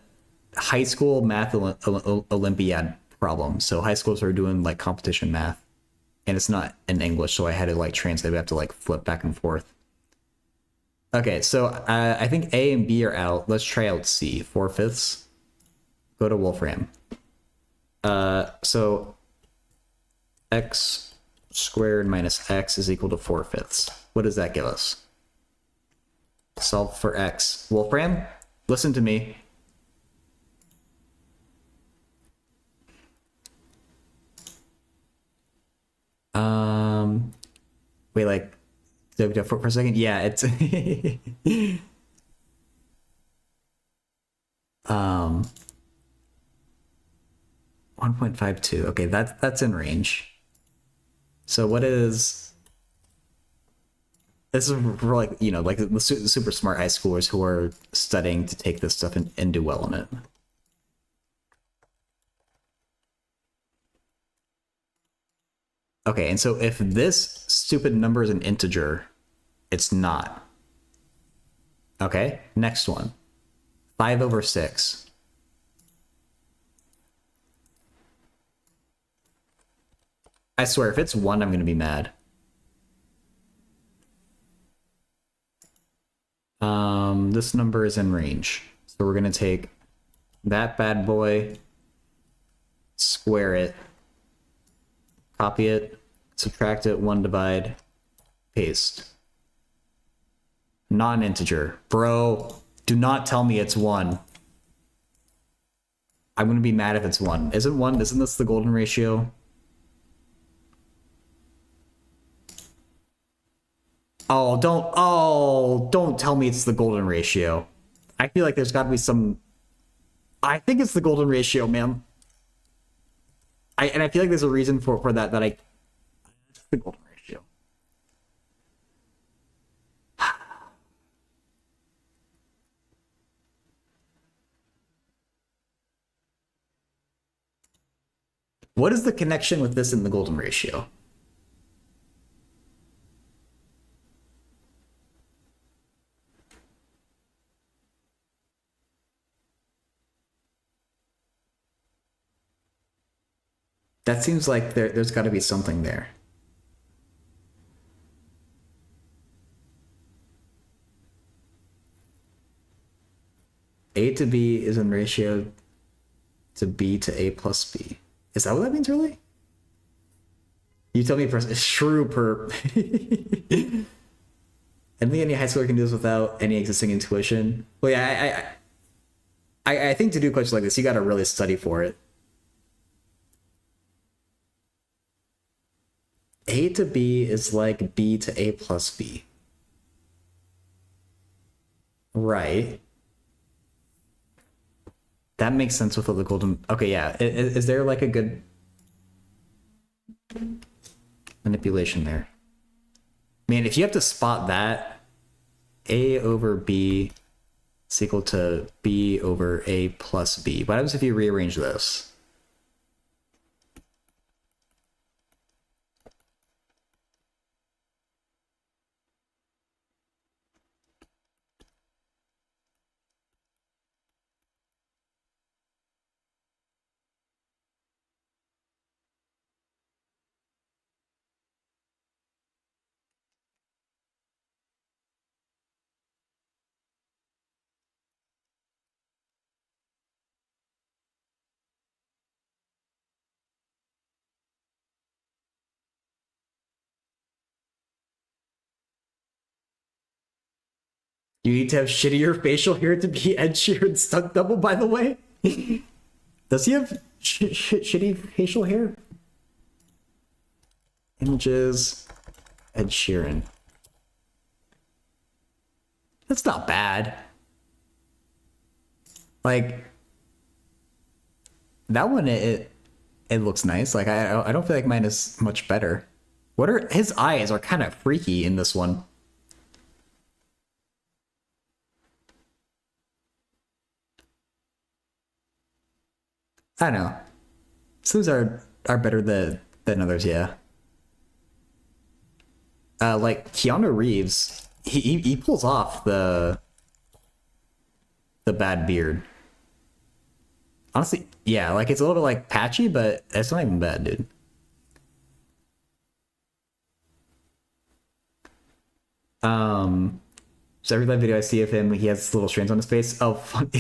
high school math Olympiad problem. So high schools are doing like competition math, and it's not in English, so I had to like translate. I have to like flip back and forth. Okay, so I think A and B are out. Let's try out C. 4/5. Go to Wolfram. So x squared minus x is equal to 4/5. What does that give us? Solve for x. Wolfram, listen to me. Wait, like, for a second? Yeah, it's 1.52. Okay, that's in range. So what is this is for, like, you know, like the super smart high schoolers who are studying to take this stuff and do well in it. Okay, and so if this stupid number is an integer, it's not. Okay, next one. 5/6. I swear, if it's 1, I'm going to be mad. This number is in range. So we're going to take that bad boy, square it, copy it, subtract it, 1 divide, paste. Not an integer. Bro, do not tell me it's 1. I'm going to be mad if it's 1. Isn't 1? Isn't this the golden ratio? Oh, don't tell me it's the golden ratio. I feel like there's got to be some... I think it's the golden ratio, man. And I feel like there's a reason for that it's the golden ratio. What is the connection with this in the golden ratio? That seems like there's got to be something there. A to B is in ratio to B to A plus B. Is that what that means, really? You tell me first. Shrew perp. I think any high schooler can do this without any existing intuition. Well, yeah, I think to do questions like this, you got to really study for it. A to B is like B to A plus B. Right. That makes sense with the golden... Okay, yeah. Is there like a good manipulation there? Man, if you have to spot that, A over B is equal to B over A plus B. What happens if you rearrange this? You need to have shittier facial hair to be Ed Sheeran stuck double, by the way. Does he have shitty facial hair? Images, Ed Sheeran. That's not bad. Like, that one, it looks nice. Like, I don't feel like mine is much better. What are his eyes are kind of freaky in this one. I don't know. Some are better than others, yeah. Like Keanu Reeves, he pulls off the bad beard. Honestly, yeah, like it's a little bit like patchy, but it's not even bad, dude. So every live video I see of him, he has little strands on his face. Oh, fun.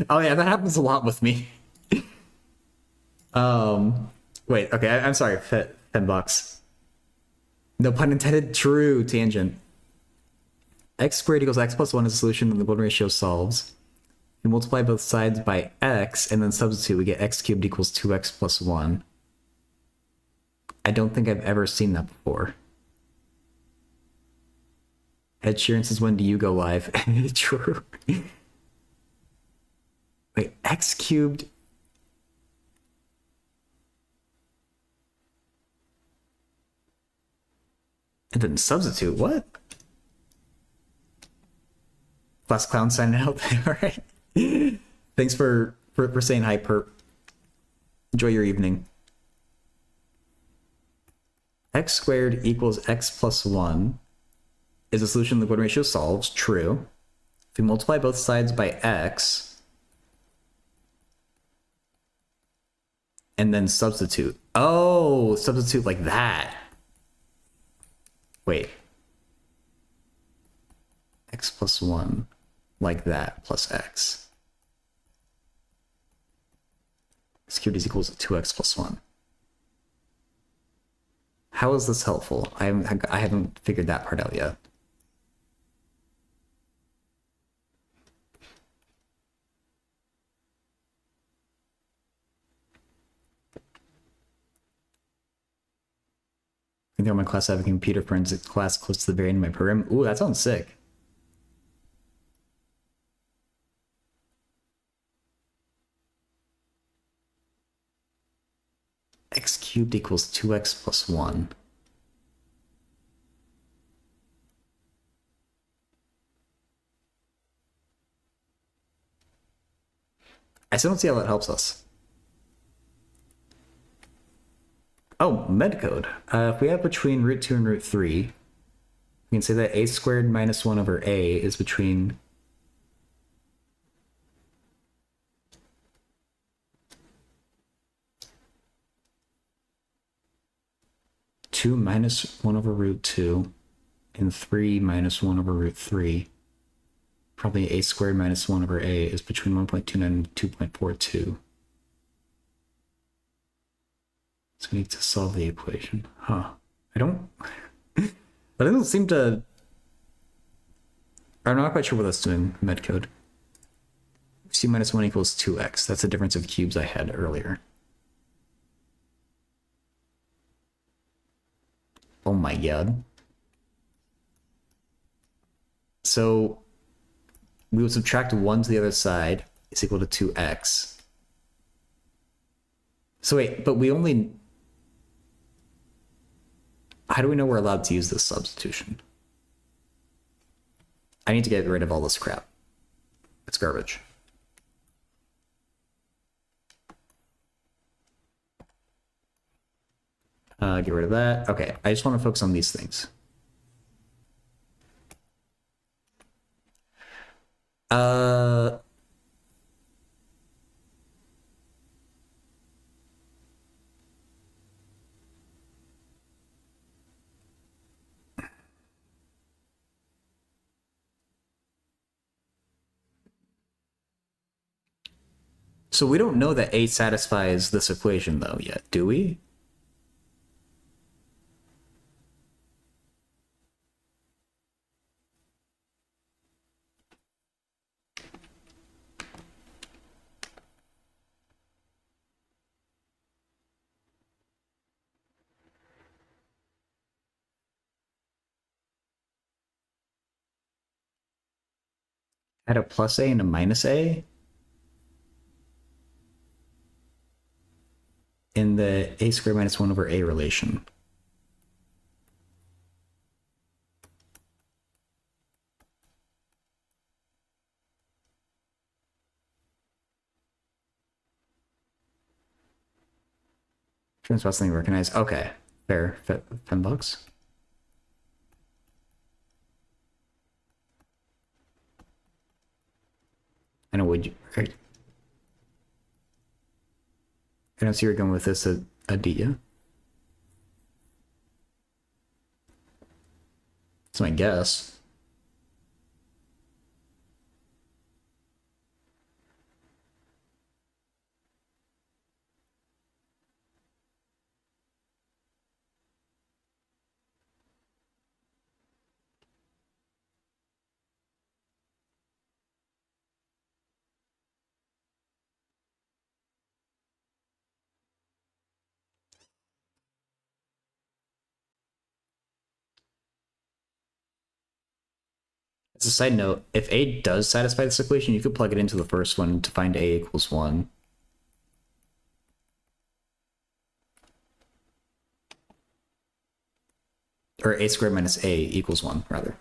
Oh yeah, that happens a lot with me. Wait, okay, I'm sorry, 10 bucks. No pun intended, true tangent. X squared equals x plus 1 is a solution that the golden ratio solves. We multiply both sides by x and then substitute, we get x cubed equals 2x plus 1. I don't think I've ever seen that before. Ed Sheeran says, when do you go live? True. Wait, x cubed. And then substitute, what? Class Clown signing out. All right. Thanks for saying hi, Perp. Enjoy your evening. X squared equals x plus 1 is a solution the golden ratio solves. True. If we multiply both sides by x and then substitute. Oh, substitute like that. Wait. X plus 1 like that plus x. X cubed is equals to 2x plus 1. How is this helpful? I haven't figured that part out yet. I think on my class I have a computer forensics class close to the very end of my program. Ooh, that sounds sick. X cubed equals 2x plus 1. I still don't see how that helps us. Oh, med code. If we have between root 2 and root 3, we can say that a squared minus 1 over a is between two minus 1 over root 2 and 3 minus 1 over root 3. Probably a squared minus 1 over a is between 1.29 and 2.42. So we need to solve the equation. Huh. I don't seem to... I'm not quite sure what that's doing, med code. C minus 1 equals 2x. That's the difference of cubes I had earlier. Oh my god. So we would subtract 1 to the other side is equal to 2x. So wait, but we only... How do we know we're allowed to use this substitution? I need to get rid of all this crap. It's garbage. Get rid of that. Okay, I just want to focus on these things. So we don't know that A satisfies this equation though yet, do we? Add a plus A and a minus A in the A squared minus 1 over A relation. Transpose something recognized. Okay, fair. $10. I know. Would you? I don't see where you're going with this. Adia. That's my guess. As a side note, if A does satisfy this equation, you could plug it into the first one to find A equals 1. Or A squared minus A equals 1, rather.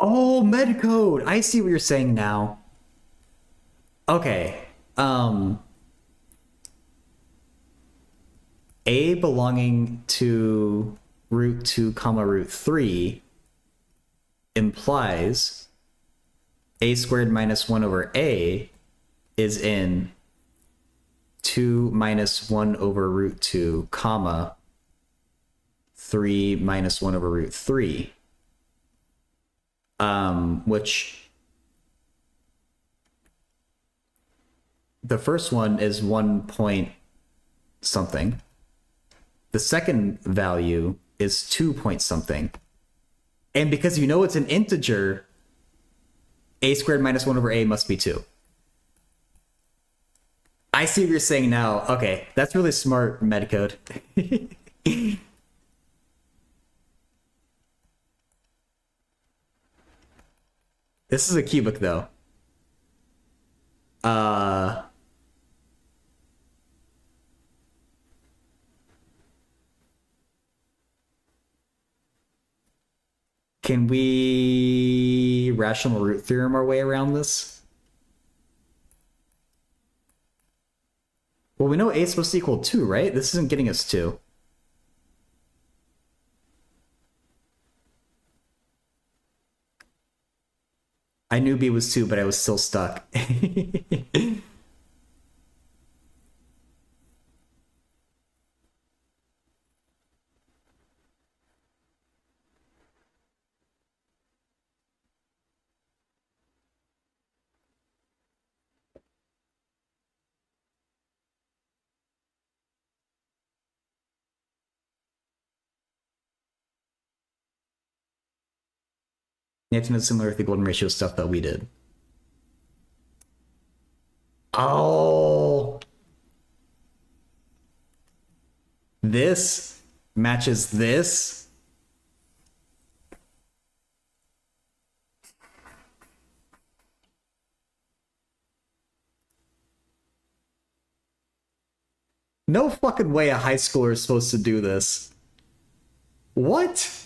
Oh, medcode! I see what you're saying now. Okay. A belonging to root 2 comma root 3 implies A squared minus 1 over A is in 2 minus 1 over root 2 comma 3 minus 1 over root 3. Which the first one is 1 point something. The second value is 2 point something. And because you know it's an integer, A squared minus 1 over A must be 2. I see what you're saying now. Okay, that's really smart medcode. This is a cubic though. Can we rational root theorem our way around this? Well, we know A is supposed to equal 2, right? This isn't getting us 2. I knew B was 2, but I was still stuck. You have to know similar with the golden ratio stuff that we did. Oh, this matches this. No fucking way a high schooler is supposed to do this. What?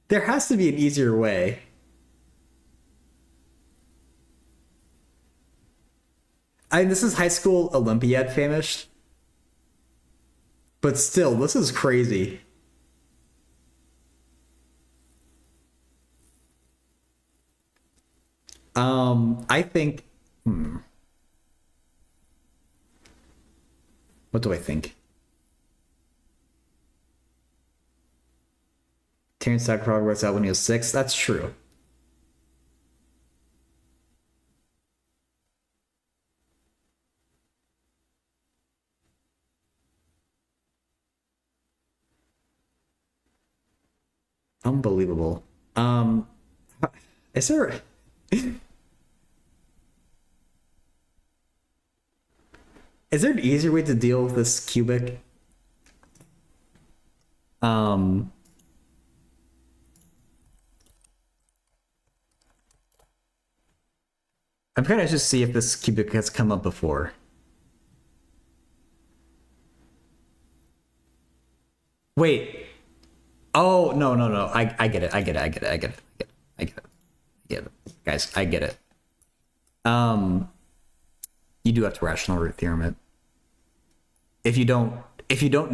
There has to be an easier way. I mean, this is high school Olympiad famished. But still, this is crazy. I think... What do I think? Terrence Stackpro works out when he was 6. That's true. Unbelievable. Is there... Is there an easier way to deal with this cubic? I'm trying to just see if this cubic has come up before. Wait. Oh, no. I get it. I get it. Guys, I get it. You do have to rational root theorem it. If you don't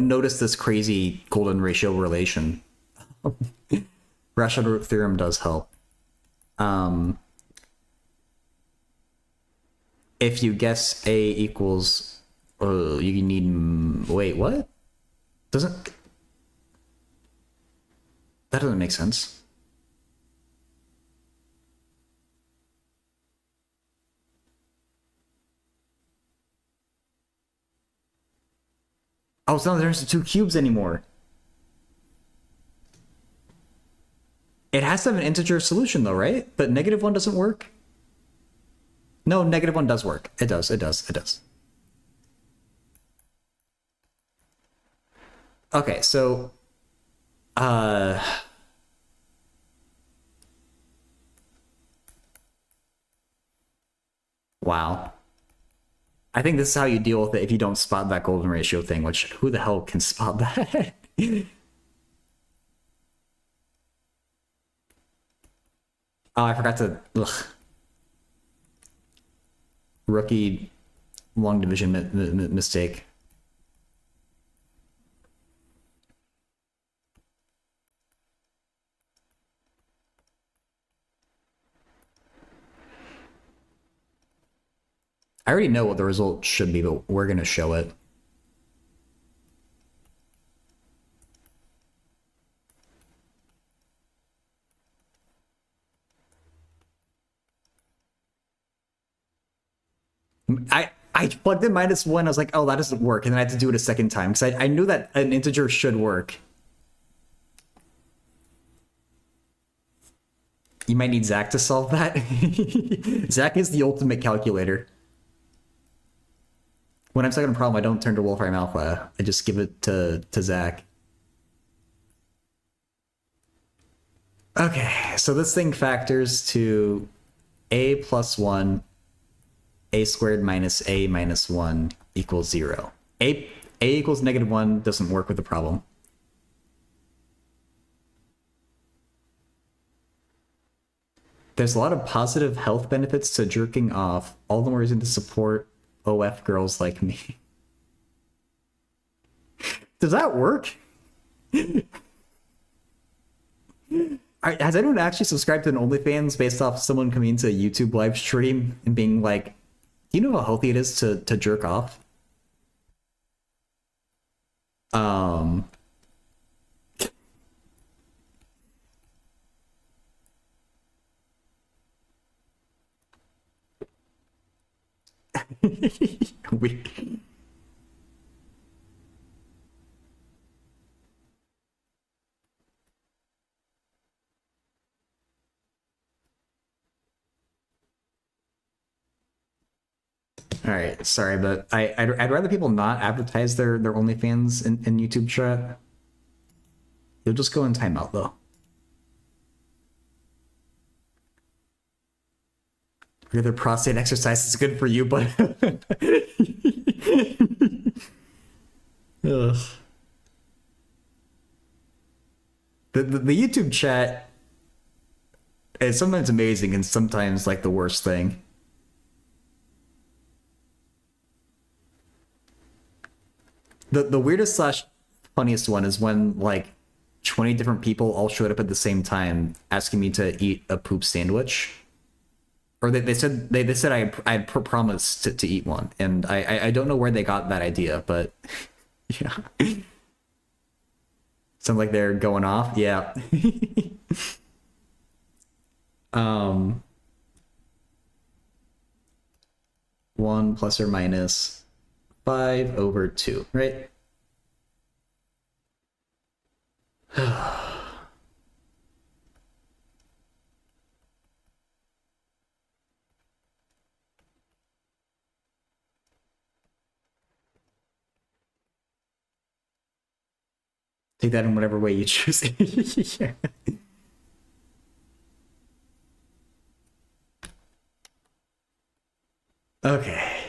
notice this crazy golden ratio relation, rational root theorem does help. If you guess A equals, you need, wait, what? Doesn't, That doesn't make sense. Oh, so now there's two cubes anymore. It has to have an integer solution though, right? But -1 doesn't work? No, -1 does work. It does, it does, it does. Okay, so wow. I think this is how you deal with it if you don't spot that golden ratio thing, which who the hell can spot that? Oh, I forgot to. Ugh. Rookie long division mistake. I already know what the result should be, but we're going to show it. I plugged in -1. I was like, oh, that doesn't work. And then I had to do it a second time because I knew that an integer should work. You might need Zach to solve that. Zach is the ultimate calculator. When I'm stuck on a problem, I don't turn to Wolfram Alpha. I just give it to Zach. Okay, so this thing factors to a plus 1, a squared minus a minus 1 equals 0. A equals -1 doesn't work with the problem. There's a lot of positive health benefits to jerking off, all the more reason to support OF girls like me. Does that work? Has anyone actually subscribed to an OnlyFans based off someone coming into a YouTube live stream and being like, do you know how healthy it is to jerk off? we All right, sorry, but I'd rather people not advertise their OnlyFans in YouTube chat. You'll just go in timeout though. Your prostate exercise is good for you, but ugh. The YouTube chat is sometimes amazing and sometimes like the worst thing. The weirdest slash funniest one is when like 20 different people all showed up at the same time asking me to eat a poop sandwich. Or they said I had promised to eat one, and I don't know where they got that idea, but yeah. Sounds like they're going off. Yeah. 1 plus or minus 5/2, right? Take that in whatever way you choose. Yeah. Okay.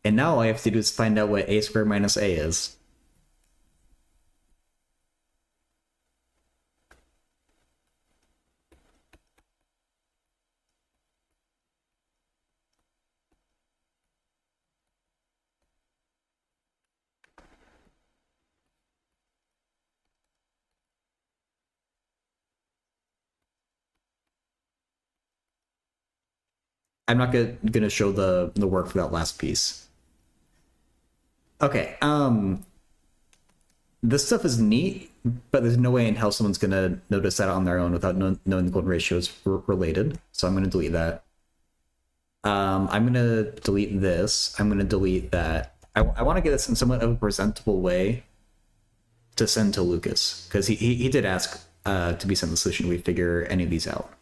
And now all I have to do is find out what a squared minus a is. I'm not gonna show the work for that last piece. Okay, this stuff is neat, but there's no way in hell someone's gonna notice that on their own without knowing the golden ratio is related. So I'm gonna delete that. I'm gonna delete this. I'm gonna delete that. I want to get this in somewhat of a presentable way to send to Lucas, because he did ask to be sent the solution. We figure any of these out.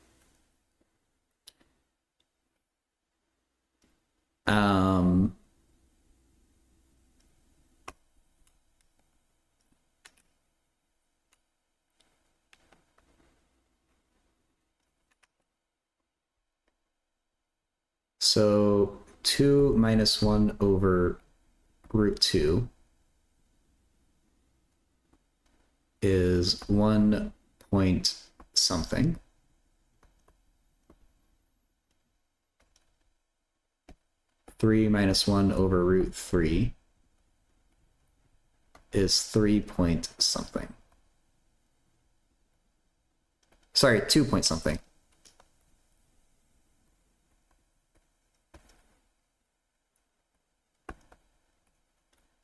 So 2 minus 1 over root 2 is 1 point something. Three minus 1 over root 3 is 3 point something. Sorry, 2 point something.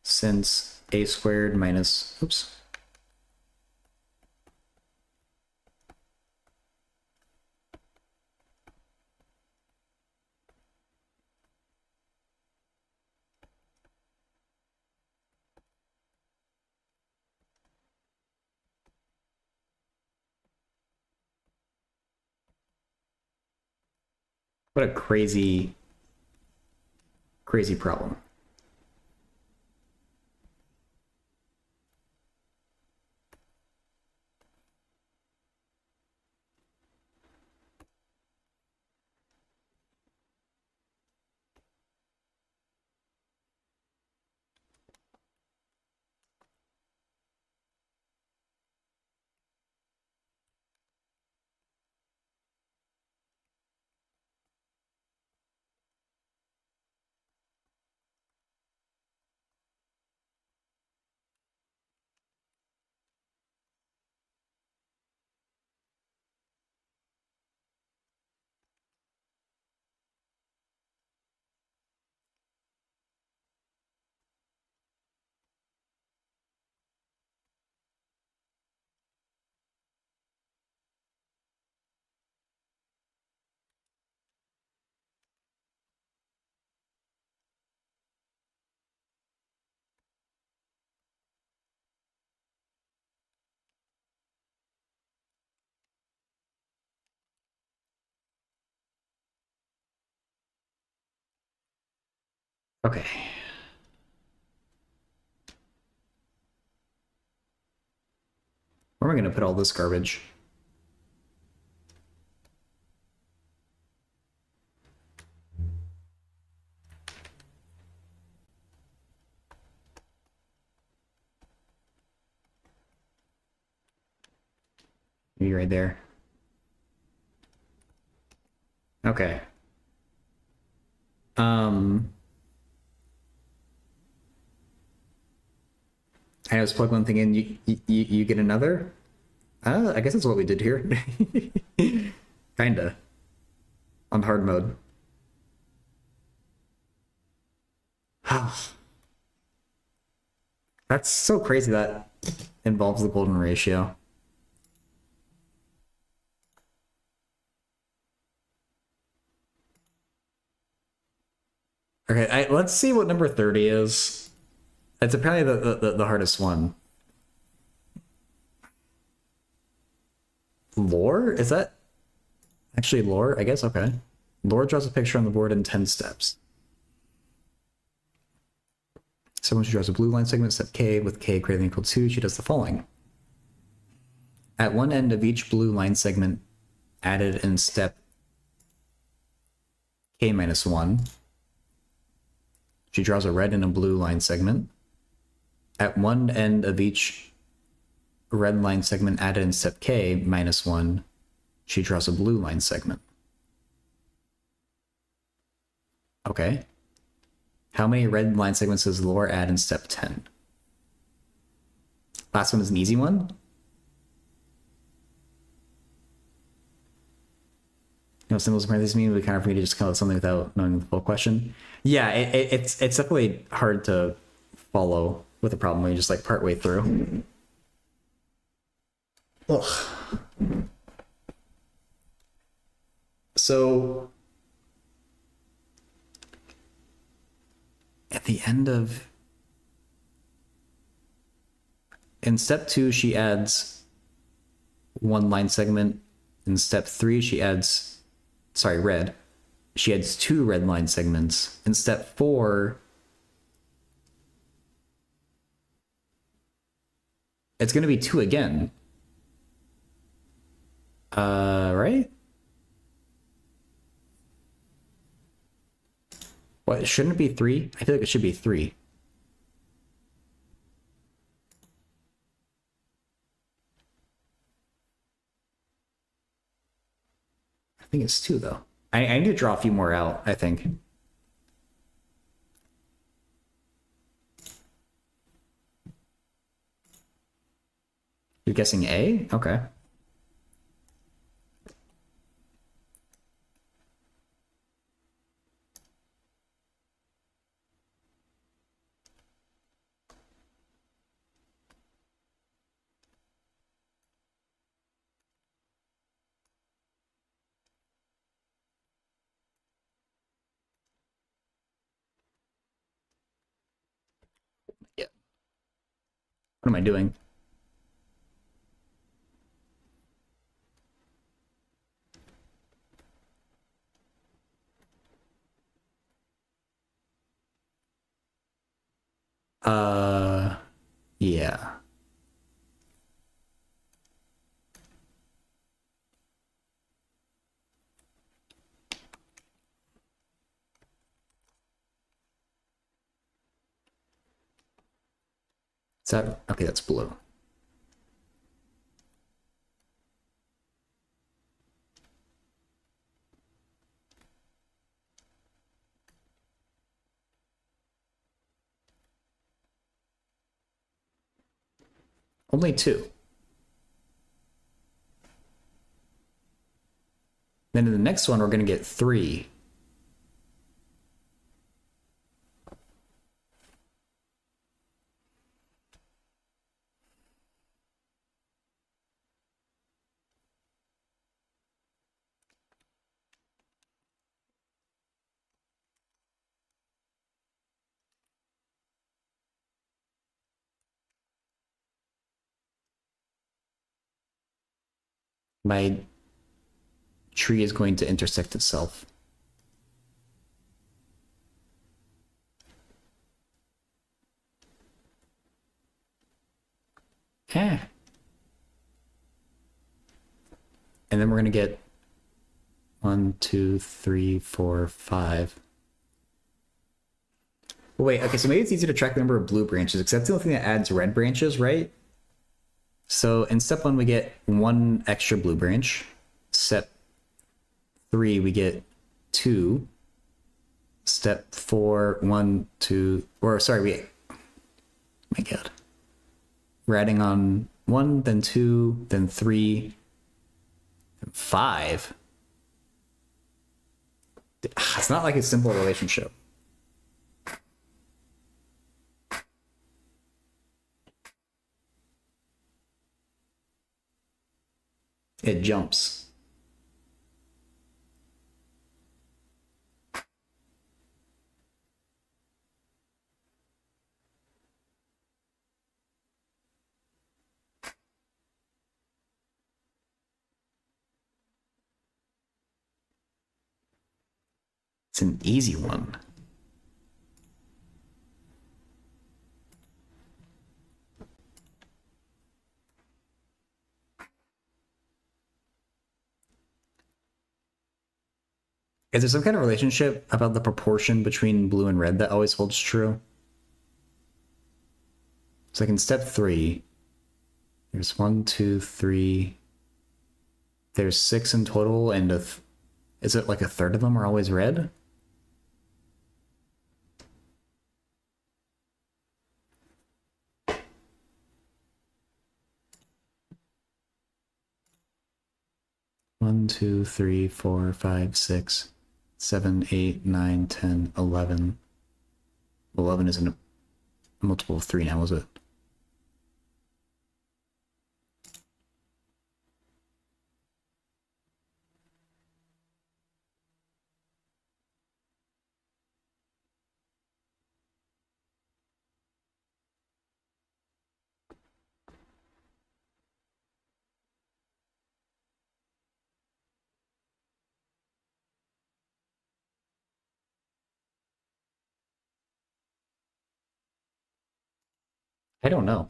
Since a squared minus, oops. What a crazy, crazy problem. Okay. Where am I going to put all this garbage? Maybe right there. Okay. I just plug one thing in, you get another? I guess that's what we did here. Kinda. On hard mode. That's so crazy that involves the golden ratio. Okay, let's see what number 30 is. It's apparently the hardest one. Lore? Is that actually lore? I guess, okay. Lore draws a picture on the board in 10 steps. So when she draws a blue line segment, step K, with K greater than or equal to 2, she does the following. At one end of each blue line segment added in step K minus 1, she draws a red and a blue line segment. At one end of each red line segment added in step K minus 1, she draws a blue line segment. Okay. How many red line segments does Lore add in step 10? Last one is an easy one. You know, symbols of parentheses mean, we kind of read it just call it something without knowing the full question. Yeah, it's definitely hard to follow. with a problem where you just like part way through. Ugh. So at the end of in step 2 she adds one line segment. In step 3 she adds red. She adds 2 red line segments. In step 4 it's going to be 2 again. Right? What, shouldn't it be 3? I feel like it should be 3. I think it's 2 though. I need to draw a few more out, I think. You're guessing A? Okay. Yeah. What am I doing? Yeah. Is that okay? That's blue. Only 2. Then in the next one, we're going to get 3. My tree is going to intersect itself. Eh. And then we're going to get 1, 2, 3, 4, 5. Well, wait, okay, so maybe it's easier to track the number of blue branches, because that's the only thing that adds red branches, right? So in step 1, we get 1 extra blue branch. Step 3, we get 2. Step 4, 1, 2, or sorry, we, oh my god. We're adding on 1, then 2, then 3, then 5. It's not like a simple relationship. It jumps. It's an easy one. Is there some kind of relationship about the proportion between blue and red that always holds true? So like in step 3, there's 1, 2, 3. There's 6 in total, and is it like a third of them are always red? One, 2, 3, 4, 5, 6, 7, 8, 9, 10, 11. 11 isn't a... multiple of 3 now, was it? I don't know.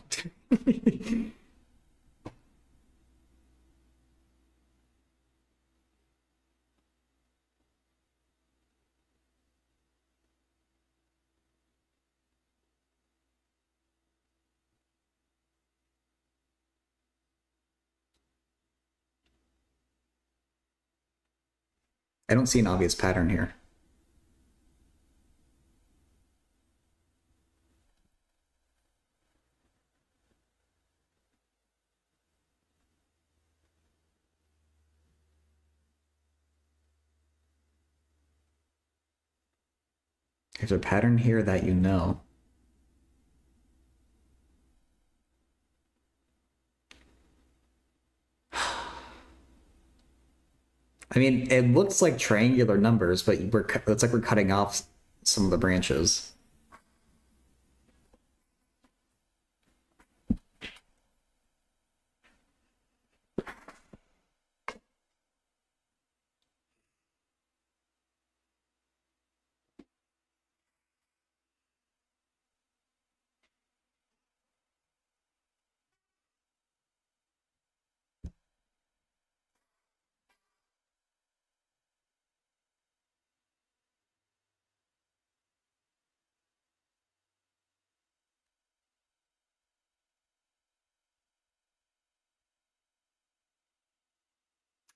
I don't see an obvious pattern here. There's a pattern here that you know. I mean, it looks like triangular numbers, but it's like we're cutting off some of the branches.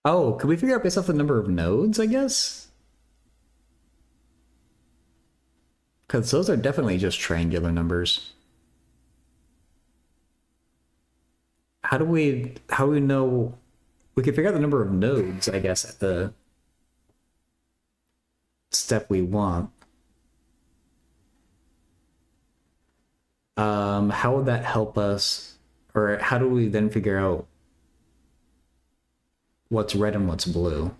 Oh, could we figure out based off the number of nodes, I guess? Because those are definitely just triangular numbers. How do we know? We can figure out the number of nodes, I guess, at the step we want. How would that help us? Or how do we then figure out what's red and what's blue?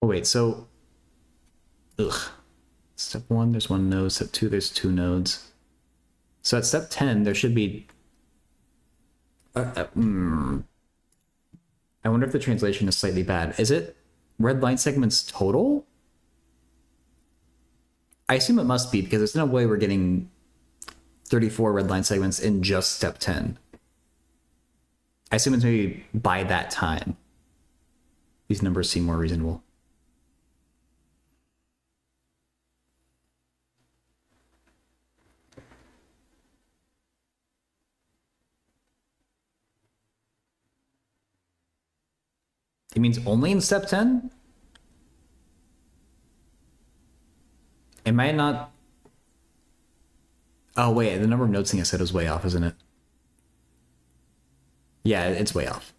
Oh, wait, so ugh. Step 1, there's 1 node. Step 2, there's 2 nodes. So at step 10, there should be... I wonder if the translation is slightly bad. Is it red line segments total? I assume it must be, because there's no way we're getting 34 red line segments in just step 10. I assume it's maybe by that time. These numbers seem more reasonable. It means only in step 10? Am I not... Oh, wait, the number of nodes thing I said was way off, isn't it? Yeah, it's way off.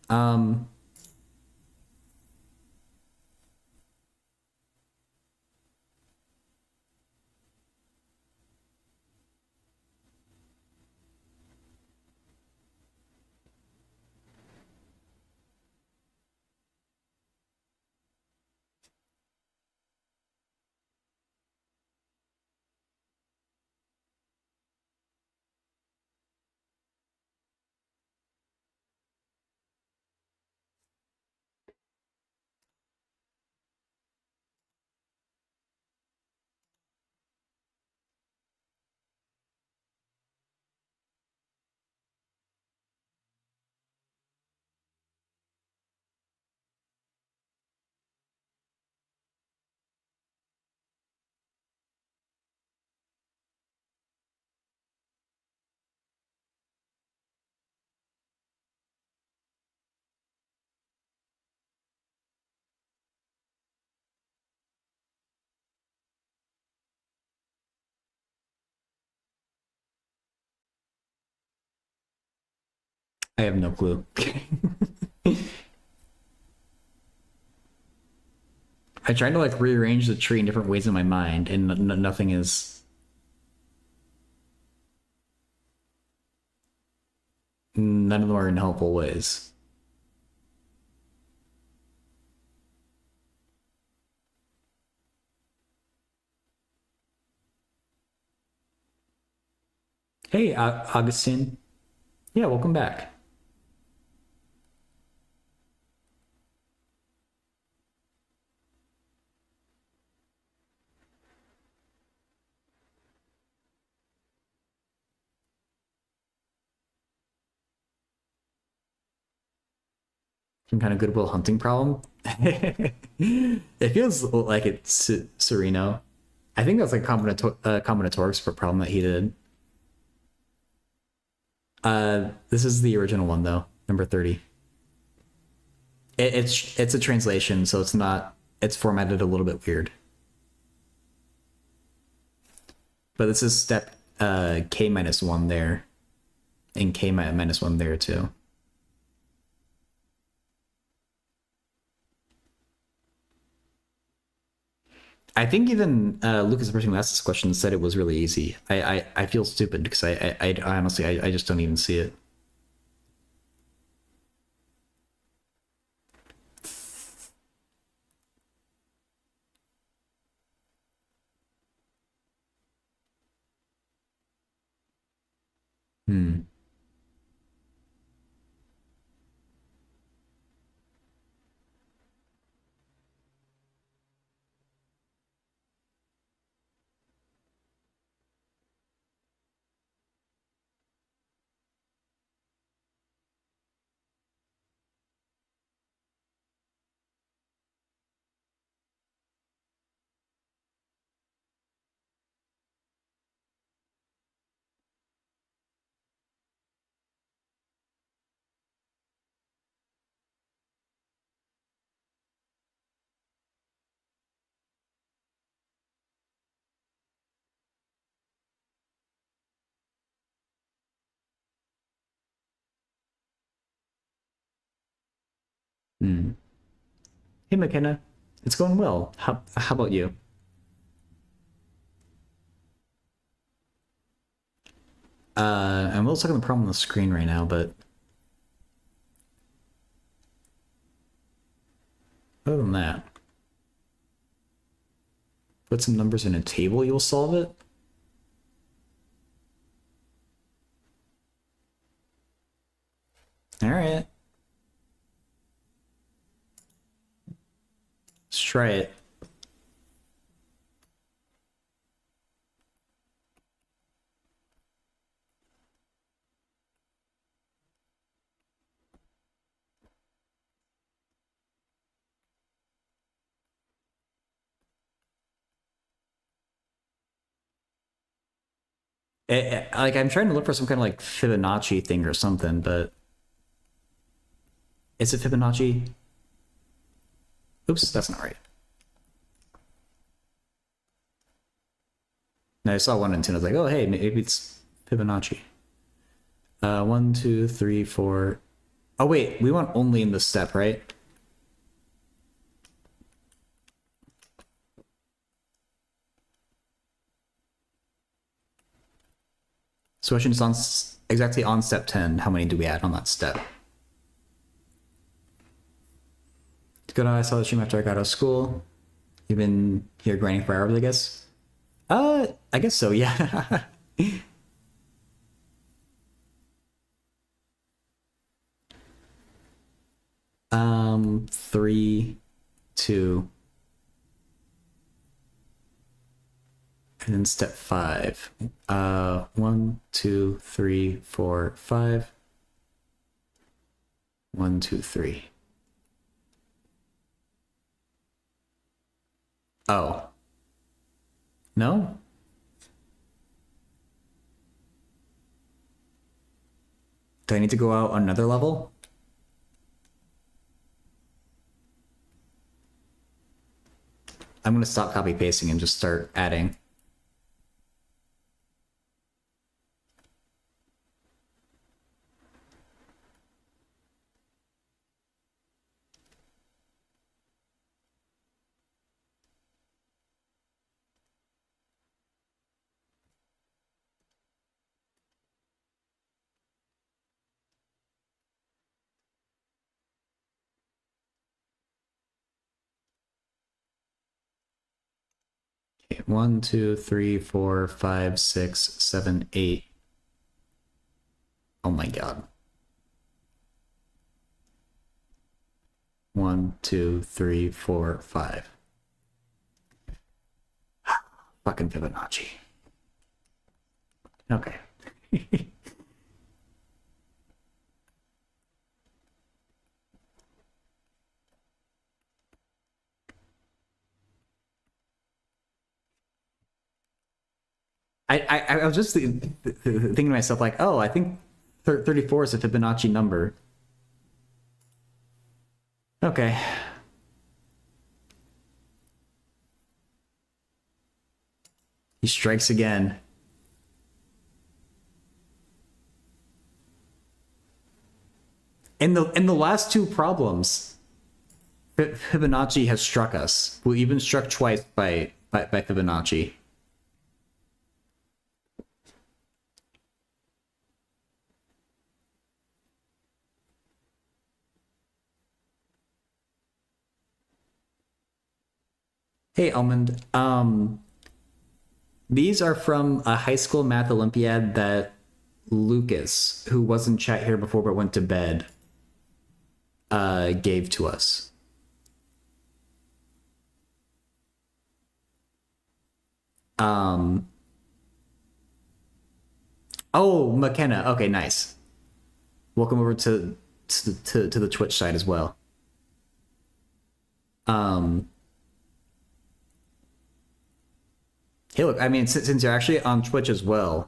I have no clue. I tried to like rearrange the tree in different ways in my mind, and nothing is. None of them are in helpful ways. Hey, Augustine. Yeah, welcome back. Some kind of Goodwill Hunting problem. It feels like it's Sereno. I think that's like combinatorics problem that he did. This is the original one though, number 30. It's a translation, so it's not. It's formatted a little bit weird. But this is step k minus one there, and k minus one there too. I think even Lucas, the person who asked this question, said it was really easy. I feel stupid because I honestly I just don't even see it. Hmm. Hmm. Hey McKenna, it's going well. How about you? I'm a little stuck on the problem on the screen right now, but other than that, put some numbers in a table, you'll solve it. All right, let's try it. Like I'm trying to look for some kind of like Fibonacci thing or something, but is it Fibonacci? Oops, that's not right. No, I saw 1 and 2 and I was like, oh hey, maybe it's Fibonacci. 1, 2, 3, 4. Oh wait, we want only in this step, right? So question is on exactly on step 10. How many do we add on that step? Good. I saw the stream after I got out of school. You've been here grinding for hours, I guess. I guess so. Yeah. 3, 2, and then step 5. 1, 2, 3, 4, 5. 1, 2, 3. Oh. No? Do I need to go out another level? I'm gonna stop copy pasting and just start adding. Okay, 1, 2, 3, 4, 5, 6, 7, 8. Oh my god. 1, 2, 3, 4, 5. Fucking Fibonacci. Okay. I was just thinking to myself, like, oh, I think 34 is a Fibonacci number. Okay. He strikes again. In the last two problems, Fibonacci has struck us. We even struck twice by Fibonacci. Hey, Almond. These are from a high school math Olympiad that Lucas, who was in chat here before but went to bed, gave to us. Oh, McKenna. Okay, nice. Welcome over to the Twitch side as well. Hey, look. I mean, since you're actually on Twitch as well,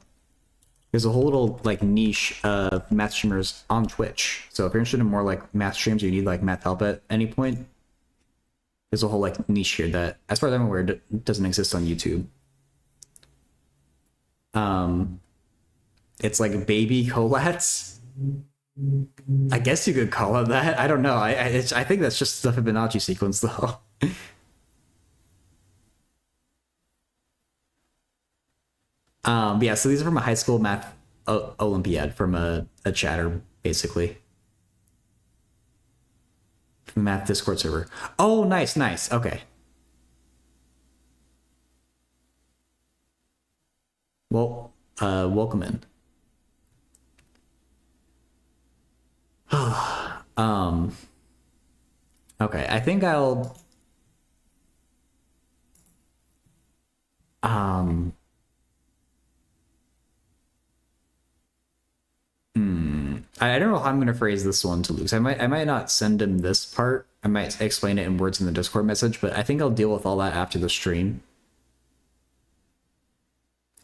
there's a whole little like niche of math streamers on Twitch. So if you're interested in more like math streams, or you need like math help at any point, there's a whole like niche here that, as far as I'm aware, doesn't exist on YouTube. It's like baby collats. I guess you could call it that. I don't know. I think that's just the Fibonacci sequence though. Yeah, so these are from a high school math Olympiad from a chatter, basically. From the math Discord server. Oh, nice, nice. Okay. Well, welcome in. Okay, I think I'll I don't know how I'm gonna phrase this one to Luke. I might not send him this part. I might explain it in words in the Discord message, but I think I'll deal with all that after the stream.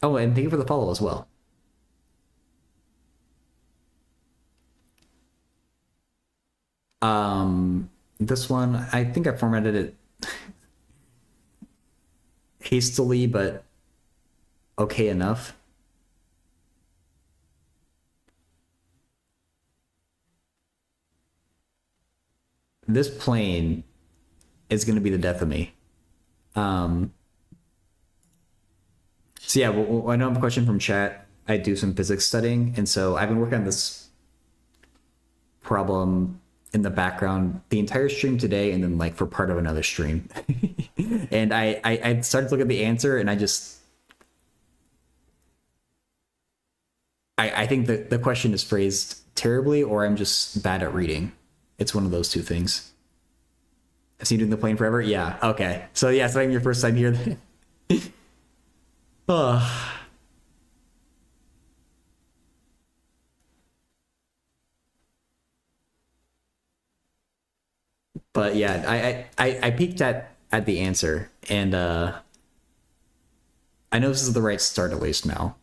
Oh, and thank you for the follow as well. This one, I think I formatted it hastily, but okay enough. This plane is going to be the death of me. So yeah, well, I know I have a question from chat. I do some physics studying, and so I've been working on this problem in the background the entire stream today, and then like for part of another stream. And I started to look at the answer, and I think that the question is phrased terribly, or I'm just bad at reading. It's one of those two things. I've seen you doing the plane forever. Yeah. Okay. So yeah, so I'm your first time here. Oh. But yeah, I peeked at the answer, and I know this is the right start at least now.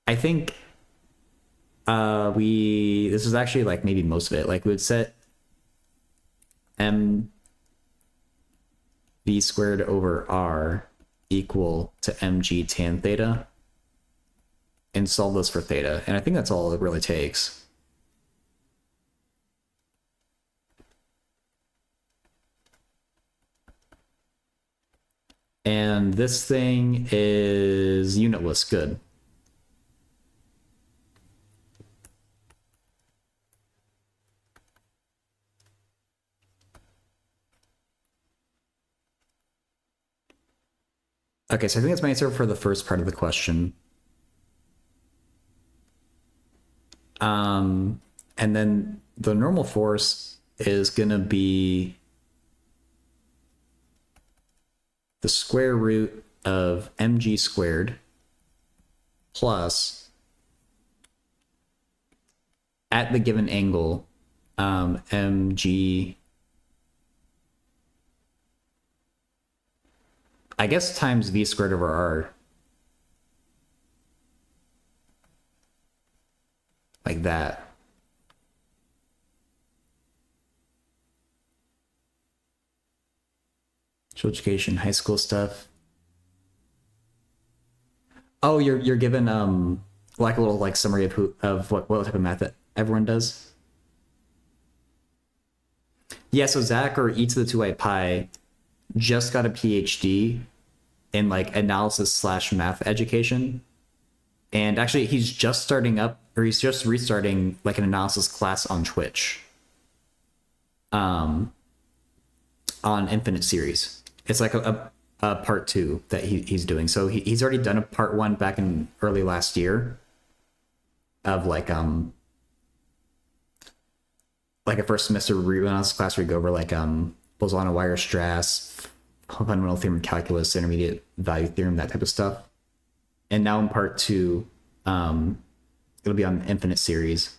I think this is actually like maybe most of it. Like we would set m v squared over r equal to mg tan theta, and solve this for theta. And I think that's all it really takes. And this thing is unitless. Good. Okay, so I think that's my answer for the first part of the question. And then the normal force is gonna be the square root of mg squared plus at the given angle mg, I guess, times v squared over r. Like that. Education, high school stuff. Oh, you're given like a little like summary of what type of math that everyone does. Yeah, so Zach, or e to the 2i pi, just got a PhD in like analysis / math education. And actually he's just starting up, or he's just restarting like an analysis class on Twitch. On Infinite Series. It's like a part 2 that he's doing. So he's already done a part 1 back in early last year of like a first semester analysis class where we go over like Bolzano-Weierstrass, Strass, fundamental theorem of calculus, intermediate value theorem, that type of stuff. And now in part 2, it'll be on Infinite Series.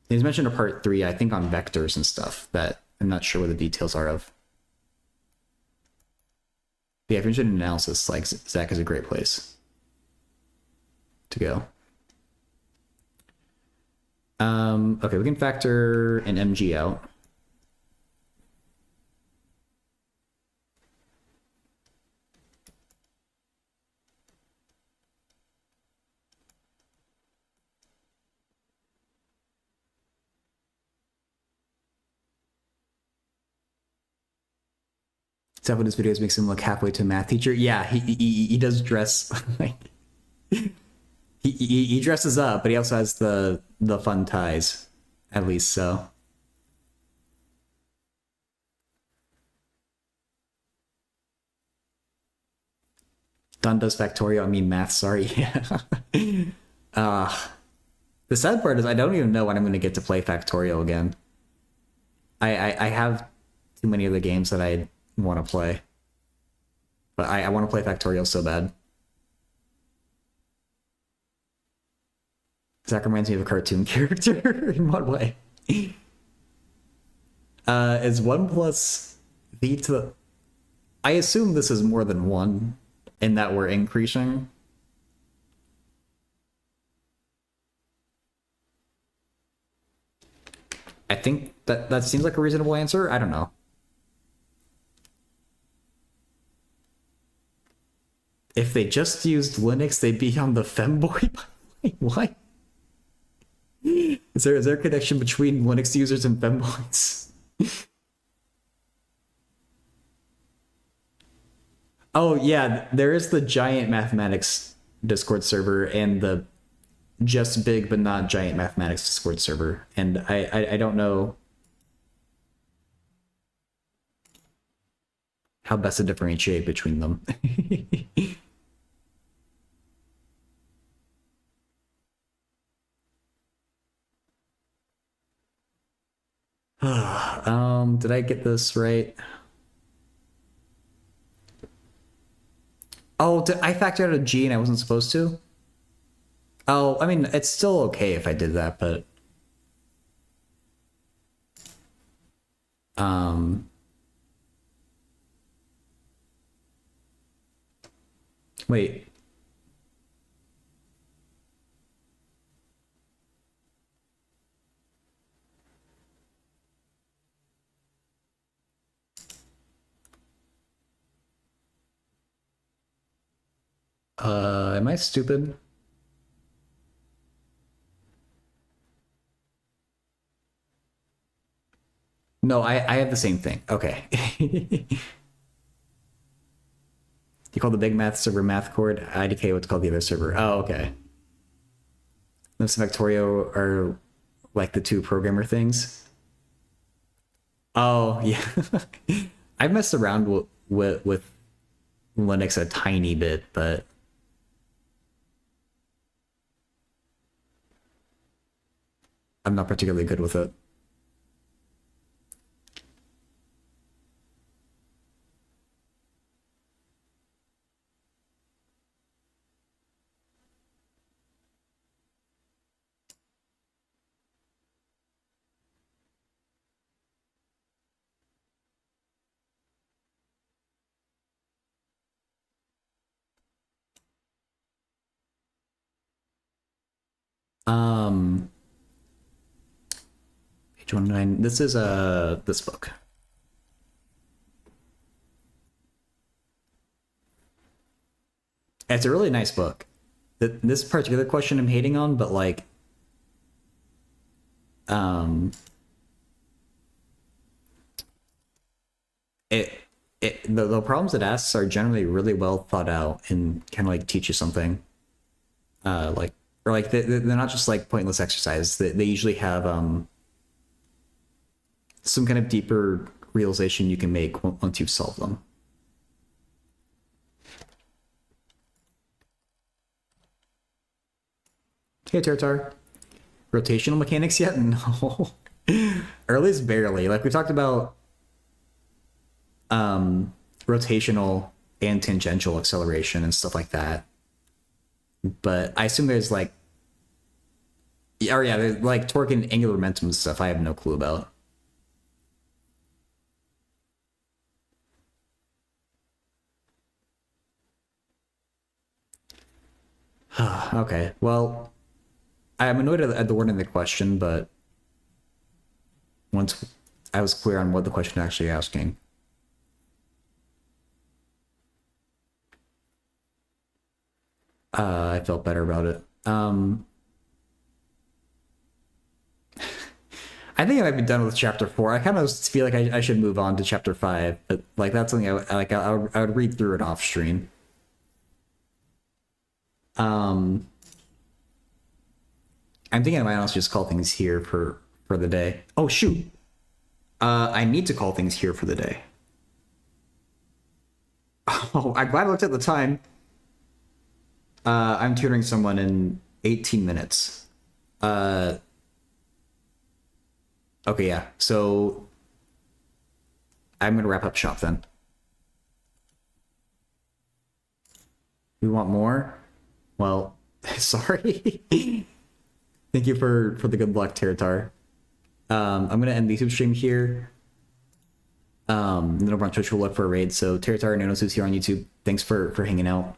He's mentioned a part 3, I think, on vectors and stuff that I'm not sure what the details are of. But yeah, if you're interested in analysis, like Zach is a great place to go. Okay, we can factor an mg out. Stuff with his videos makes him look halfway to a math teacher. Yeah, he does dress like he dresses up, but he also has the fun ties, at least so. Don does factorial, I mean math, sorry. The sad part is I don't even know when I'm going to get to play factorial again. I have too many other games that I want to play. But I want to play factorial so bad. Zach reminds me of a cartoon character. In what way? Is 1 plus v to the... I assume this is more than 1 in that we're increasing. I think that seems like a reasonable answer. I don't know. If they just used Linux, they'd be on the femboy. Wait, what? Is there a connection between Linux users and femboys? Oh yeah, there is the giant mathematics Discord server and the just big but not giant mathematics Discord server, and I don't know how best to differentiate between them. Did I get this right? Oh, I factored out a G and I wasn't supposed to? Oh, I mean, it's still okay if I did that, but... Wait. Am I stupid? No, I have the same thing. Okay. You call the big math server math cord, IDK what's called the other server. Oh, okay. Libs and Factorio are like the two programmer things. Oh, yeah. I've messed around with Linux a tiny bit, but I'm not particularly good with it. Um, page 109. This is this book. It's a really nice book. This particular question I'm hating on, but like, um, it the problems it asks are generally really well thought out and kind of like teach you something. Like or like they're not just like pointless exercises. They usually have some kind of deeper realization you can make once you've solved them. Hey, Tartar. Rotational mechanics yet? No. Or at least barely. Like we talked about rotational and tangential acceleration and stuff like that. But I assume there's like, or yeah, there's like torque and angular momentum stuff I have no clue about. Okay, well, I'm annoyed at the wording of the question, but once I was clear on what the question is actually asking. I felt better about it. I think I might be done with chapter 4. I kind of feel like I should move on to chapter 5, but like that's something I would read through it off stream. I'm thinking I might also just call things here for the day. Oh shoot. I need to call things here for the day. Oh, I'm glad I looked at the time. I'm tutoring someone in 18 minutes. Okay, yeah. So I'm gonna wrap up shop then. We want more? Well, sorry. Thank you for the good luck, Teratar. I'm gonna end the YouTube stream here. And then over on Twitch we'll look for a raid. So Teratar and Nonos who's here on YouTube, thanks for hanging out.